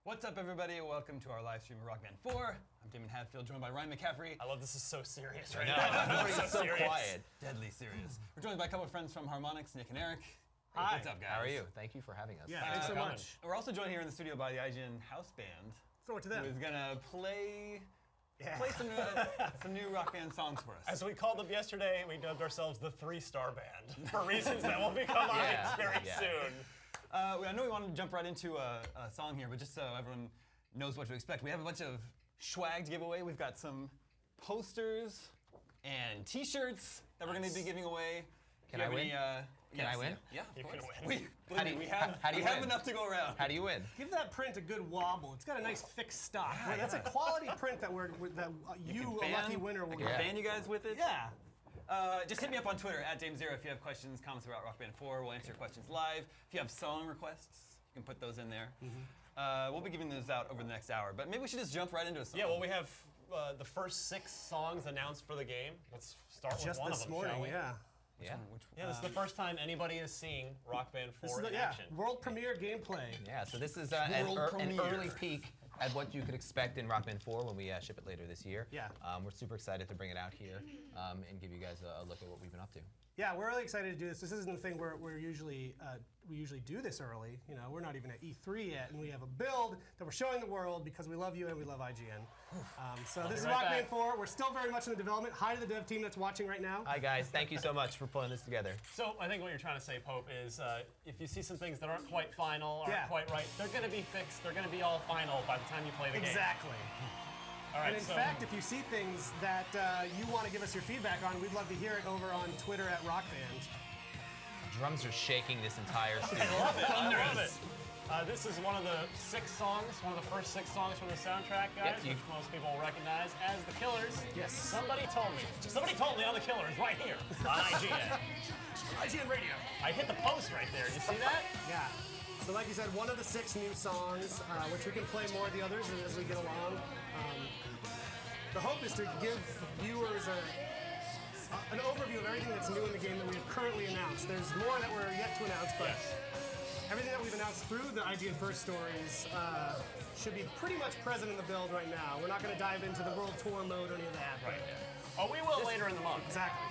What's up, everybody? Welcome to our live stream of Rock Band 4. I'm Damon Hadfield, joined by Ryan McCaffrey. I love this is so serious right now. now. Everybody's so quiet. Deadly serious. We're joined by a couple of friends from Harmonix, Nick and Eric. Hi. What's up, guys? How are you? Thank you for having us. Yeah, thanks so much. We're also joined here in the studio by the IGN house band. Throw it to them. Who's gonna play some new Rock Band songs for us. As we called them yesterday, we dubbed ourselves the 3-star band for reasons that will become obvious very soon. I know we wanted to jump right into a song here, but just so everyone knows what to expect, we have a bunch of swag to give away. We've got some posters and T-shirts that we're going to be giving away. Can I win? Can I win? Yeah, of course. Can win. We have enough to go around. How do you win? Give that print a good wobble. It's got a nice thick stock. That's a quality print that you a lucky winner, will get. Fan you guys with it? Yeah. Just hit me up on Twitter @DameZero if you have questions, comments about Rock Band 4. We'll answer your questions live. If you have song requests, you can put those in there. We'll be giving those out over the next hour, but maybe we should just jump right into a song. Yeah, well, we have the first 6 songs announced for the game. Let's start with Just one this of them, morning, shall we? yeah. Yeah, this is the first time anybody is seeing Rock Band 4 in action. World premiere gameplay. Yeah, so this is an early peek at what you could expect in Rock Band 4 when we ship it later this year. Yeah. We're super excited to bring it out here and give you guys a look at what we've been up to. Yeah, we're really excited to do this. This isn't the thing where we usually do this early. You know, we're not even at E3 yet, and we have a build that we're showing the world because we love you and we love IGN. So this is Rock Band 4. We're still very much in the development. Hi to the dev team that's watching right now. Hi guys, thank you so much for pulling this together. So I think what you're trying to say, Pope, is if you see some things that aren't quite final, aren't quite right, they're going to be fixed. They're going to be all final by the time you play the game. Exactly. All right, And in fact, if you see things that you want to give us your feedback on, we'd love to hear it over on Twitter @RockBand. Drums are shaking this entire studio. I love it. I love it. This is one of the 6 songs, one of the first 6 songs from the soundtrack, guys, which most people will recognize as The Killers. Yes. Somebody told me on The Killers right here on IGN. IGN Radio. I hit the post right there. You see that? Yeah. So like you said, one of the 6 new songs, which we can play more of the others as we get along. The hope is to give viewers an overview of everything that's new in the game that we have currently announced. There's more that we're yet to announce, but everything that we've announced through the IGN First stories should be pretty much present in the build right now. We're not going to dive into the world tour mode or any of that. Right. Oh, we will later in the month. Exactly.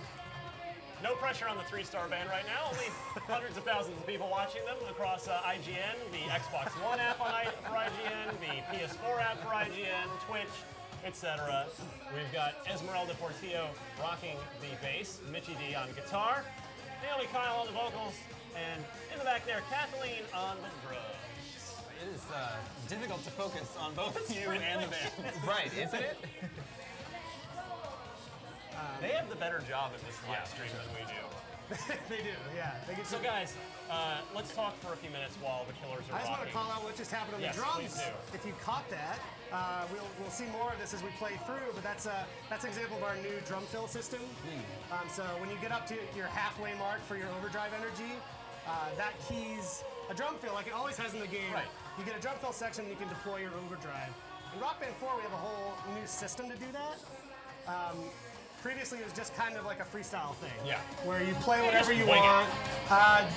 No pressure on the 3-star band right now. Only hundreds of thousands of people watching them across IGN, the Xbox One app for IGN, the PS4 app for IGN, Twitch, etc. We've got Esmeralda Portillo rocking the bass, Mitchie D on guitar, Naomi Kyle on the vocals, and in the back there, Kathleen on the drums. It is difficult to focus on both you and the band. Right, isn't it? They have the better job at this live stream than we do. They do, yeah. So guys, let's talk for a few minutes while the Killers are I just want to rocking. call out what just happened on Yes, the drums. please do. If you caught that, we'll see more of this as we play through, but that's an example of our new drum fill system. So when you get up to your halfway mark for your overdrive energy, that keys a drum fill like it always has in the game. Right. You get a drum fill section and you can deploy your overdrive. In Rock Band 4, we have a whole new system to do that. Previously, it was just kind of like a freestyle thing. Yeah. Where you play whatever you wing it. want.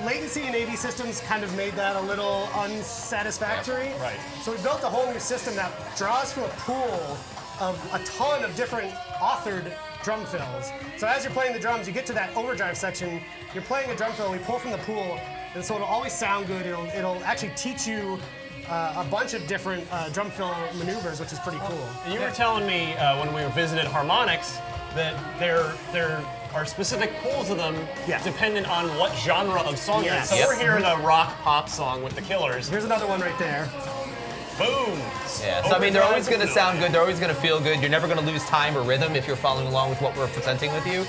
Latency in AV systems kind of made that a little unsatisfactory. Right. So we built a whole new system that draws from a pool of a ton of different authored drum fills. So as you're playing the drums, you get to that overdrive section, you're playing a drum fill, we pull from the pool, and so it'll always sound good. It'll actually teach you a bunch of different drum fill maneuvers, which is pretty cool. You were telling me when we visited Harmonix that there are specific pools of them dependent on what genre of song it is. So we're hearing a rock pop song with the Killers. Here's another one right there. Boom! Yeah, so I mean, they're always going to sound good, they're always going to feel good. You're never going to lose time or rhythm if you're following along with what we're presenting with you.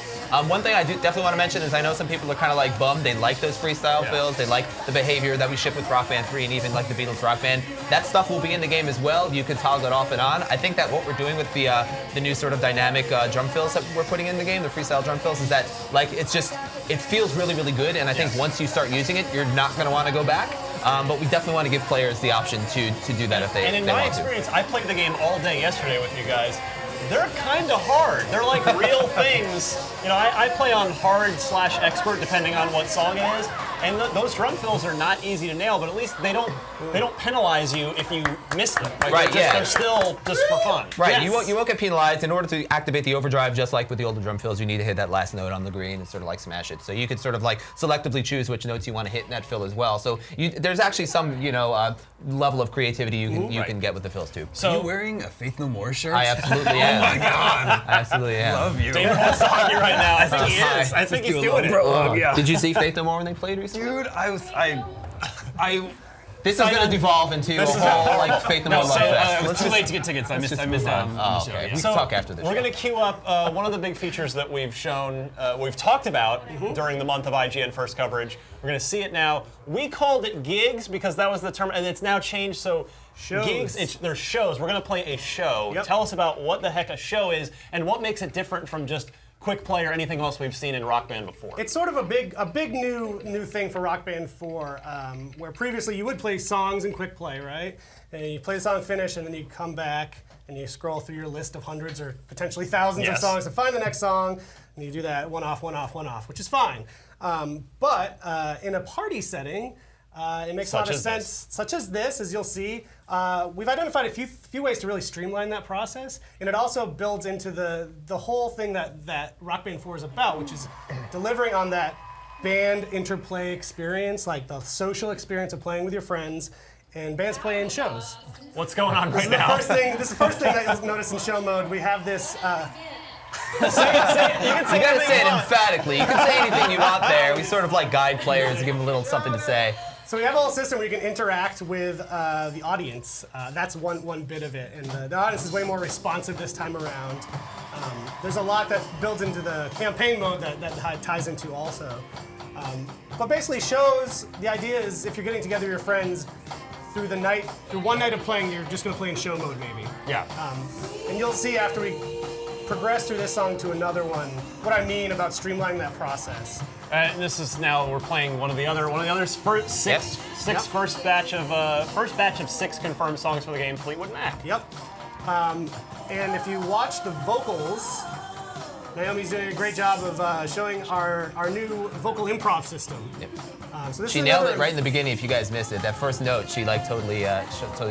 One thing I do definitely want to mention is I know some people are kind of like bummed. They like those freestyle fills. They like the behavior that we ship with Rock Band 3 and even like the Beatles Rock Band. That stuff will be in the game as well. You can toggle it off and on. I think that what we're doing with the new sort of dynamic drum fills that we're putting in the game, the freestyle drum fills, is that like it feels really, really good. And I think once you start using it, you're not going to want to go back. But we definitely want to give players the option to do that if they want to. And in my experience, I played the game all day yesterday with you guys. They're kind of hard. They're like real things. You know, I play on hard/expert depending on what song it is. And those drum fills are not easy to nail, but at least they don't penalize you if you miss them. Right, They're still just for fun. Right, Yes. you won't get penalized. In order to activate the overdrive, just like with the older drum fills, you need to hit that last note on the green and sort of like smash it. So you could sort of like selectively choose which notes you want to hit in that fill as well. So there's actually some, level of creativity you can get with the fills too. So, are you wearing a Faith No More shirt? I absolutely am. Oh my God. I absolutely am. Love you. David wants to hug you right now. I think he is. I think he's doing it. Yeah. Did you see Faith No More when they played recently? Dude, I This is going to devolve into a whole like Faith No More love fest. It was too late to get tickets. I missed out on the show. Okay. Yeah. We can talk after this. We're going to queue up one of the big features that we've shown, we've talked about during the month of IGN First coverage. We're going to see it now. We called it gigs because that was the term, and it's now changed. So Shows. gigs, they're shows. We're going to play a show. Yep. Tell us about what the heck a show is and what makes it different from just quick play or anything else we've seen in Rock Band before. It's sort of a big new thing for Rock Band 4, where previously you would play songs in quick play, right? And you play the song, finish, and then you come back and you scroll through your list of hundreds or potentially thousands of songs to find the next song, and you do that one off, which is fine. But in a party setting, it makes a lot of sense, such as this, as you'll see. We've identified a few ways to really streamline that process, and it also builds into the whole thing that Rock Band 4 is about, which is delivering on that band interplay experience, like the social experience of playing with your friends, and bands play in shows. What's going on right This now? is the first thing that you'll notice in show mode. We have this. You gotta say it emphatically. You can say anything you want there. We sort of like guide players and give them a little something to say. So we have a whole system where you can interact with the audience. That's one bit of it, and the audience is way more responsive this time around. There's a lot that builds into the campaign mode that ties into also. But basically shows, the idea is if you're getting together with your friends through one night of playing, you're just gonna play in show mode maybe. Yeah. And you'll see after we progress through this song to another one what I mean about streamlining that process. This is now we're playing one of the others first six first batch of 6 confirmed songs for the game Fleetwood Mac. Yep. And if you watch the vocals, Naomi's doing a great job of showing our new vocal improv system. Yep. So this She is nailed another- it right in the beginning. If you guys missed it, that first note, she like totally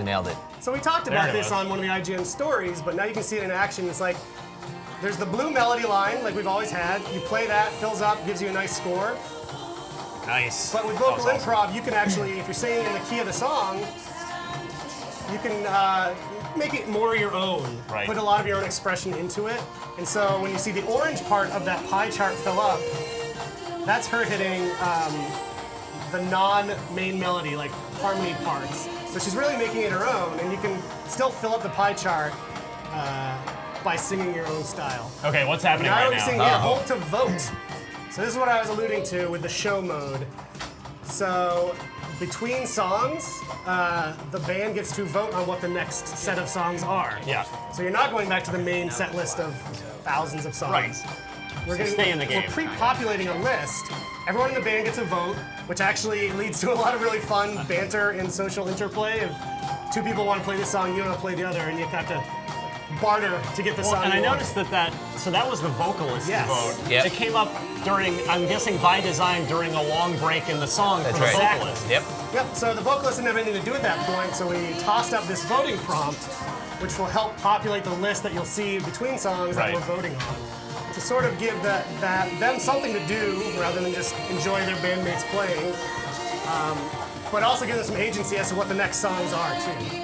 nailed it. So we talked There about it this is. on one of the IGN stories, but now you can see it in action. It's like there's the blue melody line, like we've always had. You play that, fills up, gives you a nice score. Nice. But with vocal improv, you can actually, if you're singing in the key of the song, you can make it more your own. Right. Put a lot of your own expression into it. And so when you see the orange part of that pie chart fill up, that's her hitting the non-main melody, like harmony parts. So she's really making it her own, and you can still fill up the pie chart by singing your own style. Okay, what's happening Now right we're now? singing here, hold to vote. So this is what I was alluding to with the show mode. So between songs, the band gets to vote on what the next set of songs are. Yeah. So you're not going back to the main set list of thousands of songs. Right. We're So stay in the game. We're pre-populating a list. Everyone in the band gets a vote, which actually leads to a lot of really fun banter and social interplay. If two people want to play this song, you want to play the other, and you have to barter to get the song. And I you want. noticed so that was the vocalist's Yes. vote. Yep. It came up during, I'm guessing by design, during a long break in the song That's for the right. vocalist. Yep. Yep, so the vocalist didn't have anything to do at that point, so we tossed up this voting prompt, which will help populate the list that you'll see between songs Right. that we're voting on. To sort of give them something to do rather than just enjoy their bandmates playing, but also give them some agency as to what the next songs are, too.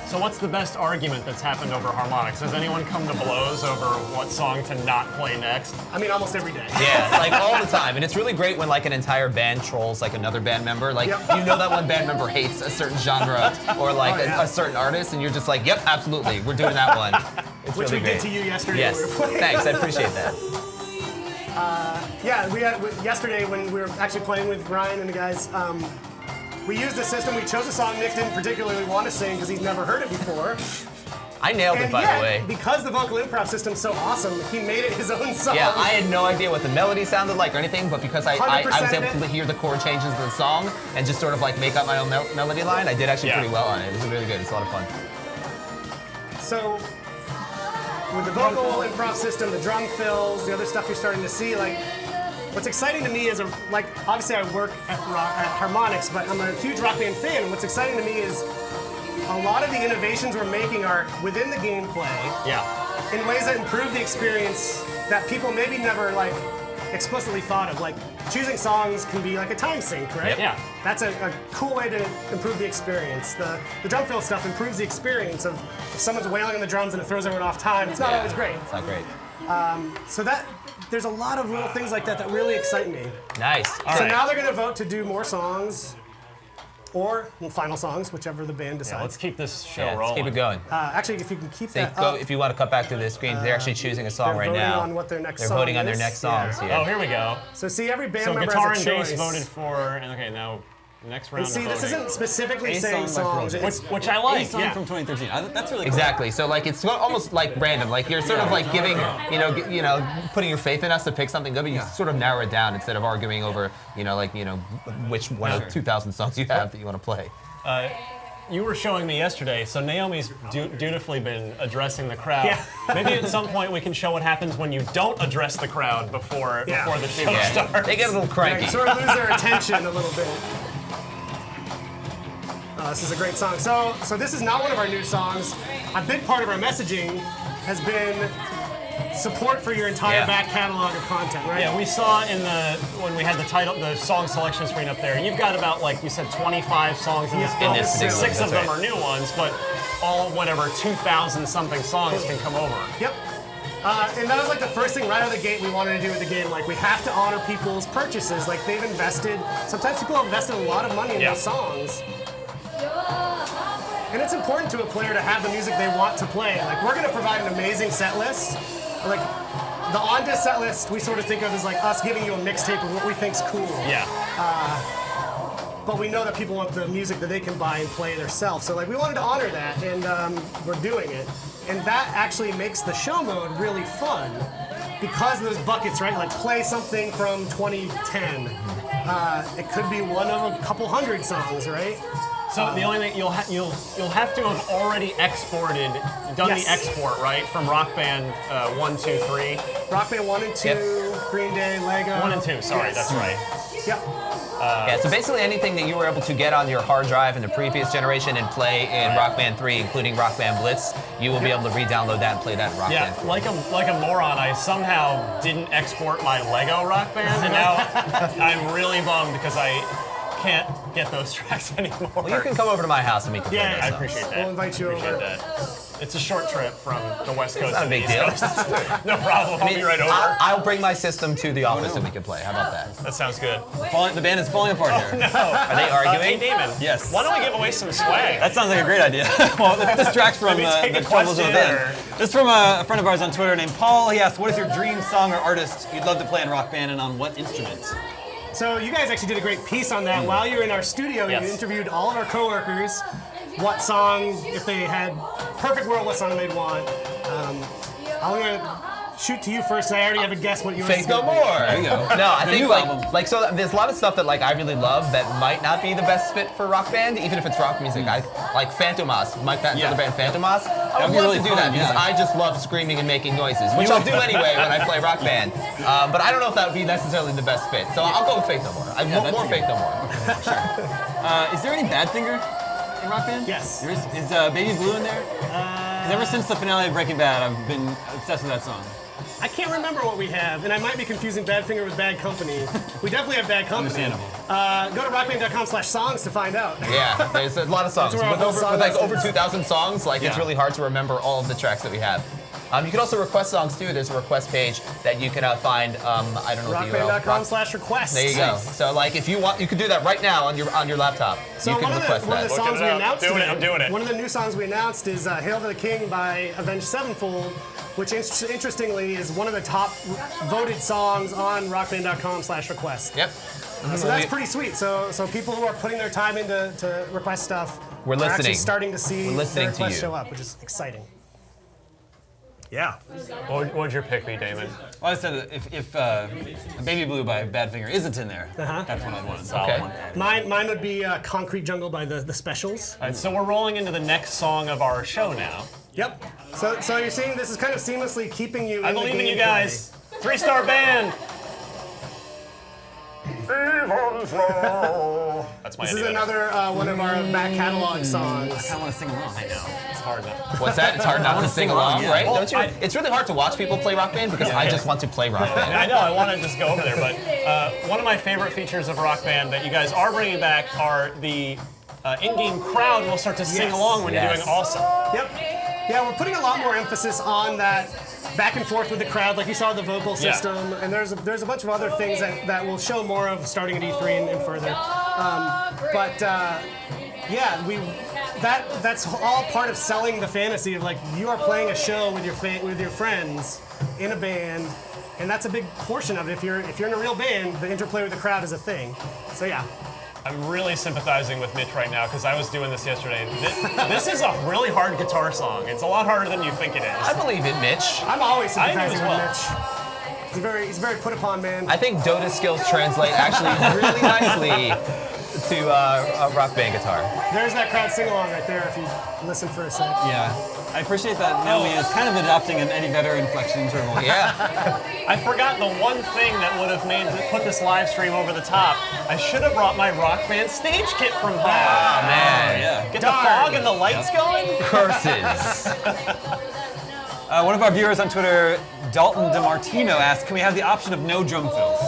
So what's the best argument that's happened over Harmonix? Has anyone come to blows over what song to not play next? I mean, almost every day. Yeah, like all the time. And it's really great when like an entire band trolls like another band member. Like Yep. you know that one band member hates a certain genre or like Oh, yeah. a certain artist, and you're just like, yep, absolutely, we're doing that one. It's Which really we great. did to you yesterday Yes, when we were playing. thanks, I appreciate that. Yeah, we had yesterday when we were actually playing with Ryan and the guys. We used the system. We chose a song Nick didn't particularly want to sing because he's never heard it before. I nailed it, And by yet, the way. because the vocal improv system's so awesome, he made it his own song. Yeah, I had no idea what the melody sounded like or anything, but because I was 100% able it. to hear the chord changes of the song and just sort of like make up my own melody line, I did actually Yeah. pretty well on it. It was really good. It's a lot of fun. So, with the vocal improv system, the drum fills, the other stuff you're starting to see, like, what's exciting to me is, obviously I work at Harmonix, but I'm a huge Rock Band fan, and what's exciting to me is a lot of the innovations we're making are within the gameplay in ways that improve the experience that people maybe never explicitly thought of. Like choosing songs can be like a time sink, right? Yeah. That's a cool way to improve the experience. The drum fill stuff improves the experience of if someone's wailing on the drums and it throws everyone off time. It's not always great. It's not great. So there's a lot of little things like that that really excite me. Nice. All So right. now they're going to vote to do more songs or final songs, whichever the band decides. Yeah, let's keep this show Yeah, let's rolling. keep it going. Actually, if you can keep Say, that go, up, if you want to cut back to the screen, they're actually choosing a song they're right voting now. on what their next They're song voting on their is. next songs Yeah. here. Oh, here we go. So see, every band So member guitar has and a bass choice. voted for, and okay, now next round And see, of this voting. isn't specifically A saying song by songs. Project. It's, Which I A like, song yeah. from 2013. That's really cool. Exactly. So like it's almost like random. Like you're sort of like giving, putting your faith in us to pick something good, but you sort of narrow it down instead of arguing over, which one of 2,000 songs you have that you want to play. You were showing me yesterday, so Naomi's dutifully been addressing the crowd. Yeah. Maybe at some point we can show what happens when you don't address the crowd before Yeah. the show Yeah. starts. They get a little They cranky. sort of lose their attention a little bit. This is a great song. So this is not one of our new songs. A big part of our messaging has been support for your entire Yeah. back catalog of content, right? Yeah, we saw when we had the song selection screen up there. You've got about, like you said, 25 songs in this Yeah. book. In this particular, Six of that's them are new ones, but all 2,000 something songs can come over. Yep. And that was like the first thing right out of the gate we wanted to do with the game. Like we have to honor people's purchases. Like they've invested. Sometimes people have invested a lot of money in Yeah. those songs. And it's important to a player to have the music they want to play. Like we're going to provide an amazing set list. Like the on-disc set list we sort of think of as like us giving you a mixtape of what we think's cool. Yeah. But we know that people want the music that they can buy and play themselves. So like we wanted to honor that, and we're doing it. And that actually makes the show mode really fun because of those buckets, right? Like play something from 2010. It could be one of a couple hundred songs, right? So the only thing you'll have to have already done Yes. the export, right, from Rock Band 1, 2, 3. Rock Band 1 and 2, Yep. Green Day, Lego. 1 and 2. Sorry, Yes. that's right. Yep. Yeah, so basically anything that you were able to get on your hard drive in the previous generation and play in Rock Band 3, including Rock Band Blitz, you will be able to re-download that and play that in Rock Yeah, Band 4. like a moron, I somehow didn't export my Lego Rock Band, and now I'm really bummed because I can't get those tracks anymore. Well, you can come over to my house and we can play Yeah, those I songs. appreciate that. We'll invite you Appreciate over. that. It's a short trip from the West Coast not to a the big East deal. Coast. No problem. I'll be right over. I'll bring my system to the office and we can play. How about that? That sounds good. The band is falling apart here. Are they arguing? Hey, Damon. Yes. Why don't we give away some swag? That sounds like a great idea. Well, this distracts from Maybe take the a troubles of the question, band. or- This is from a friend of ours on Twitter named Paul. He asked, what is your dream song or artist you'd love to play in Rock Band and on what instrument? So you guys actually did a great piece on that. While you were in our studio, Yes. you interviewed all of our coworkers. What song, if they had perfect world, what song they'd want. I'm gonna shoot to you first. I already have a guess what yours is Faith No gonna be. More. There you go. No, I The think new album. so there's a lot of stuff that I really love that might not be the best fit for Rock Band, even if it's rock music. I like Phantomas, Mike Patton's Yeah. other band Phantomas. I That'd would be love really to do fun, that because yeah. I just love screaming and making noises, which I'll do anyway when I play Rock Band. But I don't know if that would be necessarily the best fit. So I'll go with Faith No More. that's More a Faith No More. Is there any Badfinger in Rock Band? Yes. There is Baby Blue in there? 'Cause ever since the finale of Breaking Bad, I've been obsessed with that song. I can't remember what we have, and I might be confusing Badfinger with Bad Company. We definitely have Bad Company. Understandable. Go to rockband.com/songs to find out. Yeah, there's a lot of songs. That's where our With whole song over list is. 2,000 songs, it's Yeah. really hard to remember all of the tracks that we have. You can also request songs too. There's a request page that you can find. I don't know what the URL. rockband.com/requests. There you go. So if you want, you can do that right now on your laptop. So you can one request of the that. songs Looking we it up. announced Doing it, today, I'm doing it. one of the new songs we announced is "Hail to the King" by Avenged Sevenfold, which interestingly is one of the top voted songs on rockband.com/request. Yep. So that's pretty sweet. So people who are putting their time into request stuff, We're are actually listening. starting to see We're listening their to requests you. show up, which is exciting. Yeah. What would your pick be, Damon? Well, I said that if Baby Blue by Badfinger isn't in there, that's one I'd want. A solid Okay. one. Mine would be "Concrete Jungle" by the Specials. All right, so we're rolling into the next song of our show now. Yep. So you're seeing this is kind of seamlessly keeping you. I in the believe in you gameplay. guys. 3-star band. one flow. That's my This is Eddie Vedder. another one of our back catalog songs. I kind of want to sing along. I know. It's hard to. What's that? It's hard not to sing along, yeah. right? Well, Don't you? It's really hard to watch people play Rock Band because I just want to play Rock Band. I know, I want to just go over there, but one of my favorite features of Rock Band that you guys are bringing back are the in-game crowd will start to sing along when you're doing awesome. Yep. Yeah, we're putting a lot more emphasis on that back and forth with the crowd, like you saw the vocal system, and there's a bunch of other things that we'll show more of starting at E3 and further. That's all part of selling the fantasy of like you are playing a show with your friends in a band, and that's a big portion of it. If you're in a real band, the interplay with the crowd is a thing. So yeah. I'm really sympathizing with Mitch right now because I was doing this yesterday. This is a really hard guitar song. It's a lot harder than you think it is. I believe it, Mitch. I'm always sympathizing as with well. Mitch. He's a very put upon man. I think Dota's skills translate actually really nicely to a Rock Band guitar. There's that crowd sing along right there if you listen for a sec. Yeah. I appreciate that Naomi is kind of adopting an Eddie Vedder inflection into her voice. Yeah. I forgot the one thing that would have put this live stream over the top. I should have brought my Rock Band stage kit from home. Oh, man. Yeah. Get the fog and the lights going. Curses. One of our viewers on Twitter, Dalton DeMartino, asked, can we have the option of no drum fills?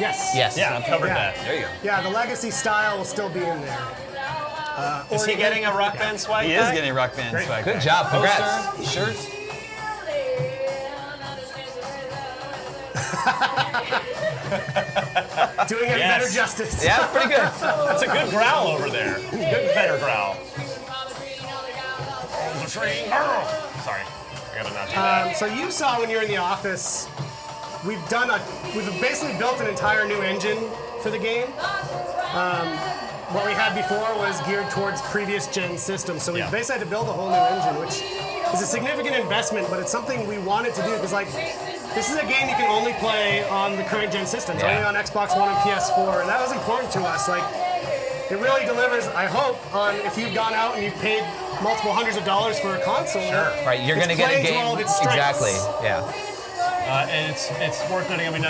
Yes. Yes. Yeah, I've covered Yeah. that. There you go. Yeah, the legacy style will still be in there. Is he getting a Rock Band swag He pack? is getting Rock Band swag. Good pack. job. Congrats. Poster, shirts. Doing it Yes. better justice. Yeah, pretty good. That's a good growl over there. Good better growl. Sorry, I gotta not do that. So you saw when you were in the office, we've basically built an entire new engine for the game. What we had before was geared towards previous gen systems, so we basically had to build a whole new engine, which is a significant investment, but it's something we wanted to do because this is a game you can only play on the current gen systems, only on Xbox One and PS4, and that was important to us. It really delivers, I hope, on if you've gone out and you've paid multiple hundreds of dollars for a console. Sure. Right, you're going to get a playing to game. all of its strengths. Exactly. Yeah. And it's worth noting, I mean,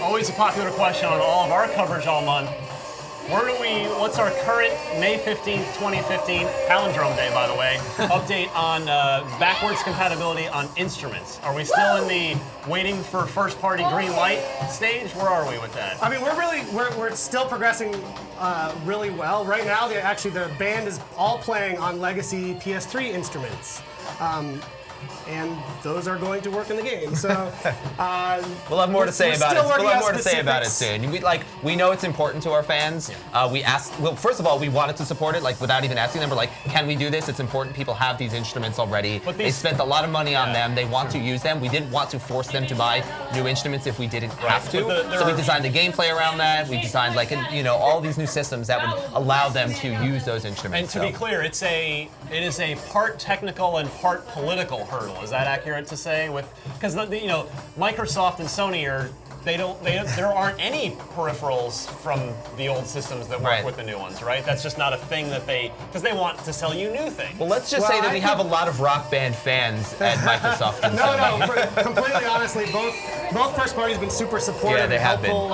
always a popular question on all of our coverage all month. What's our current May 15th, 2015, Palindrome Day, by the way, update on backwards compatibility on instruments? Are we still in the waiting for first party green light stage? Where are we with that? I mean, we're still progressing really well. Right now, the band is all playing on legacy PS3 instruments. And those are going to work in the game. So We'll have more to say about it. still working We'll have out more to say about it specifics. soon. We know it's important to our fans. We asked. Well, first of all, we wanted to support it, without even asking them. We're like, can we do this? It's important. People have these instruments already. They spent a lot of money on them. They want to use them. We didn't want to force them to buy new instruments if we didn't have to. So we designed the gameplay around that. We designed all these new systems that would allow them to use those instruments. And to be clear, it is a part technical and part political hurdle. Is that accurate to say? Because Microsoft and Sony there aren't any peripherals from the old systems that work with the new ones, right? That's just not a thing because they want to sell you new things. Well, let's just say that we have a lot of Rock Band fans at Microsoft. And No, completely honestly, both first parties have been super supportive and they have helpful.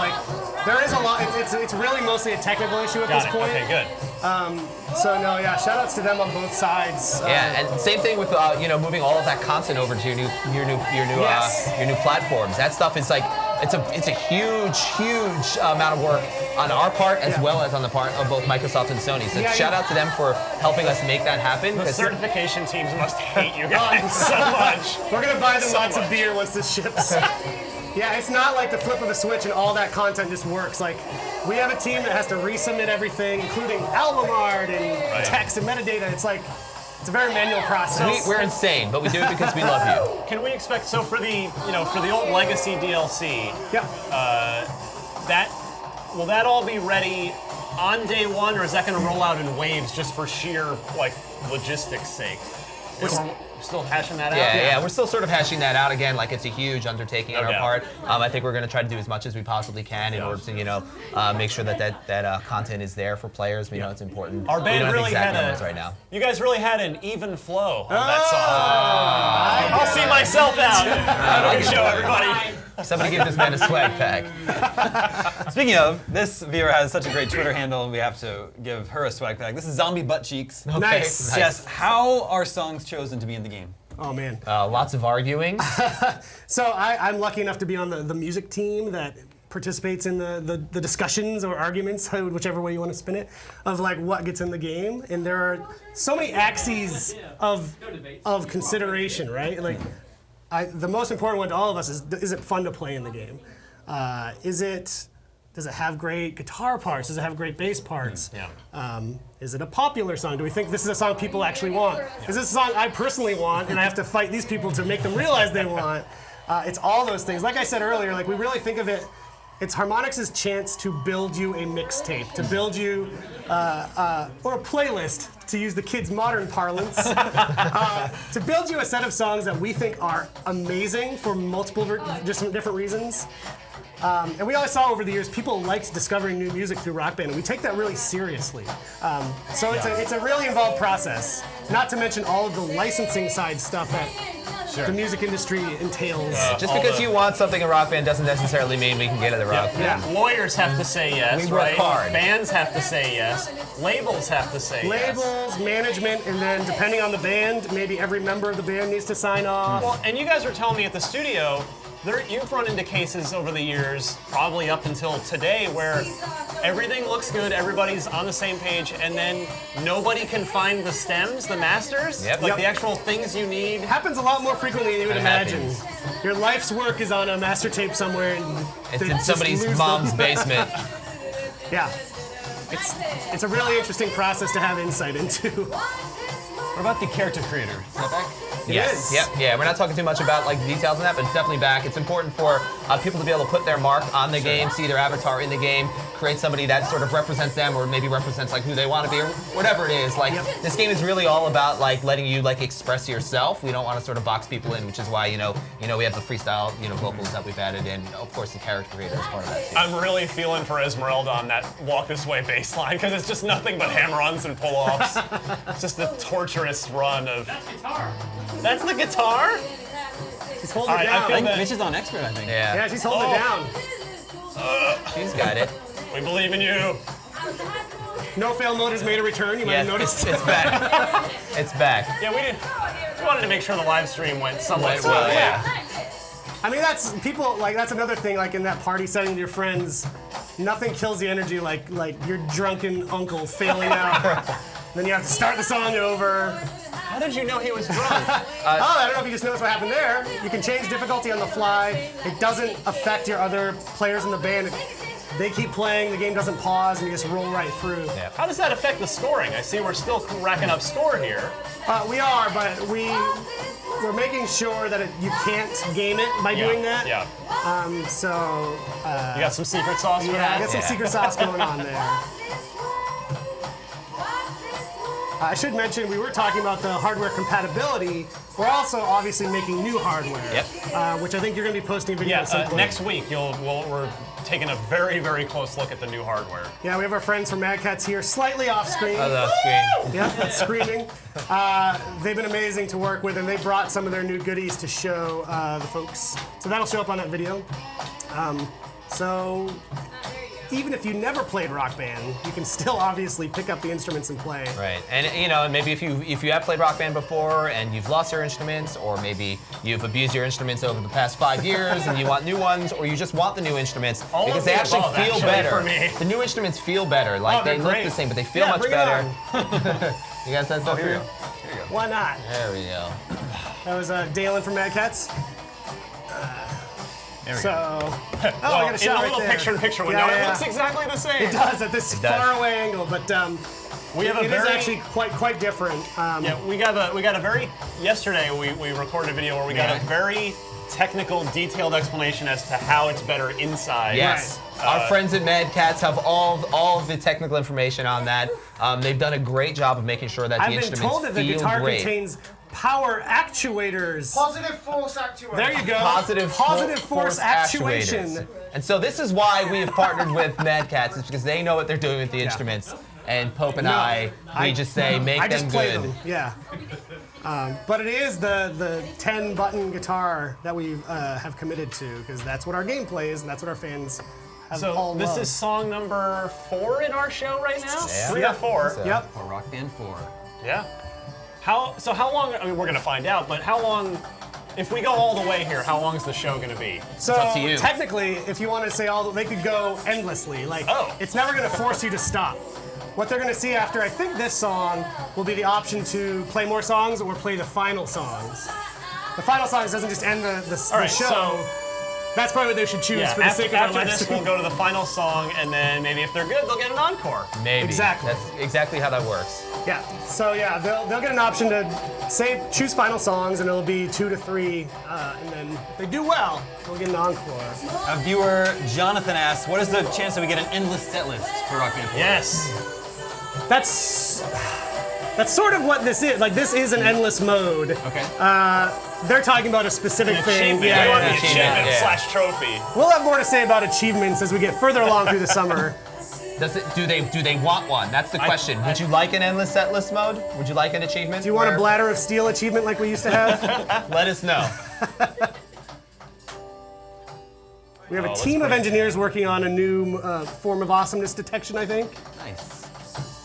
There is a lot. It's really mostly a technical issue at this point. Okay, good. So no, yeah, shout outs to them on both sides. Yeah, and same thing with moving all of that content over to your new platforms. That stuff is it's a huge amount of work on our part as well as on the part of both Microsoft and Sony. So shout out to them for helping us make that happen. The certification teams must hate you guys so much. We're gonna buy them lots of beer once this ships. Yeah, it's not like the flip of a switch and all that content just works. We have a team that has to resubmit everything, including album art and text and metadata. It's a very manual process. We're insane, but we do it because we love you. Can we expect for the old legacy DLC? Yeah. Will that all be ready on day one, or is that going to roll out in waves just for sheer logistics sake? We're still hashing that out. Yeah, we're still sort of hashing that out again. It's a huge undertaking on our part. I think we're going to try to do as much as we possibly can in order to make sure that content is there for players. We know it's important. Our band really had right now. You guys really had an even flow on that song. I'll see myself out. Have a good show, everybody. Somebody give this man a swag pack. Speaking of, this viewer has such a great Twitter handle, we have to give her a swag pack. This is Zombie Butt Cheeks. Okay, Nice. Yes, how are songs chosen to be in the game? Oh man. Lots of arguing. So I'm lucky enough to be on the music team that participates in the discussions or arguments, whichever way you want to spin it, of like what gets in the game. And there are so many axes of consideration, right? Like the most important one to all of us is it fun to play in the game? Does it have great guitar parts? Does it have great bass parts? Yeah. Is it a popular song? Do we think this is a song people actually want? Is this a song I personally want and I have to fight these people to make them realize they want? It's all those things. Like I said earlier, like we really think of it, it's Harmonix's chance to build you a mixtape, to build you, or a playlist, to use the kids' modern parlance, to build you a set of songs that we think are amazing for multiple, just different reasons. And we always saw over the years, people liked discovering new music through Rock Band, and we take that really seriously. So it's a really involved process, not to mention all of the licensing side stuff that the music industry entails. Just because you want something in Rock Band doesn't necessarily mean we can get it at Rock Band. Yeah. Lawyers have to say yes, We work right? hard. Bands have to say yes. Labels have to say yes. Labels, management, and then depending on the band, maybe every member of the band needs to sign off. Well, and you guys were telling me at the studio, you've run into cases over the years, probably up until today, where everything looks good, everybody's on the same page, and then nobody can find the stems, the masters, Yep. like Yep. the actual things you need. It happens a lot more frequently than you would It imagine. happens. Your life's work is on a master tape somewhere, and It's they in just somebody's lose mom's them. basement. Yeah, it's a really interesting process to have insight into. What about the character creator? Is that back? Yes. is. Yep. Yeah. We're not talking too much about like the details on that, but it's definitely back. It's important for people to be able to put their mark on the game, see their avatar in the game, create somebody that sort of represents them, or maybe represents like who they want to be, or whatever it is. Like this game is really all about like letting you like express yourself. We don't want to sort of box people in, which is why we have the freestyle vocals that we've added, and of course the character creator is part of that too. I'm really feeling for Esmeralda on that Walk This Way bass line, because it's just nothing but hammer-ons and pull-offs. It's just a torturous run of... That's guitar. That's the guitar? She's holding All right, it I down. feel I think that- Mitch is on expert, I think. Yeah. Yeah, she's holding it down. She's got it. We believe in you. No fail mode has made a return. You might have Yes, noticed. it's back. It's back. Yeah, we wanted to make sure the live stream went somewhat Went well, smoothly. yeah. I mean, that's another thing. Like in that party setting with your friends, nothing kills the energy like your drunken uncle failing out. Then you have to start the song over. How did you know he was drunk? I don't know if you just noticed what happened there. You can change difficulty on the fly. It doesn't affect your other players in the band. They keep playing, the game doesn't pause, and you just roll right through. How does that affect the scoring? I see we're still racking up score here. We are, but we're making sure that you can't game it by doing that. Yeah. So You got some secret sauce for yeah, that? I got some secret sauce going on there. I should mention, we were talking about the hardware compatibility. We're also obviously making new hardware, which I think you're going to be posting a video Yeah, at some point. next week we're taking a very, very close look at the new hardware. Yeah, we have our friends from Mad Catz here, slightly off screen. Oh, that's great. Yeah, that's screaming. They've been amazing to work with, and they brought some of their new goodies to show the folks. So that'll show up on that video. So even if you never played Rock Band, you can still obviously pick up the instruments and play. Right, and maybe if you have played Rock Band before and you've lost your instruments, or maybe you've abused your instruments over the past 5 years and you want new ones, or you just want the new instruments All because of they the actually above, feel actually, better. for me. The new instruments feel better. Like Oh, they're they look great. the same, but they feel Yeah, much bring it better. on. You guys have stuff for you? Why not? There we go. That was Dalen from Mad Catz. There we So, go. I got a in shot the right little there. picture-in-picture window, Yeah, it yeah. looks exactly the same. It does at this does. far away angle, but We have a it is very actually quite different. Yeah, we got a very yesterday we recorded a video where we got a very technical, detailed explanation as to how it's better inside. Yes. Our friends at Mad Catz have all of the technical information on that. They've done a great job of making sure that the I've been instruments told that the feel guitar great. contains power actuators. Positive force actuator. There you go. Positive force actuation. And so this is why we have partnered with Mad Catz, is because they know what they're doing with the instruments. And Pope and I just say, make I them just play good. them. Yeah. But it is the 10-button guitar that we have committed to, because that's what our gameplay is, and that's what our fans have all So this loved. is song number 4 in our show right now? Yeah. 3 or 4? Yep. For Rock Band 4. Yeah. How long, I mean, we're going to find out, but how long, if we go all the way here, how long is the show going to be? So up to you. technically, if you want to say they could go endlessly. Like, it's never going to force you to stop. What they're going to see after, I think, this song will be the option to play more songs or play the final songs. The final songs doesn't just end the right, show. so- That's probably what they should choose for the sake of our after live this, stream. we'll go to the final song, and then maybe if they're good, they'll get an encore. Maybe. Exactly. That's exactly how that works. Yeah. So yeah, they'll get an option to choose final songs, and it'll be 2 to 3, and then if they do well, they'll get an encore. A viewer, Jonathan, asks, what is the chance that we get an endless set list for Rock Band 4? Yes. That's sort of what this is. Like, this is an endless mode. Okay. They're talking about a specific thing. Achievement. We want the achievement, achievement yeah. / trophy. We'll have more to say about achievements as we get further along through the summer. Do they want one? That's the question. Would you like an endless set list mode? Would you like an achievement? Do you want a bladder of steel achievement like we used to have? Let us know. We have a that's team of pretty engineers working on a new form of awesomeness detection, I think. Nice.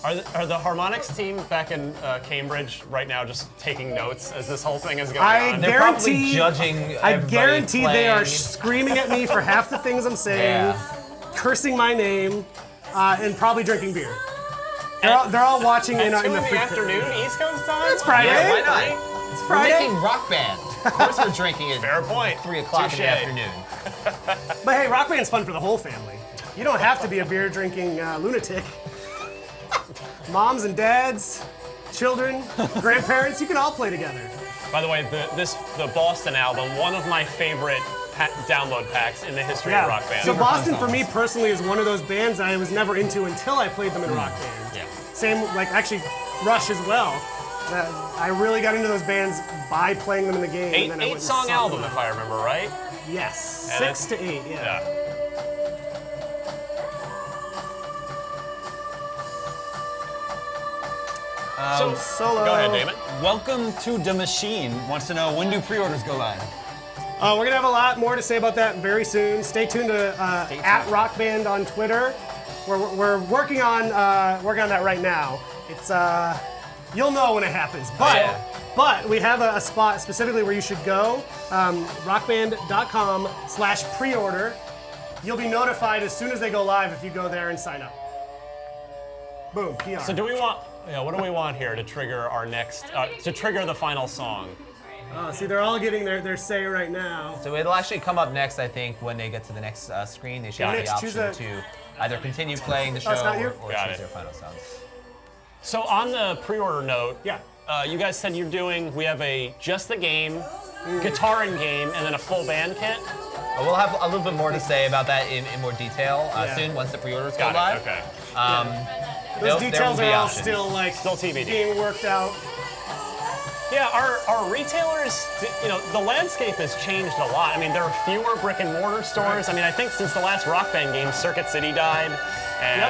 Are the Harmonix team back in Cambridge right now just taking notes as this whole thing is going I on? They're probably Guarantee- judging. I everybody guarantee they are playing. screaming at me for half the things I'm saying, Yeah. cursing my name, and probably drinking beer. They're all watching in At 2 the in the freak- afternoon, East Coast time? It's Friday. Yeah, why not? It's We're Friday. making Rock Band. Of course we're drinking at Fair point. 3 o'clock in Touche. the afternoon. But hey, Rock Band's fun for the whole family. You don't have to be a beer drinking lunatic. Moms and dads, children, grandparents, you can all play together. By the way, the Boston album, one of my favorite download packs in the history of Rock Band. So Boston for me personally is one of those bands I was never into until I played them in Rock Band. Yeah. Same, like actually Rush as well. I really got into those bands by playing them in the game. and then I went and 8-song saw album, them. if I remember right. Yes, And 6 to 8, yeah. Yeah. So, Solo. go ahead, Damon. Welcome to the Machine. Wants to know, when do pre-orders go live? We're gonna have a lot more to say about that very soon. Stay tuned to at Rock Band on Twitter. We're working on that right now. It's you'll know when it happens. But we have a spot specifically where you should go. rockband.com/preorder. You'll be notified as soon as they go live if you go there and sign up. Boom, PR. So do we want, what do we want here to trigger our next, to trigger the final song? See, they're all getting their say right now. So it'll actually come up next, I think, when they get to the next screen. They should have the Mitch, choose option to either continue playing the show it's not you? or Got choose it. their final songs. So on the pre-order note, Yeah. you guys said we have just the game, guitar and game, and then a full band kit. We'll have a little bit more to say about that in more detail Yeah. soon once the pre-orders go Got live. it, okay. There Those will details be are all options. still Still TBD. being worked out. Yeah, our retailers, the landscape has changed a lot. I mean, there are fewer brick and mortar stores. I mean, I think since the last Rock Band game, Circuit City died, and a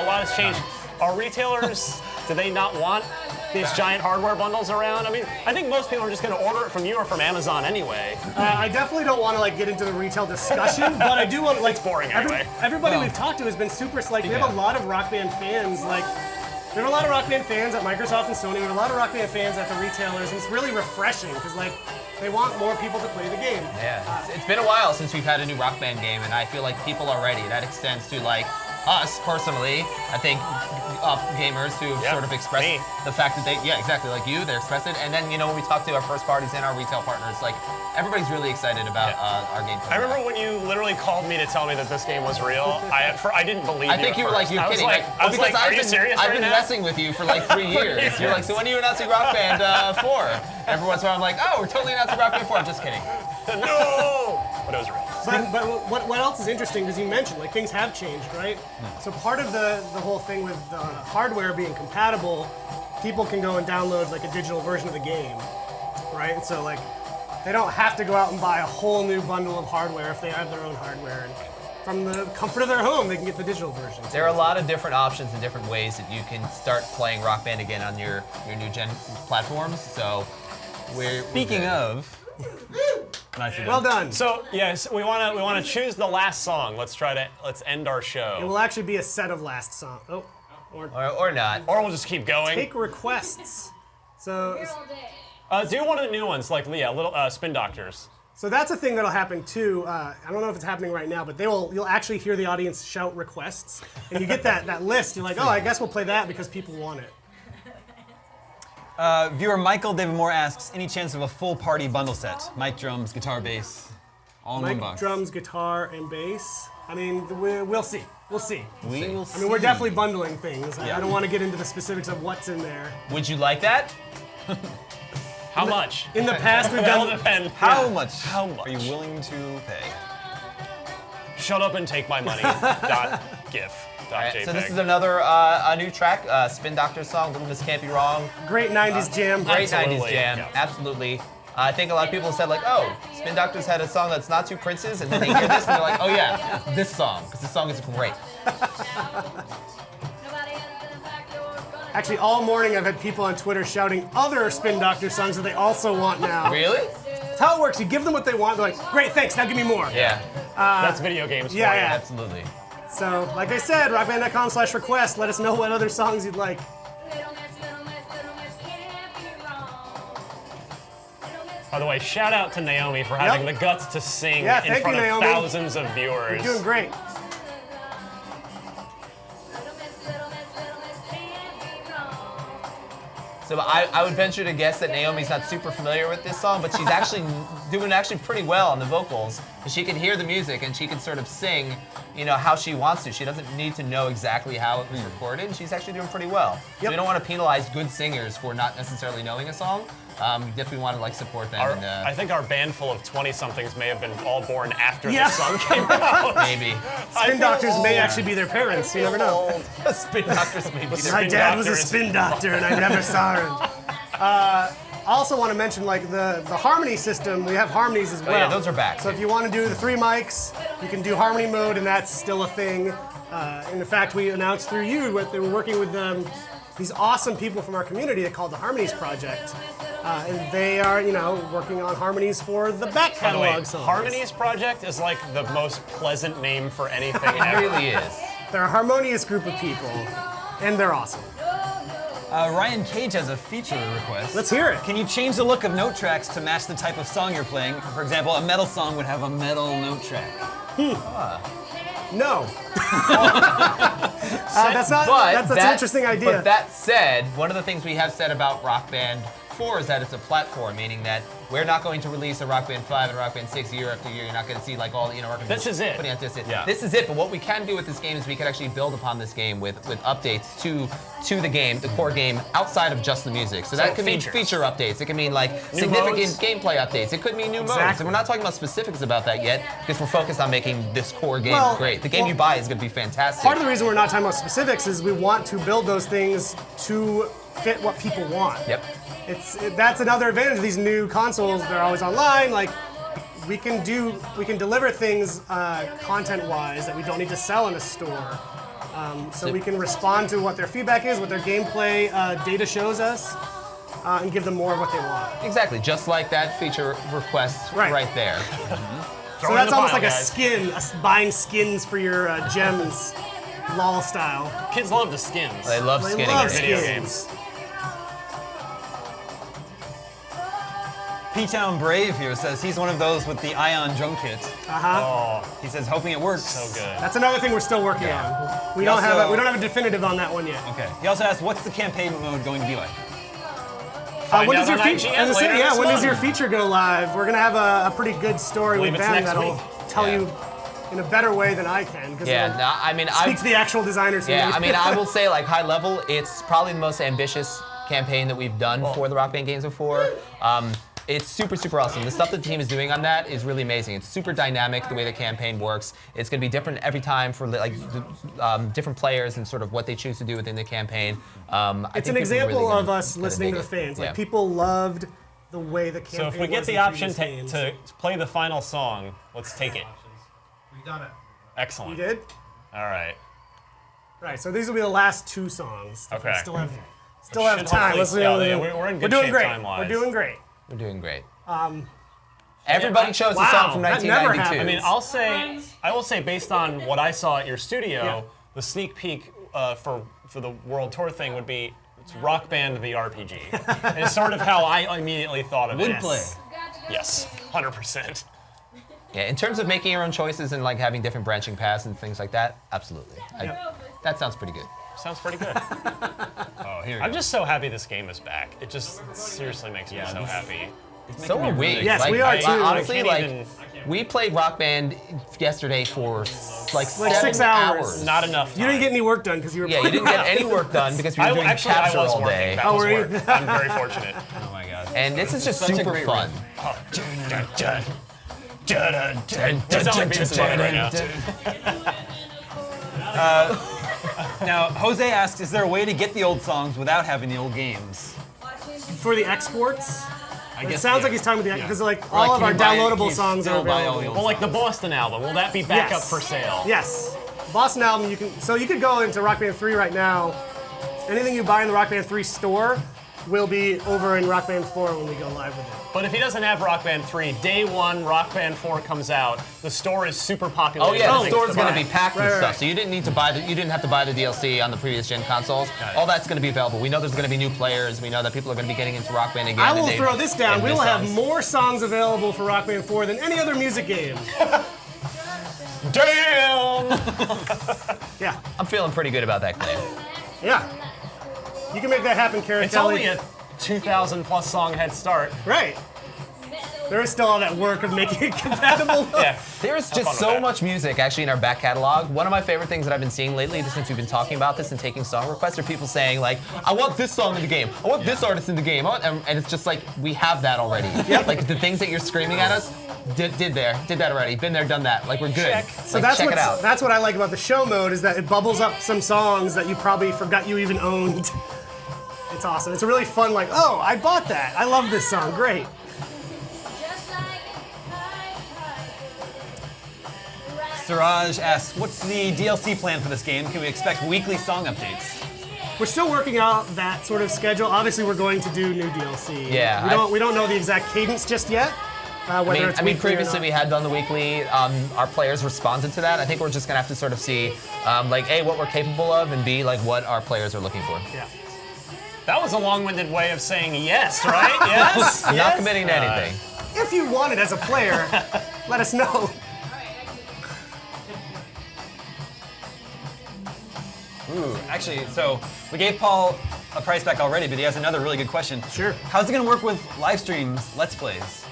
lot has changed. Are retailers? Do they not want these giant hardware bundles around? I mean, I think most people are just going to order it from you or from Amazon anyway. I definitely don't want to get into the retail discussion, but I do want to It's boring anyway. Everybody we've talked to has been super. We have a lot of Rock Band fans. We have a lot of Rock Band fans at Microsoft and Sony. We have a lot of Rock Band fans at the retailers, and it's really refreshing because they want more people to play the game. Yeah, it's been a while since we've had a new Rock Band game, and I feel like people are ready. That extends to us personally. I think gamers who have sort of expressed me. the fact that exactly like you, they're expressed it. And then when we talk to our first parties and our retail partners, everybody's really excited about our gameplay. I remember when you literally called me to tell me that this game was real. I didn't believe you. I think you were at first. you're I was kidding. I was like, are you been, serious I've right been now? messing with you for 3 years. You're like, so when are you announcing Rock Band 4? Every once in a while I'm like, oh, we're totally announcing Rock Band 4. I'm just kidding. No! But it was real. But what else is interesting, because you mentioned, things have changed, right? So part of the whole thing with hardware being compatible, people can go and download a digital version of the game, right? And so they don't have to go out and buy a whole new bundle of hardware if they have their own hardware. And from the comfort of their home, they can get the digital version. There are a lot of different options and different ways that you can start playing Rock Band again on your new gen platforms. So Speaking of, nicely Well done. done. So yes, we want to choose the last song. Let's end our It show, will actually be a set of last song. Oh, or not. or we'll just keep going. take requests. So Do one of the new ones, like little Spin Doctors. that's a thing that'll happen too. I don't know if it's happening right now, but you'll actually hear the audience shout requests, and you get that list. You're like, oh, I guess we'll play that because people want it. Viewer Michael David Moore asks, any chance of a full party bundle set? Mic, drums, guitar, bass, all in one Mic, box. drums, guitar, and bass. I mean, we'll see. We'll see. We will I mean, we're see. definitely bundling things. Yeah. I don't want to get into the specifics of what's in there. Would you like that? How much? In the past, we've That'll done. depend. How much? How much? Are you willing to pay? Shut up and take my money. .gif. .jpeg. So this is another a new track, Spin Doctor song, Little Miss Can't Be Wrong. Great 90s jam. Great 90s Absolutely, jam, yeah. absolutely. I think a lot of people said like, oh, Spin Doctors had a song that's not two Princes, and then they hear this and they're like, oh yeah, this song, because this song is great. Actually, all morning I've had people on Twitter shouting other Spin Doctor songs that they also want now. Really? That's how it works. You give them what they want. They're like, great, thanks. Now give me more. Yeah, That's video games. For yeah, you. yeah. absolutely. So, like I said, rockband.com/request. Let us know what other songs you'd like. By the way, shout out to Naomi for having the guts to sing Yeah, in thank front you, of Naomi. thousands of viewers. You're doing great. So I would venture to guess that Naomi's not super familiar with this song, but she's actually doing pretty well on the vocals. She can hear the music and she can sort of sing, how she wants to. She doesn't need to know exactly how it was recorded. She's actually doing pretty well. So we don't want to penalize good singers for not necessarily knowing a song. We definitely want to support them. I think our band full of 20-somethings may have been all born after Yeah. this song came out. maybe. Spin Doctors may actually be their parents. You never know. Spin Doctors maybe. My dad was a spin doctor and I never saw him. I also want to mention the Harmony system. We have harmonies as well. yeah, those are back, So too. if you want to do the 3 mics, you can do harmony mode, and that's still a thing. And in fact, we announced through you that they were working with these awesome people from our community called the Harmonix Project. And they are, working on harmonies for the back By the way, catalog songs. Harmonix Project is like the most pleasant name for anything It ever. really is. They're a harmonious group of people, and they're awesome. Ryan Cage has a feature request. Let's hear it. Can you change the look of note tracks to match the type of song you're playing? For example, a metal song would have a metal note track. No. That's an interesting idea. But that said, one of the things we have said about Rock Band 4 is that it's a platform, meaning that we're not going to release a Rock Band 5 and Rock Band 6 year after year. You're not going to see all the Rock Band. This is it. Putting out this. Yeah. This is it. But what we can do with this game is we can actually build upon this game with updates to the game, the core game, outside of just the music. So that So could mean features. feature updates. It could mean significant modes. gameplay updates. It could mean new modes. Exactly. And we're not talking about specifics about that yet because we're focused on making this core game Well, great. The game you buy is going to be fantastic. Part of the reason we're not talking about specifics is we want to build those things to fit what people want. Yep. That's another advantage of these new consoles. They're always online. We can deliver things content-wise that we don't need to sell in a store. So we can respond to what their feedback is, what their gameplay data shows us, and give them more of what they want. Exactly, just like that feature request Right. right there. Throw So it in that's the almost pile, like a guys. skin, buying skins for your gems, LOL style. Kids love the skins. They love They skinning love it. Video skins. games. P-Town Brave here says he's one of those with the Ion drum kit. Oh, He says hoping it works. so good. That's another thing we're still working on. We don't have a definitive on that one yet. Okay. He also asked, what's the campaign mode going to be like? Find When out does your on feature? IGN As I said, later yeah, this when does month. your feature go live? We're gonna have a pretty good story Believe with it's them next that'll week. tell Yeah. you in a better way than I can. Because Yeah, no, I mean, speak to the actual designers. who yeah, made I it. mean, I will say, high level, it's probably the most ambitious campaign that we've done for the Rock Band games before. It's super, super awesome. The stuff that the team is doing on that is really amazing. It's super dynamic, the way the campaign works. It's going to be different every time for different players and sort of what they choose to do within the campaign. It's an example of us listening to the fans. Yeah. People loved the way the campaign. So if we get was the in option previous games. to play the final song, let's take it. We've done it. Excellent. You did? All right. Right, so these will be the last 2 songs. Okay. Still have Should time. hopefully- we're in good doing shape great. time-wise. We're doing great. We're doing great. Everybody chose a wow, song from that never 1992. happened. I mean, I will say, based on what I saw at your studio, the sneak peek for the World Tour thing would be it's Rock Band the RPG. It's sort of how I immediately thought of it. Would play. Yes, 100%. Yeah, in terms of making your own choices and like having different branching paths and things like that, absolutely. That sounds pretty good. Sounds pretty good. Oh, here we I'm go. just so happy this game is back. It just seriously makes me so happy. So are we. Yes, like, we are too. Honestly, I can't like even- we played Rock Band yesterday for like 6 7 hours. Not enough time. You didn't get any work done because you were Yeah, you playing. didn't get any work done because we were doing I capture was all working. day. That Oh, was were you? work. I'm very fortunate. Oh my god. And this is just Such a super great fun. Oh. You sound like Beavis and Butthead right now. Now, Jose asks, is there a way to get the old songs without having the old games? For the exports? I It sounds like he's talking about the because like Or, like, all of can our you buy it- downloadable can you songs are still buy all available. the old Well, like the Boston album, will that be back up for sale? Yes. Boston album, you could go into Rock Band 3 right now. Anything you buy in the Rock Band 3 store will be over in Rock Band 4 when we go live with it. But if he doesn't have Rock Band 3, day 1, Rock Band 4 comes out. The store is super popular. Oh yeah, the Things store's to going to buy. be packed with Right, stuff, right. so you didn't need to buy you didn't have to buy the DLC on the previous gen consoles. All that's going to be available. We know there's going to be new players. We know that people are going to be getting into Rock Band again. I and will they- throw this down. and We miss will have songs. more songs available for Rock Band 4 than any other music game. Damn! Yeah. I'm feeling pretty good about that claim. Yeah. You can make that happen, Kara It's Kelly. only a 2,000 plus song head start. Right. There is still all that work of making it compatible. Yeah. There's fun just with so that. much music actually in our back catalog. One of my favorite things that I've been seeing lately, since we've been talking about this and taking song requests, are people saying like, "I want this song in the game. I want this artist in the game." And it's just like we have that already. Like the things that you're screaming at us, did that already. Been there, done that. Like we're good. Check. So Like, check it that's out. that's what I like about the show mode is that it bubbles up some songs that you probably forgot you even owned. It's awesome. It's a really fun like, oh, I bought that. I love this song. Great. Siraj asks, what's the DLC plan for this game? Can we expect weekly song updates? We're still working out that sort of schedule. Obviously, we're going to do new DLC. Yeah, We don't know the exact cadence just yet. Whether it's I mean, weekly or previously not. we had done the weekly. Our players responded to that. I think we're just gonna have to sort of see, like, A, what we're capable of, and B, like, what our players are looking for. Yeah. That was a long-winded way of saying yes, right? Yes? Not Yes? committing to anything. If you want it as a player, let us know. Ooh, actually, so we gave Paul a price back already, but he has another really good question. Sure. How's it going to work with live streams, Let's Plays?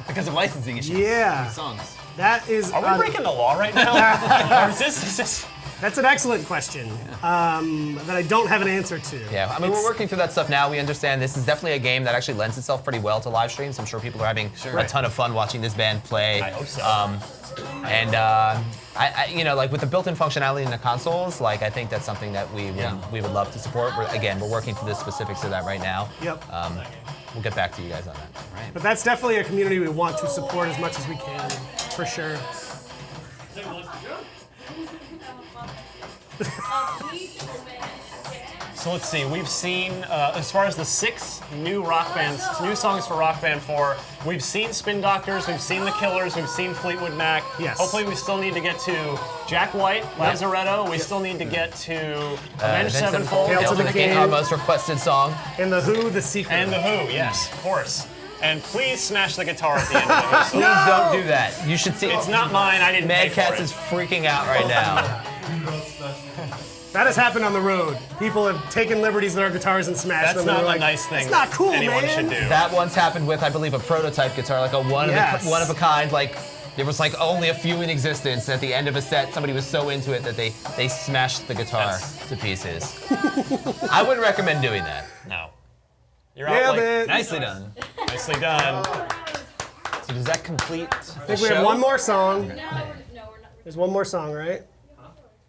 Because of licensing issues. Yeah. with songs. That is. Are we breaking the law right now? Or is this... That's an excellent question that I don't have an answer to. Yeah, I mean, we're working through that stuff now. We understand this is definitely a game that actually lends itself pretty well to live streams. I'm sure people are having a ton of fun watching this band play. I hope so. You know, like with the built-in functionality in the consoles, like I think that's something that we would love to support. We're working through the specifics of that right now. Yep. We'll get back to you guys on that. But that's definitely a community we want to support as much as we can, for sure. So let's see, we've seen, as far as the 6 new new songs for Rock Band 4, we've seen Spin Doctors, we've seen The Killers, we've seen Fleetwood Mac. Yes. Hopefully we still need to get to Jack White, Lazaretto, we still need to get to Avenged Sevenfold, Hail Hail to the King. our most requested song. And The Who, The Secret. and The Who, yes, of course. And please smash the guitar at the end of it. Please don't do that. You should see. It's not mine, I didn't pay Mad for Cats it. is freaking out right now. That has happened on the road. People have taken liberties with our guitars and smashed That's them. and not we're a like, nice thing It's not cool, anyone man. should do. That once happened with, I believe, a prototype guitar, like a one of a kind. Like there was like only a few in existence. At the end of a set, somebody was so into it that they smashed the guitar to pieces. I wouldn't recommend doing that. No. You're Yeah, out like, man. Nicely done. nicely done. So does that complete the I think we show? have one more song. No, we're not. There's one more song, right?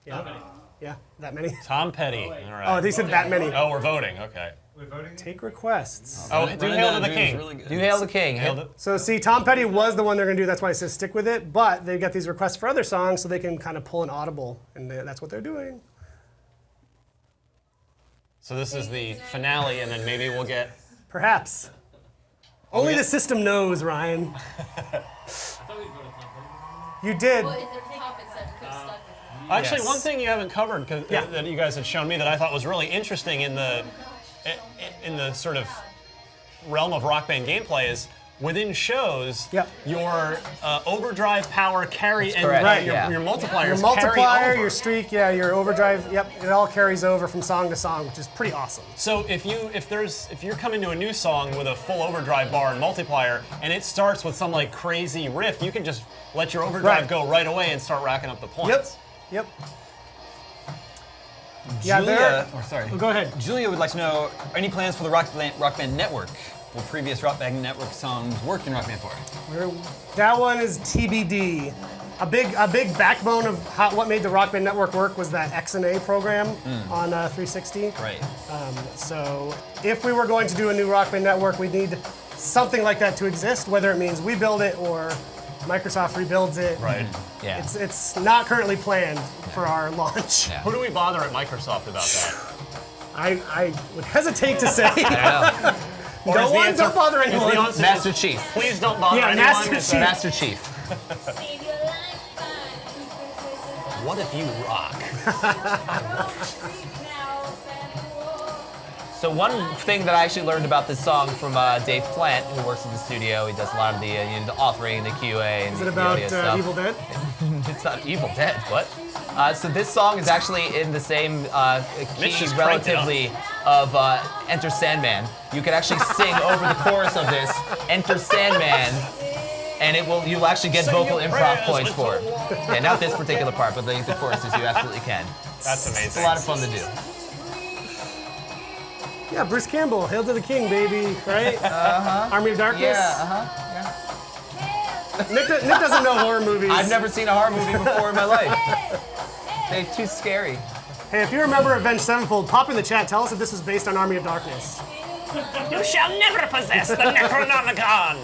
Yeah. Yeah, that many? Tom Petty, all Oh, right. they said that many. Oh, we're voting, okay. Take requests. Oh, do Hail to the King. Really good. Do Hail the King. Hail to- So see, Tom Petty was the one they're gonna do. That's why I said stick with it. But they got these requests for other songs, so they can kind of pull an audible, and that's what they're doing. So this is the finale, and then maybe we'll get. Perhaps. Only the system knows, Ryan. You did. Well, if they're top, it's that could stuck with me. Actually, Yes. one thing you haven't covered that you guys had shown me that I thought was really interesting in the sort of realm of Rock Band gameplay is within shows, Yep. your overdrive power carry and correct. Right, your, yeah. your multipliers Your carry multiplier, over. your streak, yeah, your overdrive, yep, it all carries over from song to song, which is pretty awesome. So if you're coming to a new song with a full overdrive bar and multiplier, and it starts with some like crazy riff, you can just let your overdrive Right. go right away and start racking up the points. Yep. Yeah, Julia, sorry. Go ahead. Julia would like to know, any plans for the Rock Band Network? Will previous Rock Band Network songs work in Rock Band 4? That one is TBD. A big backbone of what made the Rock Band Network work was that XNA program on 360. Right. So if we were going to do a new Rock Band Network, we'd need something like that to exist, whether it means we build it or Microsoft rebuilds it. Right. Yeah. It's not currently planned for our launch. Yeah. Who do we bother at Microsoft about that? I would hesitate to say. I know. Or No is the one, answer- don't bother is the anyone. answer Master just, Chief. Please don't bother Yeah, anyone. Master It's Chief. Master Chief. Save your life, What if you rock? So one thing that I actually learned about this song from Dave Plant, who works in the studio, he does a lot of the authoring, the QA, and Is it the about audio stuff. Evil Dead? It's not Evil Dead, what? So this song is actually in the same Mitch key, just cranked it up. relatively, of Enter Sandman. You could actually sing over the chorus of this, Enter Sandman, and you'll actually get Say vocal your improv prayers, points for it. little one. Yeah, not this particular part, but the choruses you absolutely can. That's amazing. It's a lot of fun to do. Yeah, Bruce Campbell, Hail to the King, baby, right? Army of Darkness. Nick doesn't know horror movies. I've never seen a horror movie before in my life. They're too scary. Hey, if you remember Avenged Sevenfold, pop in the chat. Tell us if this was based on Army of Darkness. You shall never possess the Necronomicon!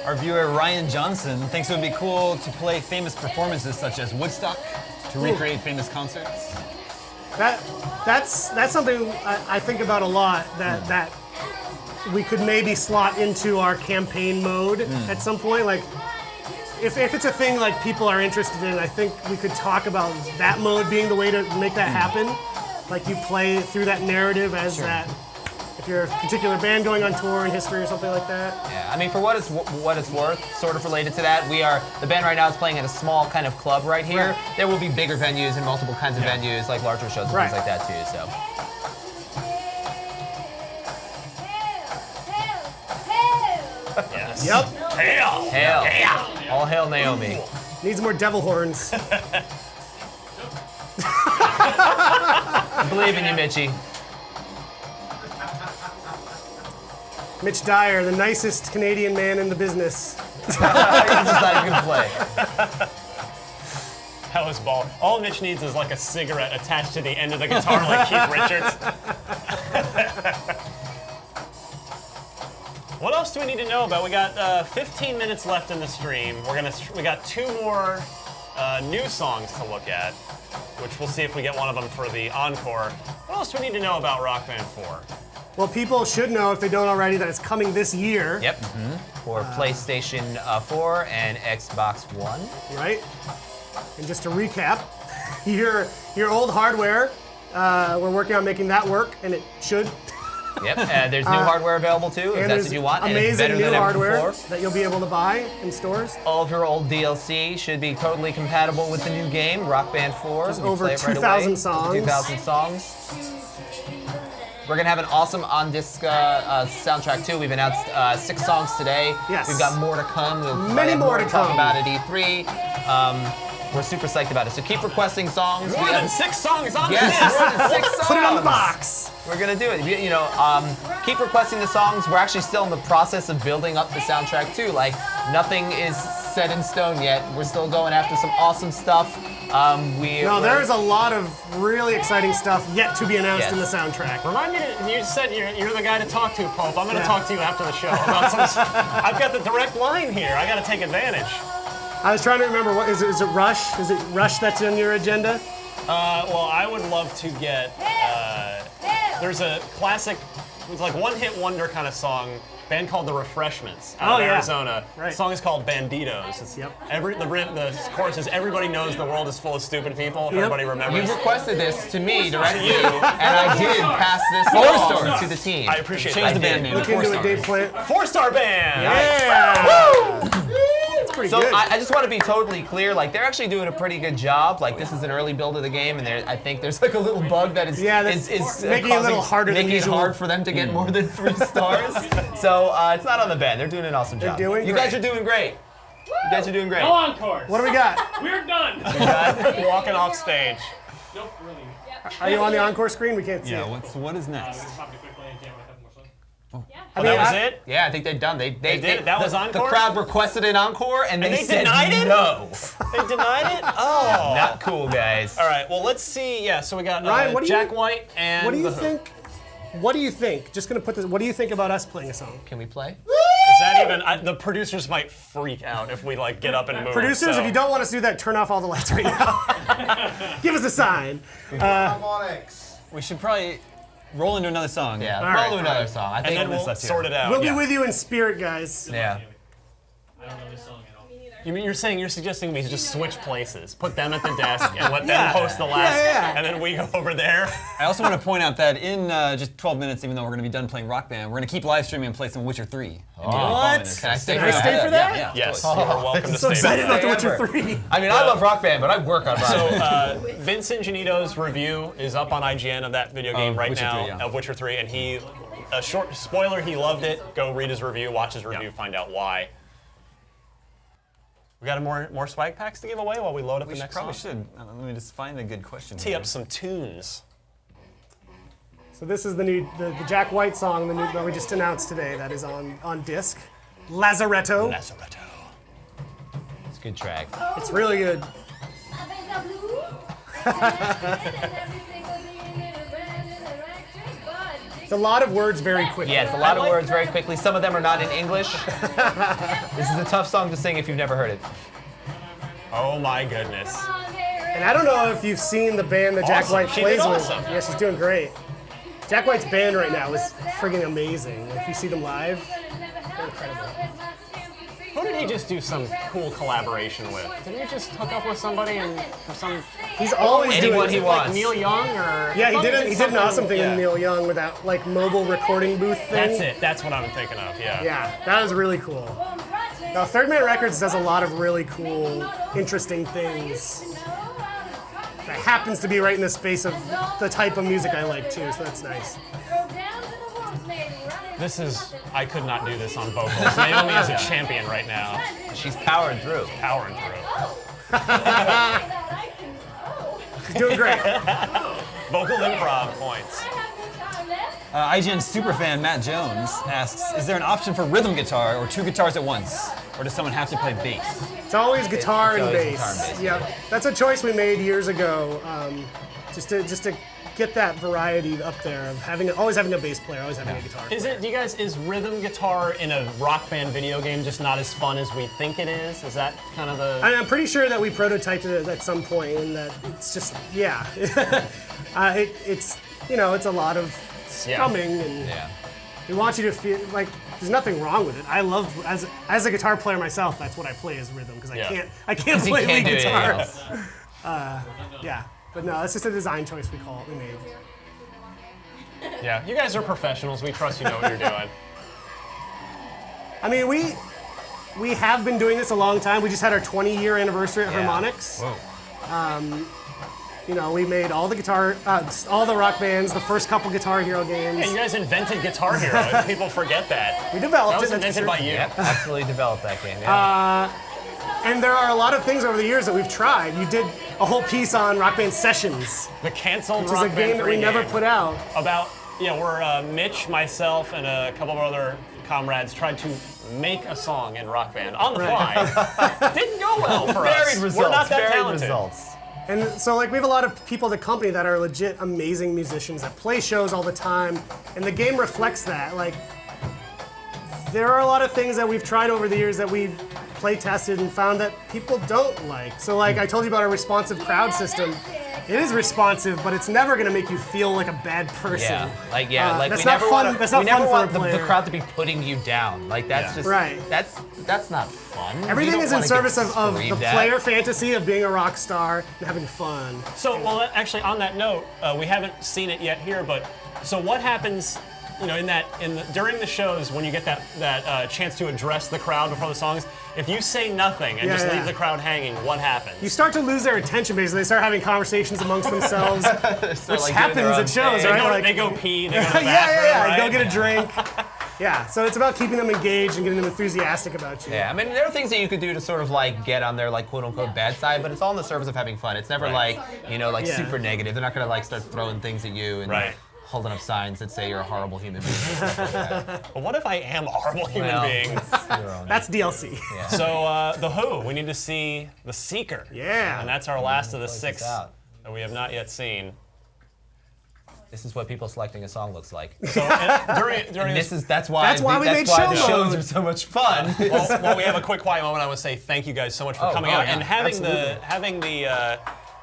Our viewer Ryan Johnson thinks it would be cool to play famous performances such as Woodstock to recreate famous concerts. That's something I think about a lot. That we could maybe slot into our campaign mode at some point. Like, if it's a thing like people are interested in, I think we could talk about that mode being the way to make that happen. Like you play through that narrative as that. If you're a particular band going on tour in history or something like that. Yeah, I mean, for what it's worth, sort of related to that, the band right now is playing at a small kind of club right here. Right. There will be bigger venues and multiple kinds of venues, like larger shows and Right. things like that too. So. Yes. Yep. Hail! Hail! All hail Naomi. Needs more devil horns. I believe in you, Mitchie. Mitch Dyer, the nicest Canadian man in the business. He's just not even gonna play. That was ball. All Mitch needs is like a cigarette attached to the end of the guitar like Keith Richards. What else do we need to know about? We got 15 minutes left in the stream. We got 2 more new songs to look at, which we'll see if we get one of them for the encore. What else do we need to know about Rock Band 4? Well, people should know, if they don't already, that it's coming this year. Yep. For PlayStation 4 and Xbox One. Right? And just to recap, your old hardware, we're working on making that work, and it should. Yep. There's new hardware available too, if And that's there's what you want. And it's amazing better new than ever hardware before. that you'll be able to buy in stores. All of your old DLC should be totally compatible with the new game, Rock Band 4. There's You can over play it right 2,000 away. songs. 2,000 songs. We're gonna have an awesome on-disc soundtrack too. We've announced 6 songs today. Yes. We've got more to come. We'll Many have more to talk come. about at E3. We're super psyched about it. So keep requesting songs. More than 6 songs on Yes, this! more than 6 songs. Put it on the box. We're gonna do it. Keep requesting the songs. We're actually still in the process of building up the soundtrack too. Like nothing is set in stone yet. We're still going after some awesome stuff. No, there's a lot of really exciting stuff yet to be announced in the soundtrack. Remind me, you said you're the guy to talk to, Pope. I'm going to Yeah. talk to you after the show about some. I've got the direct line here. I got to take advantage. I was trying to remember, what is it Rush? Is it Rush that's on your agenda? Well, I would love to get. There's a classic, it's like one-hit wonder kind of song. Band called The Refreshments out of Arizona. Right. The song is called Banditos. It's the chorus is everybody knows the world is full of stupid people. If everybody remembers. You requested this to me directly, and I did pass this song to the team. I appreciate Change it. the band name. Look into it, Dave Plant. 4-star band. Yeah! It's pretty So good. I just want to be totally clear. Like they're actually doing a pretty good job. Like this is an early build of the game, and I think there's like a little bug that is making it a little harder than making it usual. hard for them to get more than 3 stars. So it's not on the band. They're doing an awesome job. doing You great. guys are doing great. You guys are doing great. No encores. What do we got? We're done. Walking off stage. Nope, really. Are you on the encore screen? We can't see Yeah, it. what is next? Just pop it quickly and can't wait to have more fun. I mean, That was it? Yeah, I think they're done. They did it? That was The encore? crowd requested an encore, and they said denied it? no. They denied it? Oh. Not cool, guys. All right, well, let's see. Yeah, so we got Ryan, what do you- Jack White and What do you The Who. think? What do you think? Just gonna put this. What do you think about us playing a song? Can we play? Is that even? The producers might freak out if we like get up and move. Producers, so. if you don't want us to do that, turn off all the lights right now. Give us a sign. Harmonix. We should probably roll into another song. Yeah, All right, follow another fine. song. I and think then we'll left here. sort it out. We'll yeah. be with you in spirit, guys. Yeah. I don't know this song at all. You mean you're suggesting we just switch places, put them at the desk, and let them Yeah. host the last, Yeah. and then we go over there. I also want to point out that in just 12 minutes, even though we're going to be done playing Rock Band, we're going to keep live streaming and play some Witcher 3. in the 12 What? minutes. Can I stay Can I stay for that? Yeah. Yes, totally. you're welcome to So stay. excited about The Stay Witcher ever. 3. I mean, I love Rock Band, but I work on Rock So Band. Vince Ingenito's review is up on IGN of that video game right Witcher now 3, yeah. of Witcher 3, and a short spoiler, he loved it. Go read his review, watch his review, find out why. We got more swag packs to give away while we load up We the next probably song. should. Let me just find a good question. Tee here. up some tunes. So this is the Jack White song, the new that we just announced today. That is on disc. Lazaretto. Lazaretto. It's a good track. It's really good. It's a lot of words very quickly. Yeah, it's a lot of words very quickly. Some of them are not in English. This is a tough song to sing if you've never heard it. Oh my goodness. And I don't know if you've seen the band that Jack Awesome. White She plays did with. awesome. Yeah, she's doing great. Jack White's band right now is friggin' amazing. If you see them live, they're incredible. Who did he just do some cool collaboration with? Did he just hook up with somebody and for some He's always Anyone doing he like wants. Neil Young or Yeah, he I thought did an something- awesome thing yeah. in Neil Young with that like mobile recording booth thing. That's it. That's what I'm thinking of. Yeah. Yeah, that was really cool. Now, Third Man Records does a lot of really cool, interesting things. That happens to be right in the space of the type of music I like too, so that's nice. This is. I could not do this on vocals. Naomi is a champion right now, She's powering through. powering through. She's doing great. Vocal improv points. IGN superfan Matt Jones asks, is there an option for rhythm guitar or 2 guitars at once? Or does someone have to play bass? It's always guitar and always bass. guitar and bass, Yeah, that's a choice we made years ago, just to get that variety up there of always having a bass player, always having a guitar. Is rhythm guitar in a Rock Band video game just not as fun as we think it is? Is that kind of the? I'm pretty sure that we prototyped it at some point, and that it's just it's it's a lot of strumming, and Yeah. we want you to feel like there's nothing wrong with it. I love as a guitar player myself. That's what I play is rhythm because Yeah. I can't 'Cause he play can't lead do anything guitar. else. Yeah, but no, it's just a design choice we made. Yeah, you guys are professionals. We trust you know what you're doing. I mean, we have been doing this a long time. We just had our 20-year anniversary at Yeah. Harmonix. We made all the Rock Bands, the first couple Guitar Hero games. Hey, you guys invented Guitar Hero. People forget that. We developed That was it. that's invented for by you. Yep, absolutely developed that game. Yeah. And there are a lot of things over the years that we've tried. You did a whole piece on Rock Band Sessions, The canceled which is Rock a Band game that 3 we never game. put out. About we're Mitch, myself, and a couple of other comrades tried to make a song in Rock Band on the fly. Didn't go well for us. Varied results. We're not that varied talented. results. And so, like, we have a lot of people at the company that are legit amazing musicians that play shows all the time, and the game reflects that. Like, there are a lot of things that we've tried over the years that we've play tested and found that people don't like. So, like, I told you about our responsive crowd system. It is responsive, but it's never gonna make you feel like a bad person. like that's we not never fun. want That's not we never fun want for a the player. crowd to be putting you down. Like that's Yeah. just Right. That's not fun. Everything You don't is in wanna service get of the screamed at. player fantasy of being a rock star and having fun. So, well, actually, on that note, we haven't seen it yet here, but so what happens, you know, during the shows when you get that chance to address the crowd before the songs? If you say nothing and just leave the crowd hanging, what happens? You start to lose their attention basically. They start having conversations amongst themselves, which like, happens doing their own at shows, thing. right? They go pee, they go to the bathroom, yeah. right? Go get a drink. Yeah, so it's about keeping them engaged and getting them enthusiastic about you. Yeah, I mean, there are things that you could do to sort of like get on their like quote unquote bad side, but it's all in the service of having fun. It's never like, you know, like Yeah. super negative. They're not gonna like start throwing things at you and Right. holding up signs that say you're a horrible human being. and stuff like that. But what if I am a horrible human Well, being? it's your own. That's DLC. Yeah. So, The Who, we need to see The Seeker. Yeah. And that's our last of the Close 6 this out. that we have not yet seen. This is what people selecting a song looks like. So, during That's why we made the show shows mode. are so much fun. well, we have a quick quiet moment. I want to say thank you guys so much for coming out yeah, and having the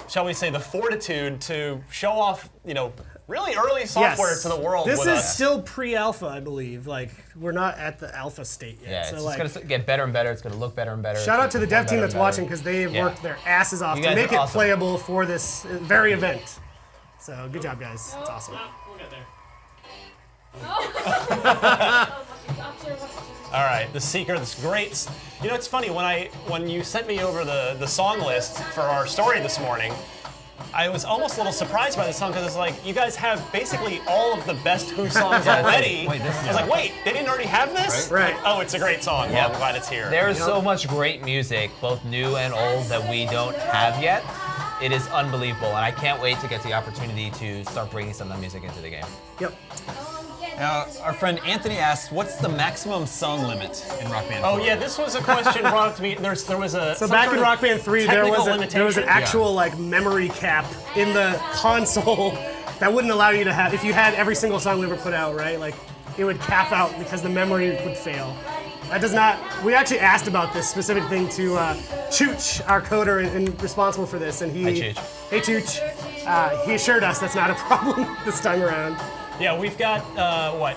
shall we say, the fortitude to show off, you know, really early software to the world. This with is us. still pre-alpha, I believe. Like, we're not at the alpha state yet. Yeah, so, it's like, just gonna get better and better. It's gonna look better and better. shout out to the dev team that's better. watching because they've Yeah. worked their asses off You to guys make are it awesome. playable for this very event. So good job, guys. It's awesome. We'll get there. All right, The Seeker, this great. You know, it's funny when you sent me over the song list for our story this morning. I was almost a little surprised by the song because it's like you guys have basically all of the best Who songs already. Wait, this is- I was like, wait, they didn't already have this? Right. Oh, it's a great song. Well, I'm glad it's here. There is so much great music, both new and old, that we don't have yet. It is unbelievable, and I can't wait to get the opportunity to start bringing some of that music into the game. Yep. Now, our friend Anthony asks, what's the maximum song limit in Rock Band 4? Oh yeah, this was a question brought up to me. There was a So back in Rock Band 3, there was an limitation. actual like memory cap in the console that wouldn't allow you to have, if you had every single song we ever put out, right? Like, it would cap out because the memory would fail. That does not, we actually asked about this specific thing to Chooch, our coder and responsible for this, and he, Hi, Chooch. hey Chooch, he assured us that's not a problem this time around. Yeah, we've got what,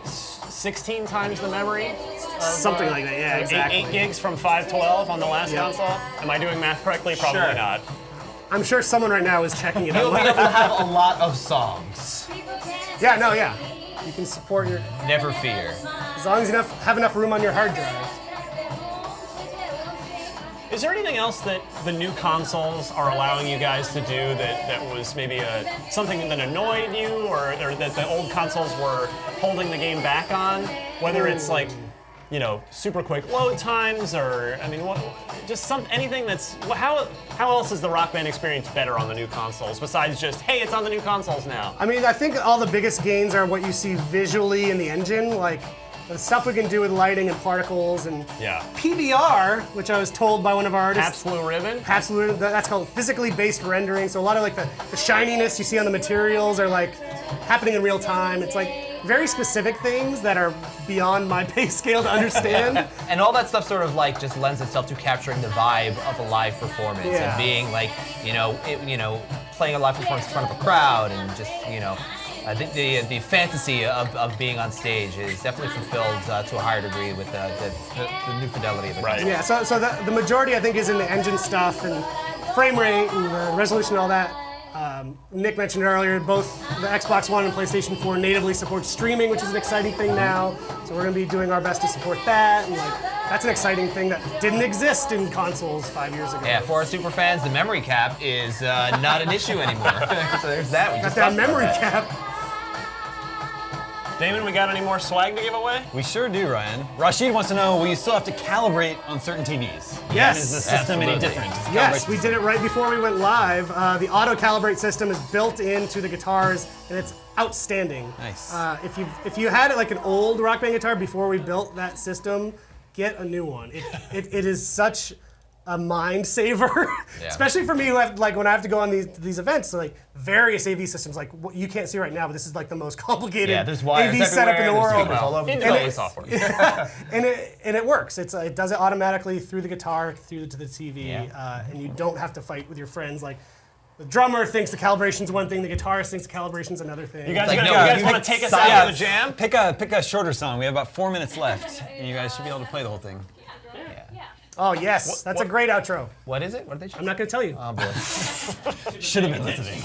16 times the memory? Of, Something like that, yeah, exactly. 8 gigs from 512 on the last Yep. console. Am I doing math correctly? Probably Sure. not. I'm sure someone right now is checking it You'll be out. able to have a lot of songs. Yeah, no, yeah. You can support your, Never fear. as long as you have enough room on your hard drive. Is there anything else that the new consoles are allowing you guys to do that was maybe something that annoyed you or that the old consoles were holding the game back on? Whether it's like, you know, super quick load times or, I mean, just anything that's, how else is the Rock Band experience better on the new consoles besides just, hey, it's on the new consoles now? I mean, I think all the biggest gains are what you see visually in the engine, like the stuff we can do with lighting and particles and Yeah. PBR, which I was told by one of our artists. Pabst Blue Ribbon? Absolutely, that's called physically based rendering. So a lot of like the shininess you see on the materials are like happening in real time. It's like very specific things that are beyond my pay scale to understand. And all that stuff sort of like just lends itself to capturing the vibe of a live performance Yeah. and being like, playing a live performance in front of a crowd and just, I think the fantasy of being on stage is definitely fulfilled to a higher degree with the new fidelity of the Right. console. Yeah, so the majority I think is in the engine stuff and frame rate and the resolution and all that. Nick mentioned earlier, both the Xbox One and PlayStation 4 natively support streaming, which is an exciting thing now. So we're going to be doing our best to support that, and like that's an exciting thing that didn't exist in consoles 5 years ago. Yeah, for our super fans, the memory cap is not an issue anymore. So there's that. We Got just that talked about memory that. cap. Damon, we got any more swag to give away? We sure do, Ryan. Rashid wants to know, will you still have to calibrate on certain TVs? Yes. Is the system any Absolutely. different? Does Yes, calibration- we did it right before we went live. The auto calibrate system is built into the guitars, and it's outstanding. Nice. If you had it like an old Rock Band guitar before we built that system, get a new one. It is such a mind saver, Yeah. especially for me who have like when I have to go on these events. So like various AV systems, like what you can't see right now, but this is like the most complicated Yeah, there's wires AV setup in the everywhere, world. there's speakers all over the Independent place. software. And it works. It does it automatically through the guitar, through to the TV, Yeah. and you don't have to fight with your friends. Like the drummer thinks the calibration's one thing, the guitarist thinks the calibration's another thing. You guys, Like, gonna- no, you guys you want pick to take us sides. out of the jam? Pick a shorter song. We have about 4 minutes left, and you guys should be able to play the whole thing. Oh yes, that's a great outro. What is it? What did they choose? I'm not gonna tell you. Oh boy. Should have been listening.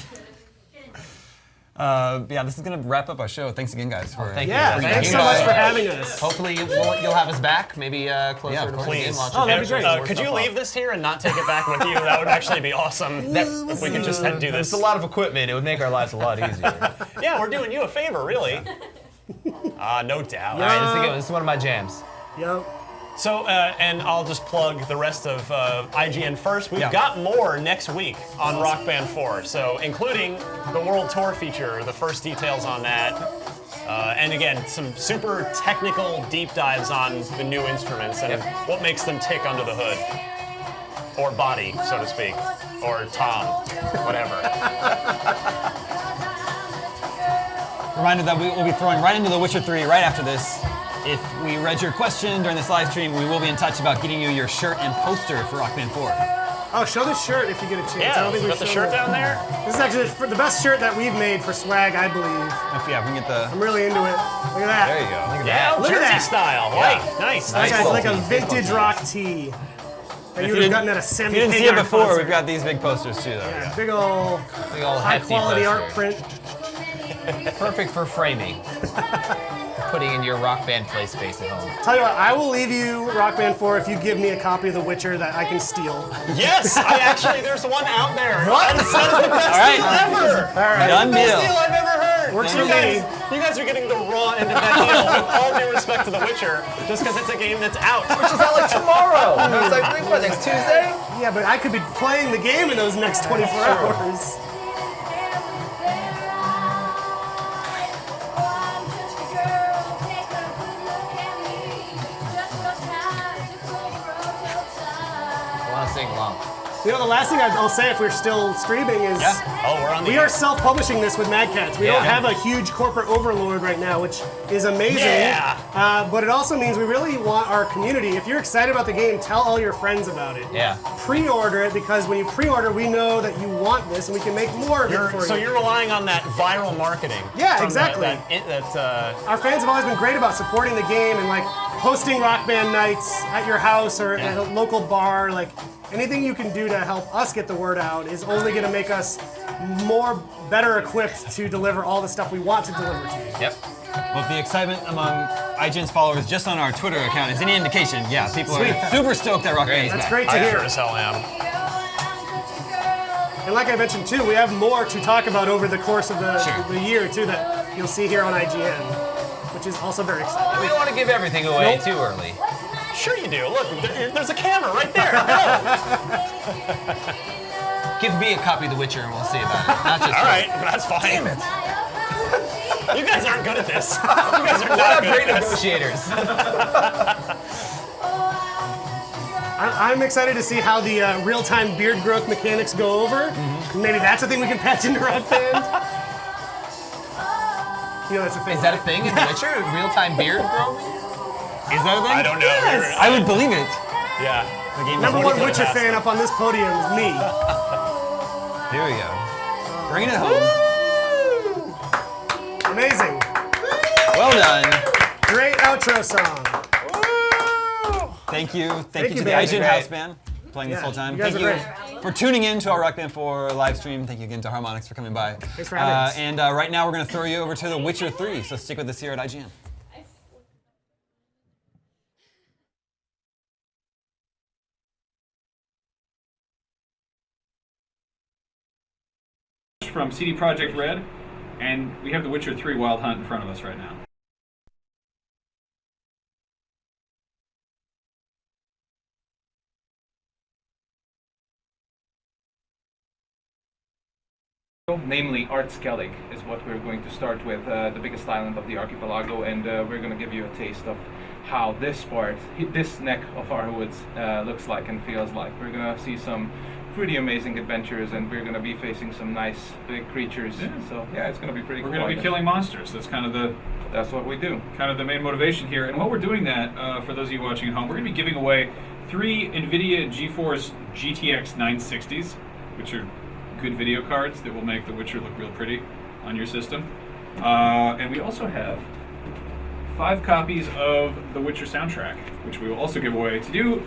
Yeah, this is gonna wrap up our show. Thanks again, guys. For Thank you. Yeah, Thank thanks you. so much for having us. Hopefully you'll have us back, maybe closer Yeah, of to course. the game Please. launch. Oh, that'd be great. Could you leave this here and not take it back with you? That would actually be awesome. If we could just do this. There's a lot of equipment. It would make our lives a lot easier. Yeah, we're doing you a favor, really. No doubt. All right, this is one of my jams. Yep. So, and I'll just plug the rest of IGN first. We've Yeah. got more next week on Rock Band 4, so including the World Tour feature, the first details on that. And again, some super technical deep dives on the new instruments and what makes them tick under the hood. Or body, so to speak. Or Tom, whatever. Reminder that we will be throwing right into The Witcher 3 right after this. If we read your question during this live stream, we will be in touch about getting you your shirt and poster for Rock Band 4. Oh, show the shirt if you get a chance. I Yeah, don't think we we've got the shown shirt it. down there. This is actually the best shirt that we've made for swag, I believe. Yeah, if we can get the. I'm really into it. Look at that. There you go. Look at Yeah, Look at Jersey that. style. Right, nice. Like, Nice. like a Nice. vintage rock tee that you would have didn't- gotten at a If semi you didn't see it before, we've got these big posters too, though. yeah, big old Big old high hefty quality poster. art print. Perfect for framing. Putting in your Rock Band play space at home. Tell you what, I will leave you Rock Band 4 if you give me a copy of The Witcher that I can steal. Yes, there's one out there. What? That is the best All right. deal ever. All right. Done Best deal. deal I've ever heard. Works you for guys, me. You guys are getting the raw end of that deal. With all due respect to The Witcher, just because it's a game that's out. Which is out like tomorrow. It's like what, next Tuesday? Yeah, but I could be playing the game in those next 24 hours. I want to sing along. You know, the last thing I'll say if we're still streaming is Oh, we're on the we are self-publishing this with Mad Cats. We don't have a huge corporate overlord right now, which is amazing. Yeah. But it also means we really want our community. If you're excited about the game, tell all your friends about it. Yeah. Pre-order it, because when you pre-order, we know that you want this, and we can make more of it for So you. you're relying on that viral marketing. Yeah, from exactly. Our fans have always been great about supporting the game and like hosting Rock Band nights at your house or at a local bar. Like anything you can do to help us get the word out is only going to make us better equipped to deliver all the stuff we want to deliver to you. Yep. Well, if the excitement among IGN's followers just on our Twitter account is any indication, yeah, people Sweet. are super stoked that Rock Band is That's back. great to I hear. sure as hell am. And like I mentioned too, we have more to talk about over the course of the year too that you'll see here on IGN, which is also very exciting. We don't want to give everything away too early. Sure you do. Look, there's a camera right there. Give me a copy of The Witcher and we'll see about it. Not just All right, that's fine. Damn it. You guys aren't good at this. You guys are not good Great at this. negotiators. I'm excited to see how the real-time beard growth mechanics go over. Maybe that's a thing we can patch into Rock Band. You know, that's a thing. Is that a thing in The Witcher? Real-time beard growing? Is that a thing? I don't know. Yes. I would believe it. Yeah. The game is Number one literally Witcher fast. fan up on this podium is me. Here we go. Bringing it home. Amazing. Well done. Great outro song. Thank you. Thank Thank you you, to the man. IGN Great. House Band playing this Yeah, whole time. you guys Thank are you for tuning in to our Rock Band 4 live stream. Thank you again to Harmonix for coming by. Thanks for having us. And right now we're going to throw you over to The Witcher 3, so stick with us here at IGN. From CD Projekt Red, and we have The Witcher 3 Wild Hunt in front of us right now. namely Artskellig is what we're going to start with, the biggest island of the archipelago, and we're going to give you a taste of how this part, this neck of our woods looks like and feels like. We're going to see some pretty amazing adventures, and we're going to be facing some nice big creatures. Yeah. So yeah, it's going to be pretty cool. We're going to be killing monsters. That's what we do. Kind of the main motivation here. And while we're doing that, for those of you watching at home, we're going to be giving away 3 NVIDIA GeForce GTX 960s, which are good video cards that will make The Witcher look real pretty on your system. And we also have 5 copies of The Witcher soundtrack, which we will also give away. To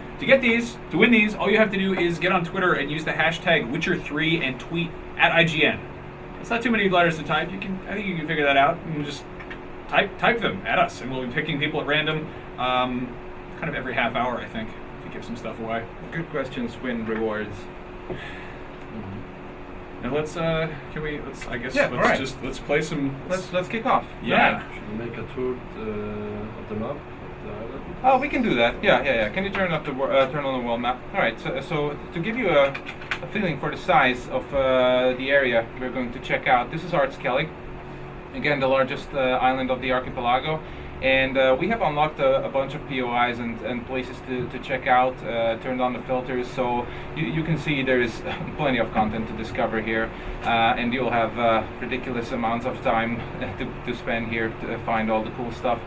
win these, all you have to do is get on Twitter and use the hashtag Witcher3 and tweet at IGN. It's not too many letters to type. I think you can figure that out. And just type them at us, and we'll be picking people at random, kind of every half hour, I think, to give some stuff away. Good questions win rewards. And let's play some. Let's kick off. Yeah. Should we make a tour of the map? Oh, we can do that. Yeah. Can you turn on the world map? All right. So to give you a feeling for the size of the area we're going to check out, this is Artskellig, again the largest island of the archipelago. And we have unlocked a bunch of POIs and places to check out, turned on the filters, so you can see there's plenty of content to discover here, and you'll have ridiculous amounts of time to spend here to find all the cool stuff.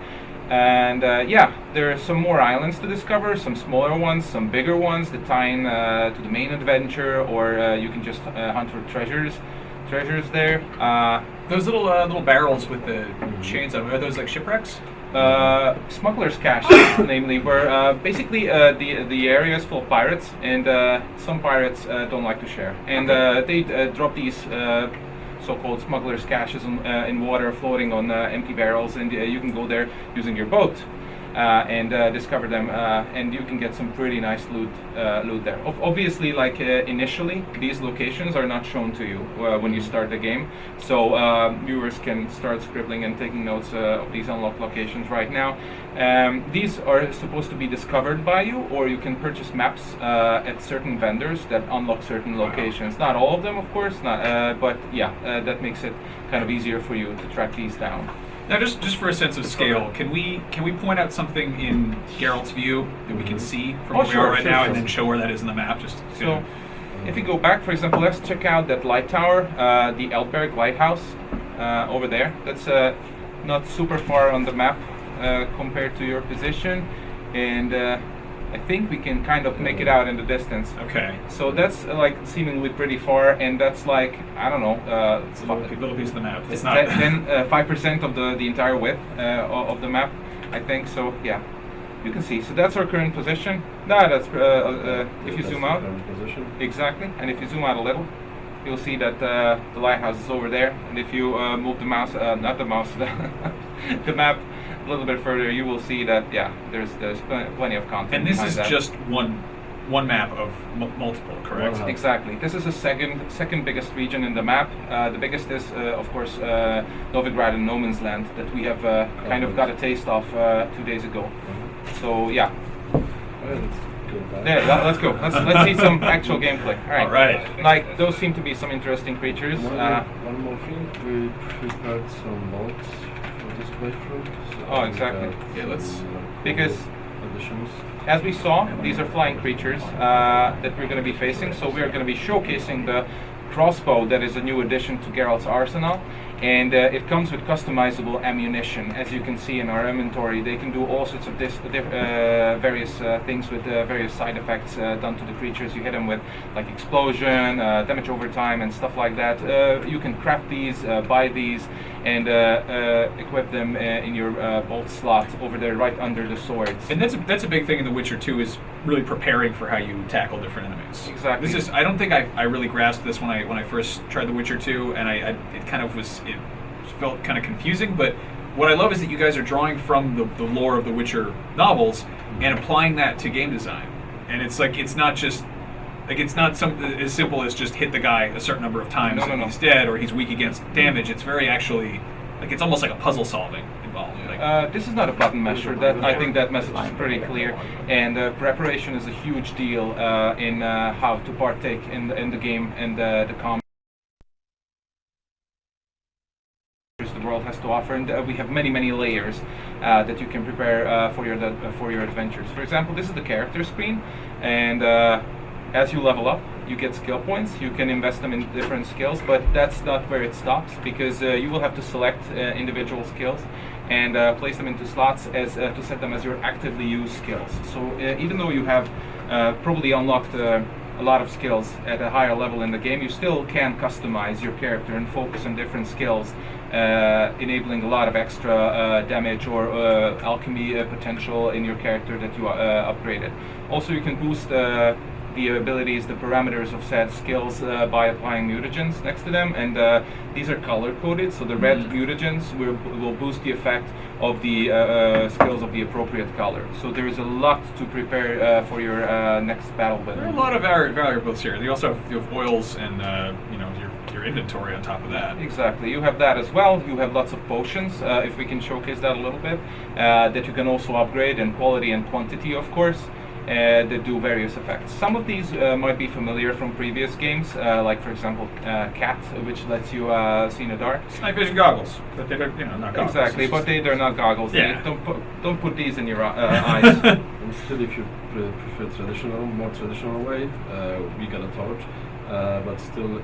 And yeah, there are some more islands to discover, some smaller ones, some bigger ones that tie in to the main adventure, or you can just hunt for treasures there. Those little barrels with the chains on them, are those like shipwrecks? Smuggler's cache, namely, where basically the area is full of pirates, and some pirates don't like to share, and they drop these so-called smuggler's caches in water, floating on empty barrels, and you can go there using your boat and discover them, and you can get some pretty nice loot there. Obviously, like initially, these locations are not shown to you when you start the game, so viewers can start scribbling and taking notes of these unlocked locations right now. These are supposed to be discovered by you, or you can purchase maps at certain vendors that unlock certain locations. Not all of them, of course, but yeah, that makes it kind of easier for you to track these down. Now, just for a sense of scale, can we point out something in Geralt's view that we can see from where we are right now, and then show where that is in the map? So, if you go back, for example, let's check out that light tower, the Eldberg Lighthouse over there. That's not super far on the map compared to your position, and I think we can kind of make it out in the distance. Okay. So that's like seemingly pretty far, and that's like, I don't know, it's a little piece of the map. It's not 5% of the entire width of the map, I think. So yeah, you can see. So that's our current position. That's if you zoom out. Exactly, and if you zoom out a little, you'll see that the lighthouse is over there. And if you move the mouse, not the mouse, the map a little bit further, you will see that there's plenty of content. And this is just one map of multiple, correct? Exactly. This is the second biggest region in the map. The biggest is, of course, Novigrad and No Man's Land that we have kind of got a taste of 2 days ago. So yeah. Yeah, let's go. Let's see some actual gameplay. All right. Like, those seem to be some interesting creatures. One more thing, we prepared some mods for this playthrough. So exactly. Yeah, because additions. As we saw, these are flying creatures that we're going to be facing. So we're going to be showcasing the crossbow that is a new addition to Geralt's arsenal. And it comes with customizable ammunition. As you can see in our inventory, they can do all sorts of various things with various side effects done to the creatures you hit them with, like explosion, damage over time, and stuff like that. You can craft these, buy these, and equip them in your bolt slot over there, right under the swords. And that's a big thing in The Witcher 2, is really preparing for how you tackle different enemies. Exactly. This is, I don't think I really grasped this when I first tried The Witcher 2, and it kind of was, it felt kind of confusing, but what I love is that you guys are drawing from the lore of the Witcher novels and applying that to game design. And it's like, it's not just, like, it's not something as simple as just hit the guy a certain number of times and he's dead, or he's weak against damage. It's very actually, like, it's almost like a puzzle solving involved. Like, this is not a button masher. I think that message is pretty clear, and preparation is a huge deal in how to partake in the game and the combat. world has to offer, and we have many layers that you can prepare for your adventures. For example, this is the character screen, and as you level up, you get skill points. You can invest them in different skills, but that's not where it stops, because you will have to select individual skills and place them into slots as to set them as your actively used skills. So even though you have probably unlocked a lot of skills at a higher level in the game, you still can customize your character and focus on different skills, enabling a lot of extra damage or alchemy potential in your character that you upgraded. Also, you can boost the abilities, the parameters of said skills by applying mutagens next to them, and these are color coded, so the red mutagens will boost the effect of the skills of the appropriate color. So there is a lot to prepare for your next battle with. There are a lot of variables here. You also have oils and your inventory on top of that. Exactly. You have that as well. You have lots of potions, if we can showcase that a little bit, that you can also upgrade in quality and quantity, of course. That do various effects. Some of these might be familiar from previous games, like for example Cat, which lets you see in the dark. It's night vision goggles, but they're not goggles. Exactly, but they're not goggles. Yeah. Don't put these in your eyes. And still, if you prefer more traditional way, we got a torch, but still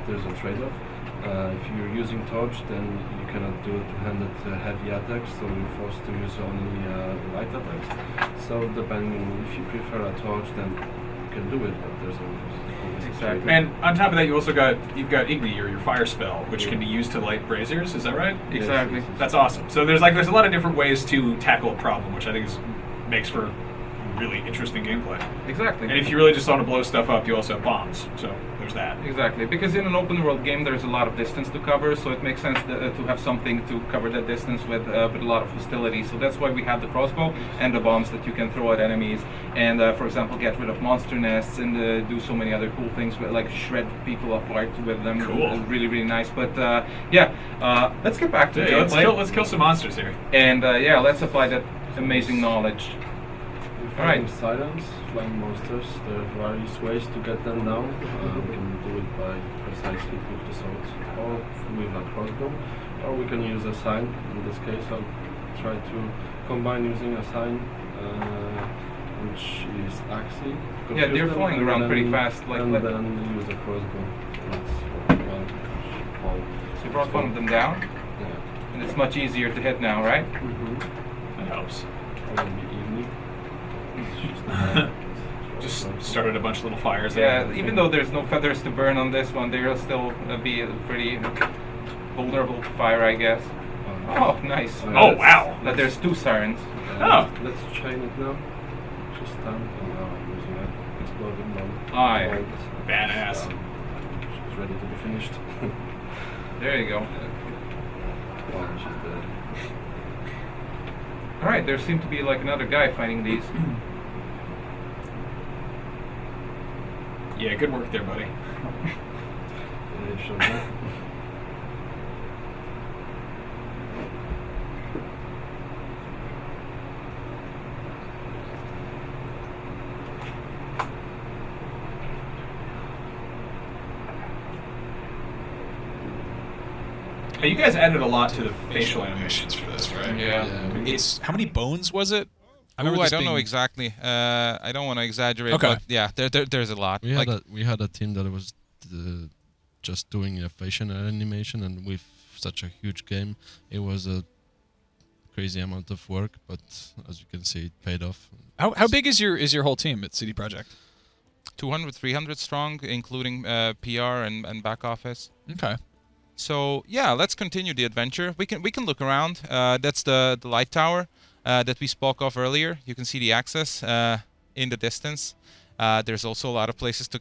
there's a trade-off. If you're using torch, then you cannot do two-handed heavy attacks, so you're forced to use only light attacks. So depending if you prefer a torch, then you can do it, but there's always Exactly. And on top of that, you've got Igni, or your fire spell, which can be used to light braziers. Is that right? Exactly. That's awesome. So there's a lot of different ways to tackle a problem, which I think makes for really interesting gameplay. Exactly. And if you really just want to blow stuff up, you also have bombs. So there's that. Exactly, because in an open world game there's a lot of distance to cover, so it makes sense to have something to cover that distance with a lot of hostility. So that's why we have the crossbow and the bombs that you can throw at enemies, and for example get rid of monster nests and do so many other cool things, like shred people apart with them. Cool. Really nice. But let's get back to gameplay. Let's kill some monsters here. And let's apply that amazing knowledge. Alright. Silence, flying monsters, there are various ways to get them down. We can do it by precise hit with the sword, or with a crossbow, or we can use a sign. In this case I'll try to combine using a sign, which is axi. Yeah, they're flying around pretty fast. And then use a crossbow. That's So you brought one of them down? Yeah. And it's much easier to hit now, right? That helps. Or in the evening. Just started a bunch of little fires. Yeah, even though there's no feathers to burn on this one, they'll still be pretty vulnerable to fire, I guess. Oh, nice. Oh, wow. There's two sirens. Oh. Let's chain it now. Just stand and now I'm using an exploding bomb. Aye. Badass. She's ready to be finished. There you go. One, she's dead. Alright, there seemed to be like another guy fighting these. Yeah, good work there, buddy. Sure. Hey, you guys added a lot to the facial animations for this, right? Yeah. It's how many bones was it? I don't know exactly. I don't want to exaggerate, Okay. but yeah, there's a lot. We had a team that was just doing a facial animation, and with such a huge game, it was a crazy amount of work. But as you can see, it paid off. How big is your whole team at CD Projekt? 200, 300 strong, including PR and back office. Okay. So yeah, let's continue the adventure. We can look around. That's the light tower that we spoke of earlier. You can see the access in the distance. There's also a lot of places to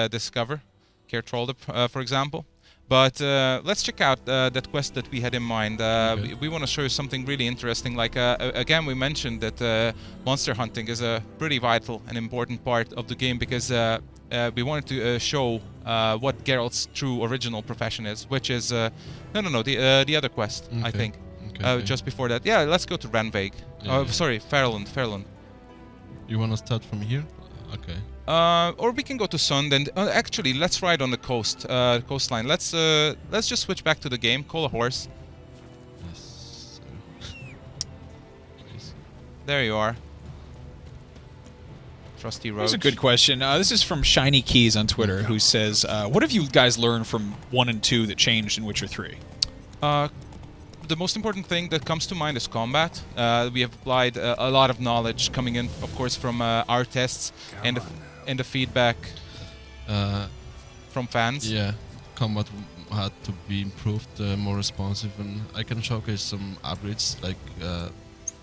discover. Kertrolde, for example. But let's check out that quest that we had in mind. We want to show you something really interesting. Like again, we mentioned that monster hunting is a pretty vital and important part of the game, because we wanted to show what Geralt's true original profession is, which is the other quest, I think. Okay. Just before that, yeah, let's go to Ranveig. Sorry, Fairland. You want to start from here? Okay. Or we can go to Sund, and actually, let's ride on the coastline. Let's just switch back to the game. Call a horse. There you are. Trusty Roach. That's a good question. This is from Shiny Keys on Twitter, who says, "What have you guys learned from 1 and 2 that changed in Witcher 3?" The most important thing that comes to mind is combat. We have applied a lot of knowledge coming in, of course, from our tests and the feedback from fans. Yeah, combat had to be improved, more responsive, and I can showcase some upgrades like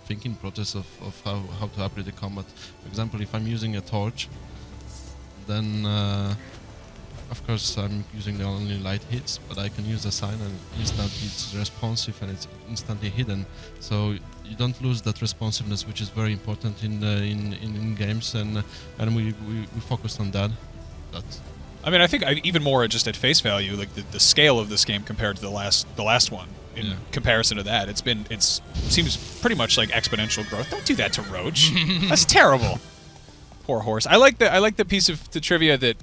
thinking process of how to upgrade the combat. For example, if I'm using a torch, then of course I'm using the only light hits, but I can use a sign and instantly it's responsive and it's instantly hidden. So you don't lose that responsiveness, which is very important in games, and we focused on that. I mean, I think even more just at face value, like the scale of this game compared to the last one. In comparison to that, it seems pretty much like exponential growth. Don't do that to Roach. That's terrible. Poor horse. I like the piece of the trivia that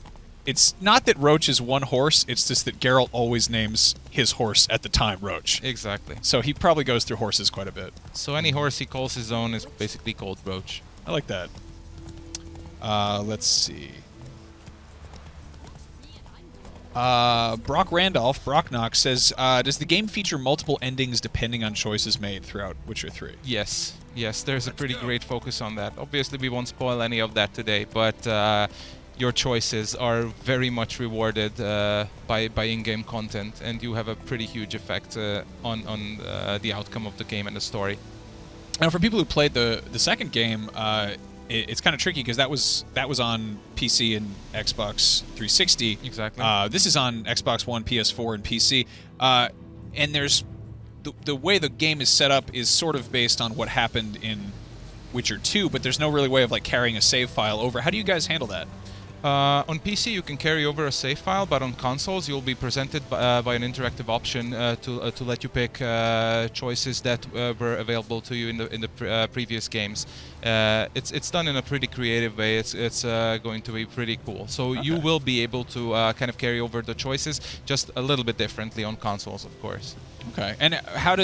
it's not that Roach is one horse. It's just that Geralt always names his horse at the time Roach. Exactly. So he probably goes through horses quite a bit. So any horse he calls his own is basically called Roach. I like that. Let's see. Brock Randolph, Brocknock, says, does the game feature multiple endings depending on choices made throughout Witcher 3? Yes. Yes, there's a pretty great focus on that. Obviously, we won't spoil any of that today, but your choices are very much rewarded by in-game content, and you have a pretty huge effect on the outcome of the game and the story. Now, for people who played the second game, it's kind of tricky because that was on PC and Xbox 360. Exactly. This is on Xbox One, PS4, and PC. And there's the way the game is set up is sort of based on what happened in Witcher 2, but there's no really way of like carrying a save file over. How do you guys handle that? On PC, you can carry over a save file, but on consoles, you'll be presented by an interactive option to let you pick choices that were available to you in the previous games. It's done in a pretty creative way. It's going to be pretty cool. So you will be able to kind of carry over the choices, just a little bit differently on consoles, of course. Okay. And how do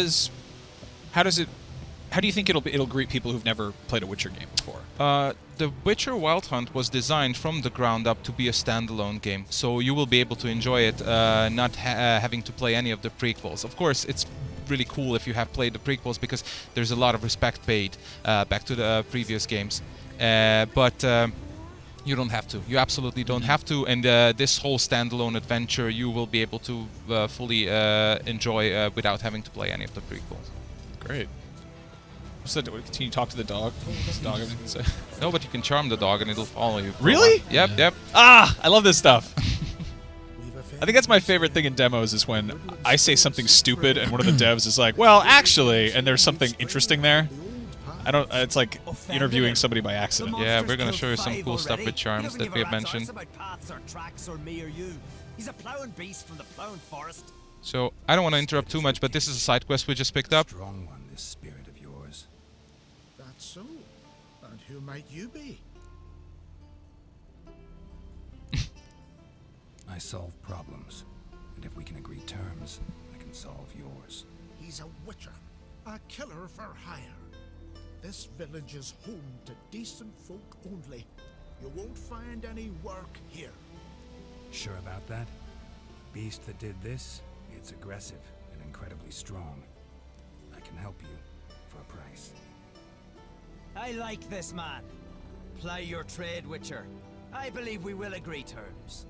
you think it'll greet people who've never played a Witcher game before? The Witcher Wild Hunt was designed from the ground up to be a standalone game, so you will be able to enjoy it, not having to play any of the prequels. Of course, it's really cool if you have played the prequels because there's a lot of respect paid back to the previous games, but you don't have to. You absolutely don't have to, and this whole standalone adventure you will be able to fully enjoy without having to play any of the prequels. Great. So continue to talk to the dog? Does the dog have anything to say? No, but you can charm the dog and it'll follow you. Really? Yep. Ah, I love this stuff. I think that's my favorite thing in demos is when I say something stupid and one of the devs is like, well, actually, and there's something interesting there. It's like interviewing somebody by accident. Yeah, we're going to show you some cool stuff with charms that we have mentioned. He's a plowing beast from the plowing forest. So, I don't want to interrupt too much, but this is a side quest we just picked up. Strong one, this spirit of yours. That's so. And who might you be? I solve problems, and if we can agree terms, I can solve yours. He's a witcher, a killer for hire. This village is home to decent folk only. You won't find any work here. Sure about that? Beast that did this, it's aggressive and incredibly strong. I can help you for a price. I like this man. Ply your trade, Witcher. I believe we will agree terms.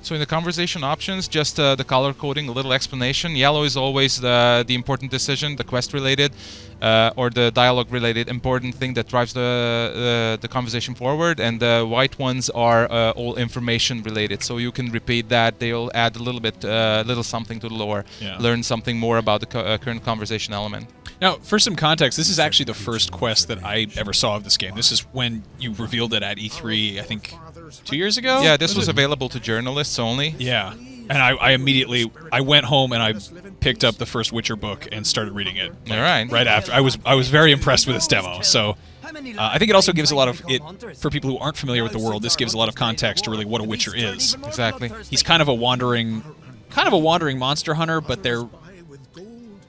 So in the conversation options, just the color coding, a little explanation. Yellow is always the important decision, the quest related or the dialogue related important thing that drives the conversation forward, and the white ones are all information related. So you can repeat that. They'll add a little bit, little something to the lore, learn something more about the current conversation element. Now, for some context, this is actually the first quest that I ever saw of this game. This is when you revealed it at E3, I think, 2 years ago? Yeah, this was available to journalists only. Yeah. And I immediately went home and I picked up the first Witcher book and started reading it. All right. Right after. I was very impressed with this demo. So I think it also gives a lot of for people who aren't familiar with the world, this gives a lot of context to really what a Witcher is. Exactly. He's kind of a wandering monster hunter, but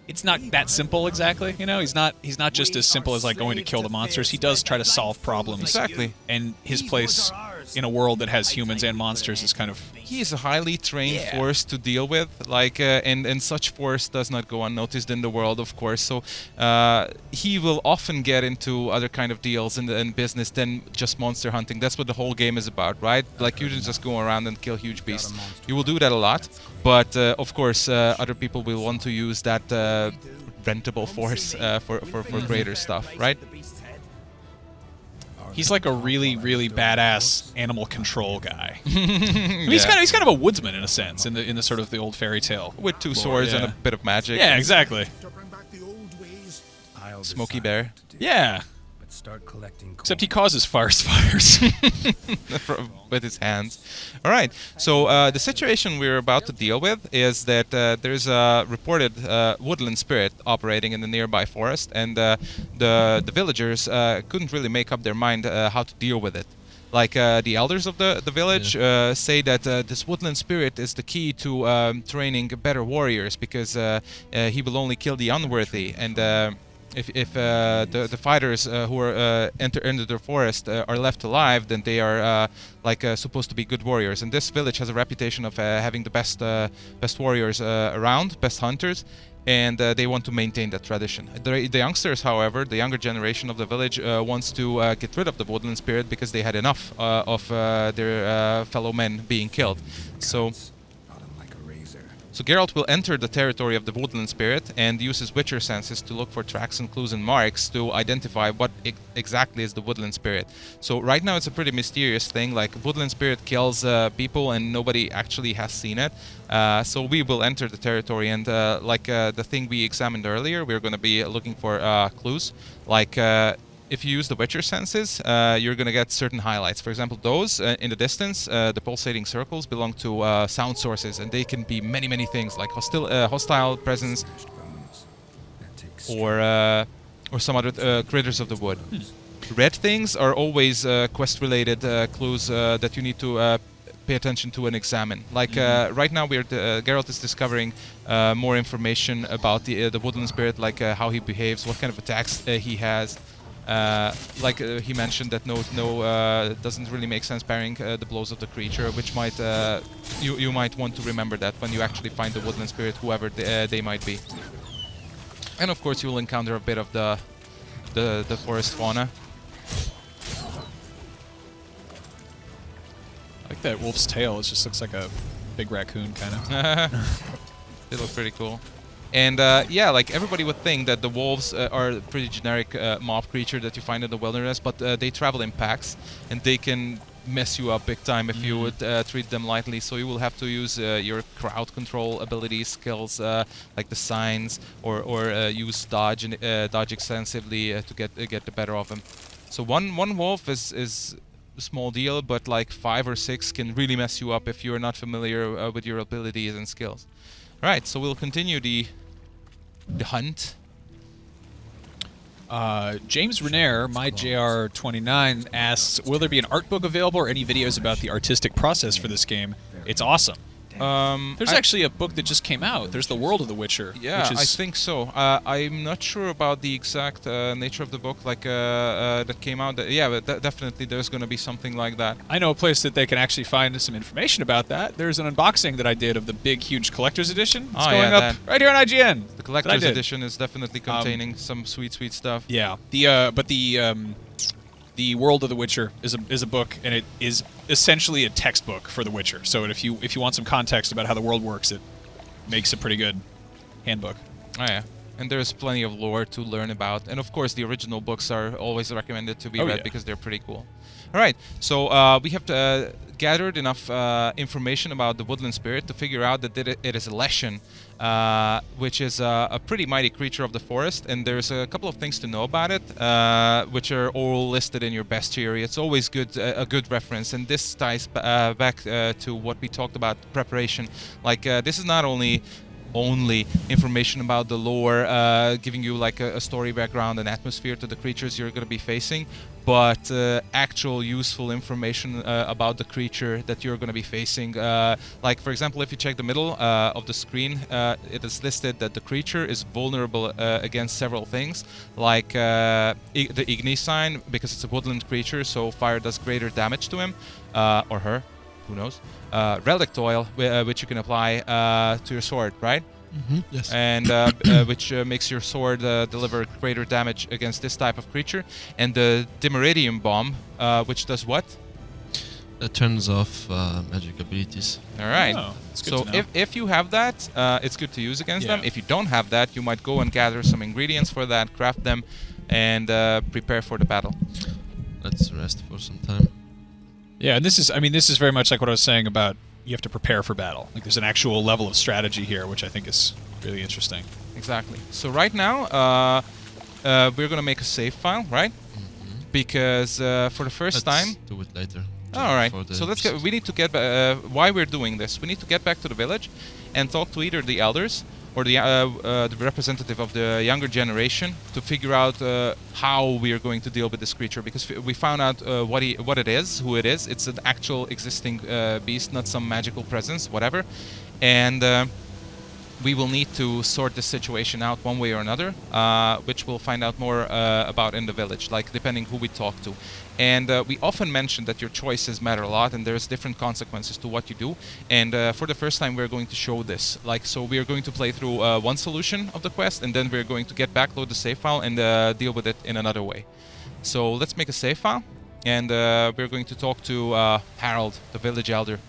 it's not that simple exactly. You know, he's not just as simple as like going to kill the monsters. He does try to solve problems. Exactly. And his place in a world that has humans and monsters is kind of... He is a highly trained force to deal with, like, and such force does not go unnoticed in the world, of course. So he will often get into other kind of deals in business than just monster hunting. That's what the whole game is about, right? Like, you just go around and kill huge beasts. You will do that a lot, but of course, other people will want to use that rentable force for greater stuff, right? He's like a really, really badass animal control guy. I mean, he's kind of a woodsman in a sense, in the sort of the old fairy tale. With two swords and a bit of magic. Yeah, exactly. Smoky Bear. Yeah. Start collecting coin. Except he causes forest fires. With his hands. All right. So the situation we're about to deal with is that there's a reported woodland spirit operating in the nearby forest, and the villagers couldn't really make up their mind how to deal with it. Like the elders of the village say that this woodland spirit is the key to training better warriors, because he will only kill the unworthy, and if the fighters who are enter the forest are left alive, then they are supposed to be good warriors. And this village has a reputation of having the best warriors around, best hunters, and they want to maintain that tradition. The youngsters, however, the younger generation of the village wants to get rid of the woodland spirit because they had enough of their fellow men being killed. So Geralt will enter the territory of the woodland spirit and use his witcher senses to look for tracks and clues and marks to identify what exactly is the woodland spirit. So right now it's a pretty mysterious thing, like woodland spirit kills people and nobody actually has seen it. So we will enter the territory, and the thing we examined earlier, we're going to be looking for clues, like if you use the Witcher senses, you're going to get certain highlights. For example, those in the distance, the pulsating circles belong to sound sources, and they can be many, many things, like hostile presence or some other critters of the wood. Red things are always quest-related clues that you need to pay attention to and examine. Like right now, Geralt is discovering more information about the woodland spirit, like how he behaves, what kind of attacks he has. He mentioned that doesn't really make sense parrying the blows of the creature, which might you might want to remember that when you actually find the woodland spirit, whoever they might be. And of course, you will encounter a bit of the forest fauna. I like that wolf's tail. It just looks like a big raccoon, kind of. They look pretty cool. And like everybody would think that the wolves are a pretty generic mob creature that you find in the wilderness, but they travel in packs, and they can mess you up big time if you would treat them lightly. So you will have to use your crowd control abilities, skills like the signs, or use dodge extensively to get the better of them. So one wolf is a small deal, but like 5 or 6 can really mess you up if you're not familiar with your abilities and skills. Right, so we'll continue the hunt. James Renair, MyJR29, asks, will there be an art book available or any videos about the artistic process for this game? It's awesome. There's actually a book that just came out. There's The World of the Witcher. Yeah, which is I think so. I'm not sure about the exact nature of the book that came out. But definitely there's going to be something like that. I know a place that they can actually find some information about that. There's an unboxing that I did of the big, huge collector's edition. It's going up right here on IGN. The collector's edition is definitely containing some sweet stuff. Yeah. The World of the Witcher is a book, and it is essentially a textbook for The Witcher. So if you want some context about how the world works, it makes a pretty good handbook. Oh yeah, and there's plenty of lore to learn about, and of course the original books are always recommended to be read because they're pretty cool. All right, so we have gathered enough information about the woodland spirit to figure out that it is a Leshen, which is a pretty mighty creature of the forest, and there's a couple of things to know about it, which are all listed in your bestiary. It's always a good reference, and this ties back to what we talked about, preparation. Like this is not only only information about the lore, giving you like a story background and atmosphere to the creatures you're going to be facing, but actual useful information about the creature that you're going to be facing. Like, for example, if you check the middle of the screen, it is listed that the creature is vulnerable against several things, like the Igni sign, because it's a woodland creature, so fire does greater damage to him or her. Who knows? Relic oil, which you can apply to your sword, right? Yes. And which makes your sword deliver greater damage against this type of creature. And the Dimeridium bomb, which does what? That turns off magic abilities. All right. Oh, that's good so to know. if you have that, it's good to use against Yeah. them. If you don't have that, you might go and gather some ingredients for that, craft them, and prepare for the battle. Let's rest for some time. Yeah, and this is very much like what I was saying about you have to prepare for battle. Like there's an actual level of strategy here, which I think is really interesting. Exactly. So right now, we're gonna make a save file, right? Because for the 1st time. Do it later. All right. before the So let's get. We need to get. Why we're doing this? We need to get back to the village, and talk to either the elders or the representative of the younger generation to figure out how we are going to deal with this creature. Because we found out what it is, who it is. It's an actual existing beast, not some magical presence, whatever. And we will need to sort this situation out one way or another, which we'll find out more about in the village, like depending who we talk to. And we often mention that your choices matter a lot, and there's different consequences to what you do. And for the first time, we're going to show this. Like, so we are going to play through one solution of the quest, and then we're going to get backload the save file and deal with it in another way. So let's make a save file, and we're going to talk to Harold, the village elder.